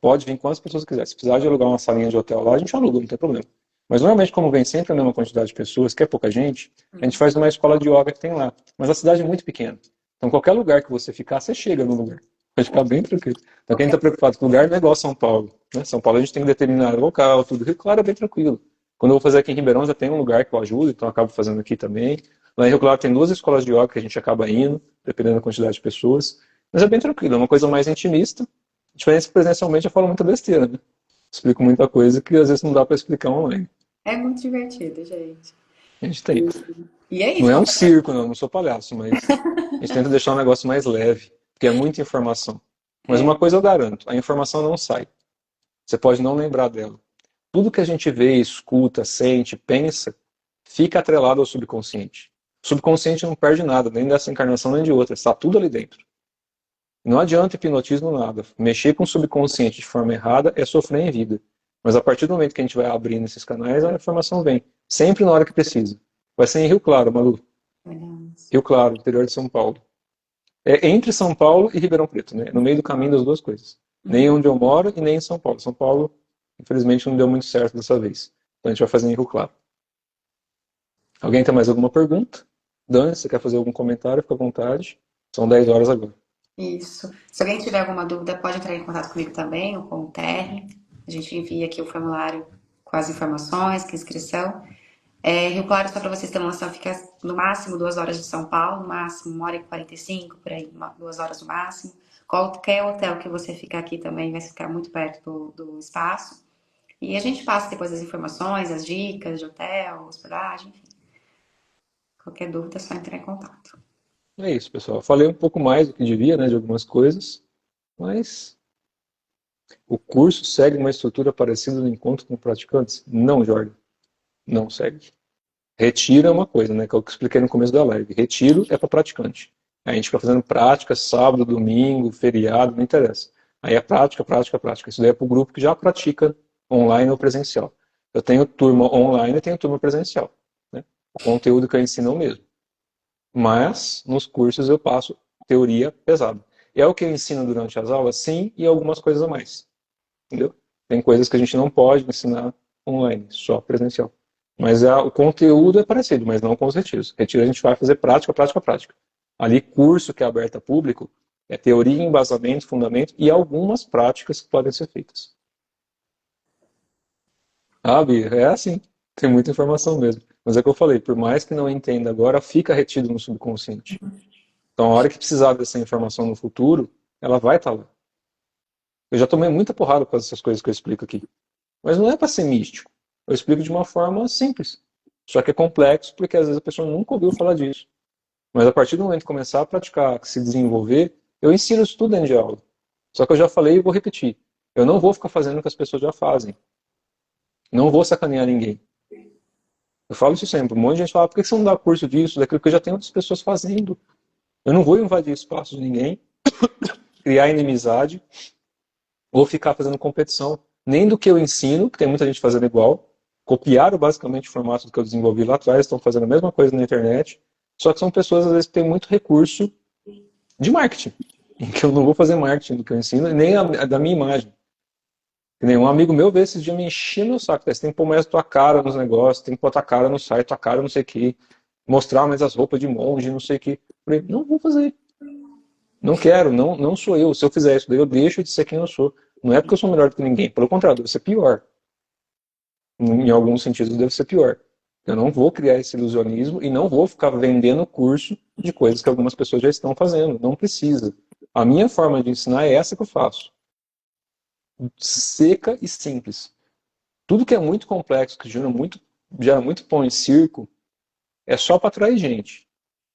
Pode vir quantas pessoas quiser. Se precisar de alugar uma salinha de hotel lá, a gente aluga, não tem problema. Mas normalmente, como vem sempre a mesma quantidade de pessoas, que é pouca gente, a gente faz numa escola de yoga que tem lá. Mas a cidade é muito pequena. Então, qualquer lugar que você ficar, você chega no lugar. Pode ficar bem tranquilo. Então, quem está preocupado com o lugar não é igual São Paulo. Né? São Paulo a gente tem que determinar o local, tudo. Rio Claro é bem tranquilo. Quando eu vou fazer aqui em Ribeirão, já tem um lugar que eu ajudo, então eu acabo fazendo aqui também. Lá em Rio Claro tem 2 escolas de yoga que a gente acaba indo, dependendo da quantidade de pessoas. Mas é bem tranquilo, é uma coisa mais intimista. A diferença é que presencialmente eu falo muita besteira, né? Explico muita coisa que às vezes não dá para explicar online. É muito divertido, gente. A gente tenta. E é Não isso, é um qualquer... circo, não, eu não sou palhaço, mas a gente tenta deixar um negócio mais leve, porque é muita informação. Mas É, uma coisa eu garanto, a informação não sai. Você pode não lembrar dela. Tudo que a gente vê, escuta, sente, pensa, fica atrelado ao subconsciente. O subconsciente não perde nada, nem dessa encarnação nem de outra, está tudo ali dentro. Não adianta hipnotismo nada. Mexer com o subconsciente de forma errada é sofrer em vida. Mas a partir do momento que a gente vai abrindo esses canais, a informação vem. Sempre na hora que precisa. Vai ser em Rio Claro, Malu. Rio Claro, interior de São Paulo. É entre São Paulo e Ribeirão Preto, né? No meio do caminho das duas coisas. Nem onde eu moro e nem em São Paulo. São Paulo, infelizmente, não deu muito certo dessa vez. Então a gente vai fazer em Rio Claro. Alguém tem mais alguma pergunta? Dani, você quer fazer algum comentário? Fica à vontade. São 10 horas agora. isso. Se alguém tiver alguma dúvida, pode entrar em contato comigo também, ou com o TR. A gente envia aqui o formulário com as informações, com a inscrição. Rio Claro, só para vocês terem uma noção, fica no máximo 2 horas de São Paulo, no máximo 1h45, por aí, 2 horas no máximo. Qualquer hotel que você ficar aqui também vai ficar muito perto do espaço. E a gente passa depois as informações, as dicas de hotel, hospedagem, enfim. Qualquer dúvida é só entrar em contato. É isso, pessoal. Falei um pouco mais do que devia, né, de algumas coisas, mas o curso segue uma estrutura parecida no encontro com praticantes? Não, Jorge, não segue. Retiro é uma coisa, né, que é o que eu expliquei no começo da live. Retiro é para praticante. A gente fica fazendo prática sábado, domingo, feriado, não interessa. Aí é prática, prática, prática. Isso daí é para o grupo que já pratica online ou presencial. Eu tenho turma online e tenho turma presencial. Né? O conteúdo que eu ensino é o mesmo. Mas nos cursos eu passo teoria pesada. É o que eu ensino durante as aulas? Sim, e algumas coisas a mais. Entendeu? Tem coisas que a gente não pode ensinar online, só presencial. Mas o conteúdo é parecido, mas não com os retiros. Retiro a gente vai fazer prática, prática, prática. Ali, curso que é aberto a público, é teoria, embasamento, fundamento e algumas práticas que podem ser feitas. Ah, Bia, é assim. Tem muita informação mesmo. Mas é o que eu falei, por mais que não entenda agora, fica retido no subconsciente. Então, a hora que precisar dessa informação no futuro, ela vai estar lá. Eu já tomei muita porrada por causa dessas coisas que eu explico aqui. Mas não é para ser místico. Eu explico de uma forma simples. Só que é complexo porque às vezes a pessoa nunca ouviu falar disso. Mas a partir do momento que começar a praticar, se desenvolver, eu ensino isso tudo dentro de aula. Só que eu já falei e vou repetir. Eu não vou ficar fazendo o que as pessoas já fazem. Não vou sacanear ninguém. Eu falo isso sempre. Um monte de gente fala, por que você não dá curso disso, daquilo que já tem outras pessoas fazendo? Eu não vou invadir espaço de ninguém, criar inimizade, ou ficar fazendo competição. Nem do que eu ensino, que tem muita gente fazendo igual. Copiaram basicamente o formato do que eu desenvolvi lá atrás, estão fazendo a mesma coisa na internet. Só que são pessoas, às vezes, que têm muito recurso de marketing. Em que eu não vou fazer marketing do que eu ensino, nem da minha imagem. Que nem um amigo meu veio esses dias me enchendo o saco. Você tem que pôr mais tua cara nos negócios, tem que pôr tua cara no site, tua cara não sei o que, mostrar mais as roupas de monge, não sei o que. Eu falei, não vou fazer. Não quero, não sou eu. Se eu fizer isso daí, eu deixo de ser quem eu sou. Não é porque eu sou melhor do que ninguém. Pelo contrário, deve ser pior. Em alguns sentidos, deve ser pior. Eu não vou criar esse ilusionismo e não vou ficar vendendo curso de coisas que algumas pessoas já estão fazendo. Não precisa. A minha forma de ensinar é essa que eu faço. Seca e simples. Tudo que é muito complexo, que gera muito pão em circo, é só para atrair gente.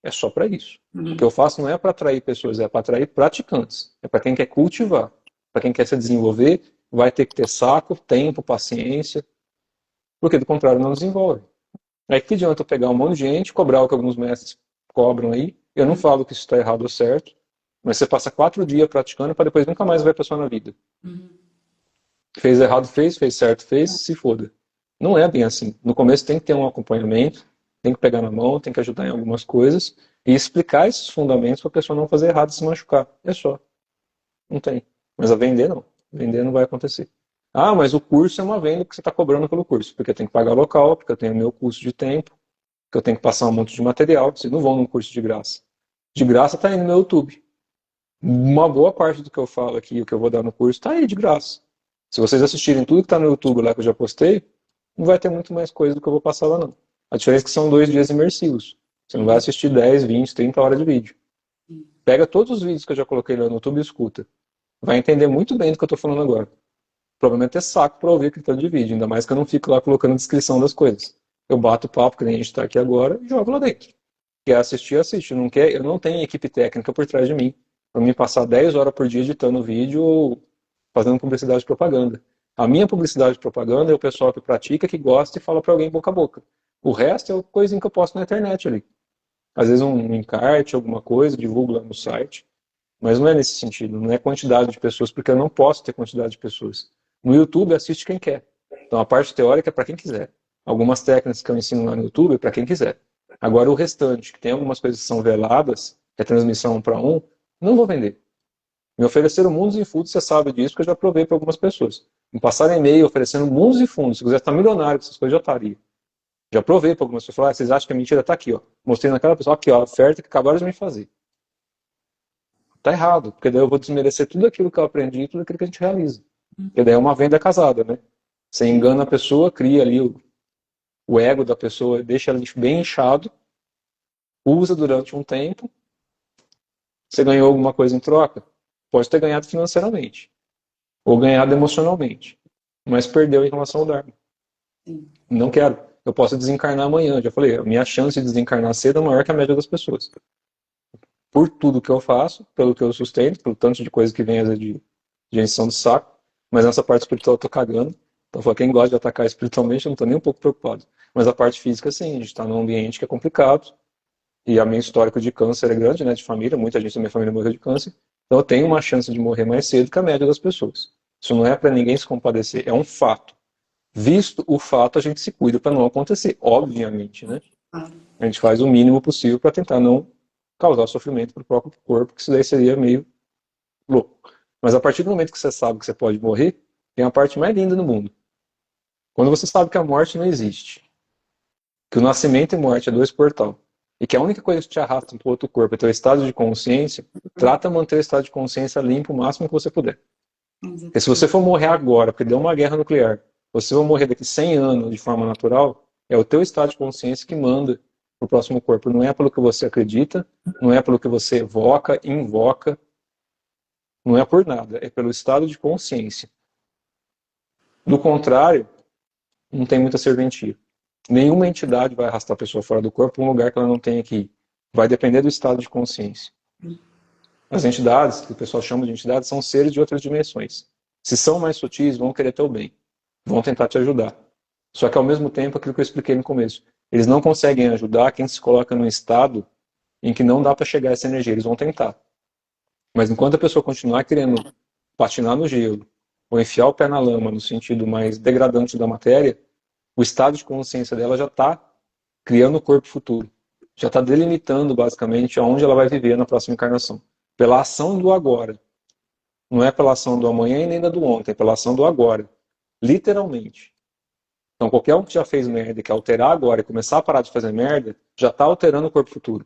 É só para isso. O que eu faço não é para atrair pessoas, é para atrair praticantes. É para quem quer cultivar. para quem quer se desenvolver, vai ter que ter saco, tempo, paciência, porque do contrário não desenvolve. Aí que adianta eu pegar um monte de gente, cobrar o que alguns mestres cobram aí, eu não falo que isso está errado ou certo, mas você passa 4 dias praticando para depois nunca mais ver a pessoa na vida. Fez errado, fez certo, fez, se foda. Não é bem assim. No começo tem que ter um acompanhamento, tem que pegar na mão, tem que ajudar em algumas coisas e explicar esses fundamentos para a pessoa não fazer errado e se machucar. É só. Não tem. Mas a vender não. Vender não vai acontecer. Ah, mas o curso é uma venda que você está cobrando pelo curso, porque eu tenho que pagar local, porque eu tenho o meu custo de tempo, porque eu tenho que passar um monte de material. Vocês não vão num curso de graça. De graça está aí no meu YouTube. Uma boa parte do que eu falo aqui, o que eu vou dar no curso, está aí de graça. Se vocês assistirem tudo que está no YouTube lá que eu já postei, não vai ter muito mais coisa do que eu vou passar lá não. A diferença é que são 2 dias imersivos. Você não vai assistir 10, 20, 30 horas de vídeo. Pega todos os vídeos que eu já coloquei lá no YouTube e escuta. Vai entender muito bem do que eu estou falando agora. O problema é ter saco para ouvir aquele tanto de vídeo, ainda mais que eu não fico lá colocando descrição das coisas. Eu bato o papo, que nem a gente está aqui agora, e jogo lá dentro. Quer assistir, assiste. Não quer, eu não tenho equipe técnica por trás de mim para me passar 10 horas por dia editando vídeo ou fazendo publicidade e propaganda. A minha publicidade e propaganda é o pessoal que pratica, que gosta e fala para alguém boca a boca. O resto é coisinha que eu posto na internet ali. Às vezes um encarte, alguma coisa, divulgo lá no site. Mas não é nesse sentido, não é quantidade de pessoas, porque eu não posso ter quantidade de pessoas. No YouTube assiste quem quer. Então a parte teórica é para quem quiser. Algumas técnicas que eu ensino lá no YouTube é para quem quiser. Agora o restante, que tem algumas coisas que são veladas, que é transmissão 1 para 1, não vou vender. Me ofereceram mundos e fundos, você sabe disso, que eu já provei para algumas pessoas. Me passaram e-mail oferecendo mundos e fundos. Se eu quisesse estar milionário, essas coisas já estaria. Já provei para algumas pessoas. Falaram, vocês acham que a mentira está aqui, ó. Mostrei naquela pessoa, aqui, ó, a oferta que acabaram de me fazer. Tá errado, porque daí eu vou desmerecer tudo aquilo que eu aprendi e tudo aquilo que a gente realiza. Porque daí é uma venda casada, né? Você engana a pessoa, cria ali o ego da pessoa, deixa ela bem inchado, usa durante um tempo, você ganhou alguma coisa em troca? Pode ter ganhado financeiramente, ou ganhado emocionalmente, mas perdeu em relação ao Dharma. Não quero. Eu posso desencarnar amanhã, já falei, a minha chance de desencarnar cedo é maior que a média das pessoas. Por tudo que eu faço, pelo que eu sustento, pelo tanto de coisa que vem de encheção de saco, mas nessa parte espiritual eu tô cagando. Então, quem gosta de atacar espiritualmente, eu não tô nem um pouco preocupado. Mas a parte física, sim, a gente está num ambiente que é complicado, e a minha histórico de câncer é grande, né, de família, muita gente da minha família morreu de câncer, então eu tenho uma chance de morrer mais cedo que a média das pessoas. Isso não é para ninguém se compadecer, é um fato. Visto o fato, a gente se cuida para não acontecer, obviamente, né? A gente faz o mínimo possível para tentar não causar sofrimento para o próprio corpo, que isso daí seria meio louco. Mas a partir do momento que você sabe que você pode morrer, tem a parte mais linda do mundo. Quando você sabe que a morte não existe, que o nascimento e morte é 2 portal, e que a única coisa que te arrasta para o outro corpo é teu estado de consciência, trata de manter o estado de consciência limpo o máximo que você puder. Porque se você for morrer agora, porque deu uma guerra nuclear, você vai morrer daqui 100 anos de forma natural, é o teu estado de consciência que manda pro próximo corpo. Não é pelo que você acredita, não é pelo que você evoca, invoca, não é por nada, é pelo estado de consciência. Do contrário, não tem muita serventia. Nenhuma entidade vai arrastar a pessoa fora do corpo para um lugar que ela não tenha que ir. Vai depender do estado de consciência. As entidades, que o pessoal chama de entidades, são seres de outras dimensões. Se são mais sutis, vão querer teu bem. Vão tentar te ajudar. Só que ao mesmo tempo, aquilo que eu expliquei no começo, eles não conseguem ajudar quem se coloca num estado em que não dá para chegar a essa energia. Eles vão tentar. Mas enquanto a pessoa continuar querendo patinar no gelo, ou enfiar o pé na lama no sentido mais degradante da matéria, o estado de consciência dela já está criando o corpo futuro. Já está delimitando basicamente aonde ela vai viver na próxima encarnação. Pela ação do agora. Não é pela ação do amanhã e nem da do ontem, é pela ação do agora. Literalmente. Então qualquer um que já fez merda e quer alterar agora e começar a parar de fazer merda, já está alterando o corpo futuro.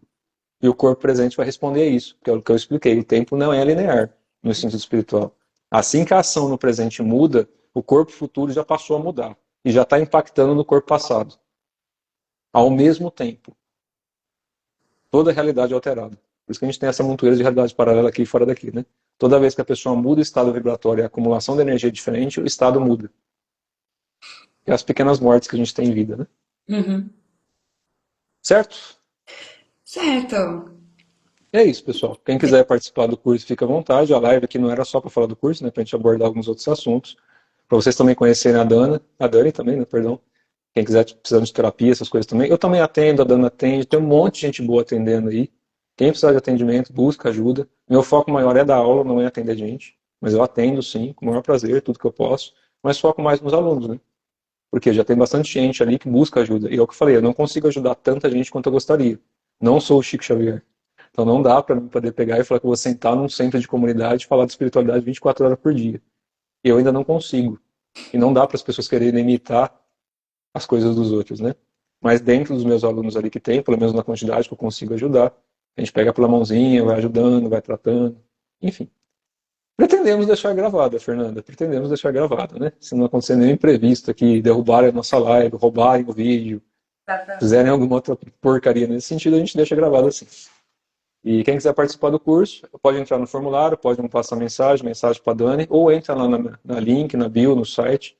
E o corpo presente vai responder a isso, que é o que eu expliquei. O tempo não é linear no sentido espiritual. Assim que a ação no presente muda, o corpo futuro já passou a mudar. E já está impactando no corpo passado. Ao mesmo tempo. Toda a realidade é alterada. Por isso que a gente tem essa montoeira de realidade paralela aqui e fora daqui, né? Toda vez que a pessoa muda o estado vibratório e a acumulação de energia é diferente, o estado muda. E as pequenas mortes que a gente tem em vida, né? Uhum. Certo? Certo. E é isso, pessoal. Quem quiser participar do curso, fica à vontade. A live aqui não era só para falar do curso, né? Para a gente abordar alguns outros assuntos. Para vocês também conhecerem a Dani também, né? Perdão. Quem quiser precisando de terapia, essas coisas também. Eu também atendo, a Dana atende, tem um monte de gente boa atendendo aí. Quem precisar de atendimento, busca ajuda. Meu foco maior é dar aula, não é atender gente. Mas eu atendo sim, com o maior prazer, tudo que eu posso. Mas foco mais nos alunos, né? Porque já tem bastante gente ali que busca ajuda. E é o que eu falei, eu não consigo ajudar tanta gente quanto eu gostaria. Não sou o Chico Xavier. Então não dá para mim poder pegar e falar que eu vou sentar num centro de comunidade e falar de espiritualidade 24 horas por dia. Eu ainda não consigo. E não dá para as pessoas quererem imitar as coisas dos outros, né? Mas dentro dos meus alunos ali que tem, pelo menos na quantidade que eu consigo ajudar, a gente pega pela mãozinha, vai ajudando, vai tratando, enfim. Pretendemos deixar gravada, Fernanda, pretendemos deixar gravada, né? Se não acontecer nenhum imprevisto aqui, derrubarem a nossa live, roubarem o vídeo, fizerem alguma outra porcaria nesse sentido, a gente deixa gravado assim. E quem quiser participar do curso, pode entrar no formulário, pode me passar mensagem para a Dani, ou entra lá na link, na bio, no site,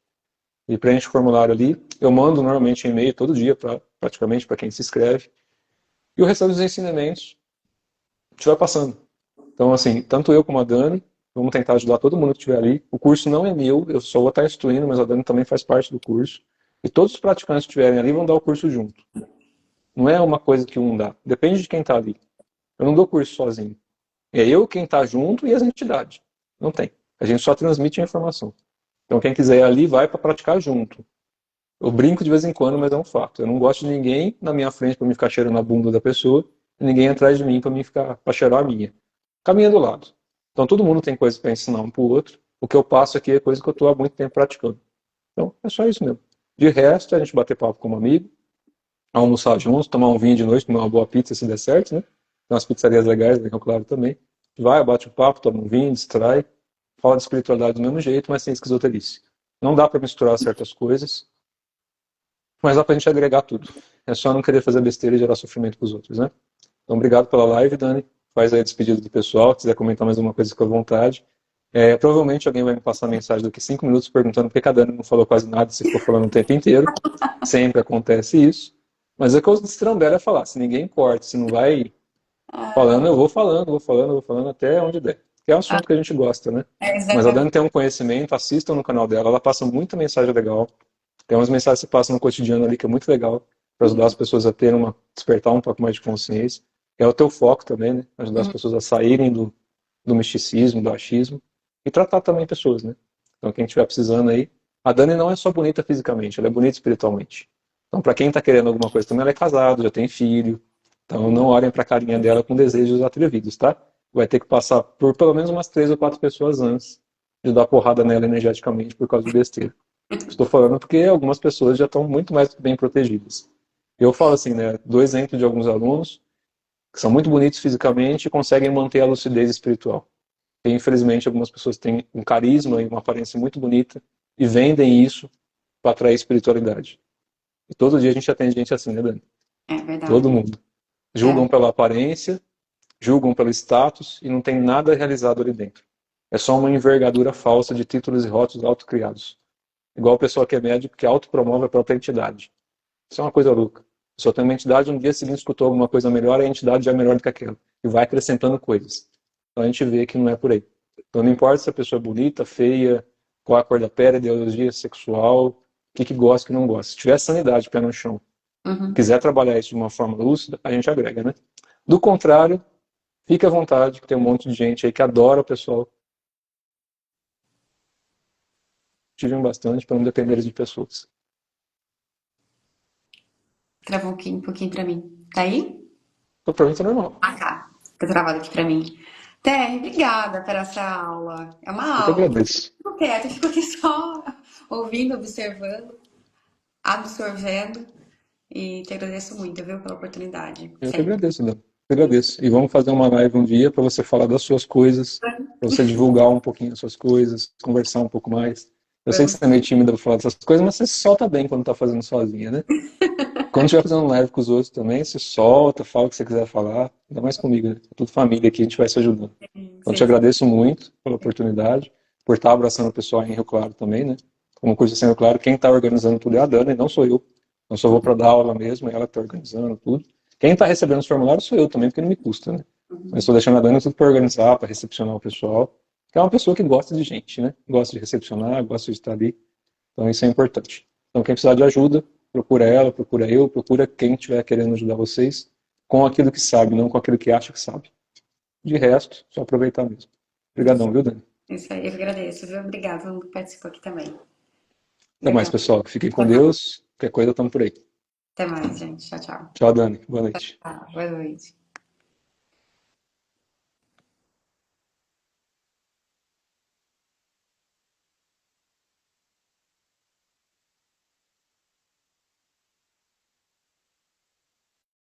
e preenche o formulário ali. Eu mando normalmente um e-mail todo dia, praticamente, para quem se inscreve. E o restante dos ensinamentos a gente vai passando. Então, assim, tanto eu como a Dani, vamos tentar ajudar todo mundo que estiver ali. O curso não é meu, eu só vou estar instruindo, mas a Dani também faz parte do curso. E todos os praticantes que estiverem ali vão dar o curso junto. Não é uma coisa que um dá. Depende de quem está ali. Eu não dou curso sozinho. É eu quem está junto e as entidades. Não tem. A gente só transmite a informação. Então, quem quiser ir ali, vai para praticar junto. Eu brinco de vez em quando, mas é um fato. Eu não gosto de ninguém na minha frente para me ficar cheirando a bunda da pessoa, e ninguém atrás de mim para cheirar a minha. Caminha do lado. Então todo mundo tem coisa para ensinar um para o outro. O que eu passo aqui é coisa que eu estou há muito tempo praticando. Então é só isso mesmo. De resto, a gente bater papo como amigo, almoçar juntos, tomar um vinho de noite, comer uma boa pizza se der certo, né? Tem umas pizzarias legais, né, claro, também. Vai, bate um papo, toma um vinho, distrai, fala de espiritualidade do mesmo jeito, mas sem esquizoterice. Não dá para misturar certas coisas, mas dá pra gente agregar tudo. É só não querer fazer besteira e gerar sofrimento pros outros, né? Então, obrigado pela live, Dani. Faz aí a despedida do pessoal. Se quiser comentar mais alguma coisa, fica à vontade. Provavelmente alguém vai me passar mensagem daqui 5 minutos perguntando por que a Dani não falou quase nada, se ficou falando o tempo inteiro. Sempre acontece isso. Mas é que o destrambelho é falar. Se ninguém corta, se não vai falando, eu vou falando, vou falando até onde der. Que é um assunto que a gente gosta, né? Mas a Dani tem um conhecimento, assistam no canal dela, ela passa muita mensagem legal. Tem umas mensagens que se passam no cotidiano ali que é muito legal para ajudar as pessoas a terem despertar um pouco mais de consciência. É o teu foco também, né? Ajudar as pessoas a saírem do misticismo, do achismo e tratar também pessoas, né? Então quem estiver precisando aí, a Dani não é só bonita fisicamente, ela é bonita espiritualmente. Então para quem está querendo alguma coisa também, ela é casada, já tem filho. Então não olhem para a carinha dela com desejos atrevidos, tá? Vai ter que passar por pelo menos umas 3 ou 4 pessoas antes de dar porrada nela energeticamente por causa de besteira. Estou falando porque algumas pessoas já estão muito mais bem protegidas. Eu falo assim, né? Dou exemplo de alguns alunos que são muito bonitos fisicamente e conseguem manter a lucidez espiritual. E, infelizmente, algumas pessoas têm um carisma e uma aparência muito bonita e vendem isso para atrair espiritualidade. E todo dia a gente atende gente assim, né, Dani? É verdade. Todo mundo. Julgam pela aparência, julgam pelo status e não tem nada realizado ali dentro. É só uma envergadura falsa de títulos e rótulos autocriados. Igual a pessoa que é médico que autopromove a própria entidade. Isso é uma coisa louca. A pessoa tem uma entidade, no dia seguinte escutou alguma coisa melhor, a entidade já é melhor do que aquela. E vai acrescentando coisas. Então a gente vê que não é por aí. Então não importa se a pessoa é bonita, feia, qual a cor da pele, ideologia sexual, o que gosta, o que não gosta. Se tiver sanidade, pé no chão, quiser trabalhar isso de uma forma lúcida, a gente agrega, né? Do contrário, fique à vontade, que tem um monte de gente aí que adora o pessoal. Tivem bastante para não depender de pessoas. Travou um pouquinho pra mim. Tá aí? Então, pra mim tá normal. Ah, tá. Tá travado aqui pra mim. Terry, obrigada por essa aula. É uma Eu que aula. agradeço. Eu quieto, eu fico aqui só ouvindo, observando, absorvendo. E te agradeço muito, viu, pela oportunidade. Eu que Sempre. agradeço, Dan. Eu que agradeço. E vamos fazer uma live um dia para você falar das suas coisas, para você divulgar um pouquinho as suas coisas, conversar um pouco mais. Eu sei que Vamos você é meio sim. tímida para falar dessas coisas, mas você se solta bem quando tá fazendo sozinha, né? Quando estiver fazendo live com os outros também, se solta, fala o que você quiser falar. Ainda mais comigo, né? É tudo família aqui, a gente vai se ajudando. Então, te Sim, sim. agradeço muito pela oportunidade, por estar abraçando o pessoal em Rio Claro também, né? Como curso de Rio Claro, quem está organizando tudo é a Dana e não sou eu. Eu só vou para dar aula mesmo, ela está organizando tudo. Quem está recebendo os formulários sou eu também, porque não me custa, né? Mas estou deixando a Dani tudo para organizar, para recepcionar o pessoal. Que é uma pessoa que gosta de gente, né? Gosta de recepcionar, gosta de estar ali. Então isso é importante. Então quem precisar de ajuda, procura ela, procura eu, procura quem estiver querendo ajudar vocês com aquilo que sabe, não com aquilo que acha que sabe. De resto, só aproveitar mesmo. Obrigadão, viu, Dani? Isso aí, eu que agradeço, viu? Obrigada, todo mundo que participou aqui também. Até mais, Legal. pessoal. Fiquem Até com mais. Deus. Qualquer coisa, estamos por aí. Até mais, gente. Tchau, tchau. Tchau, Dani. Boa noite. Boa noite.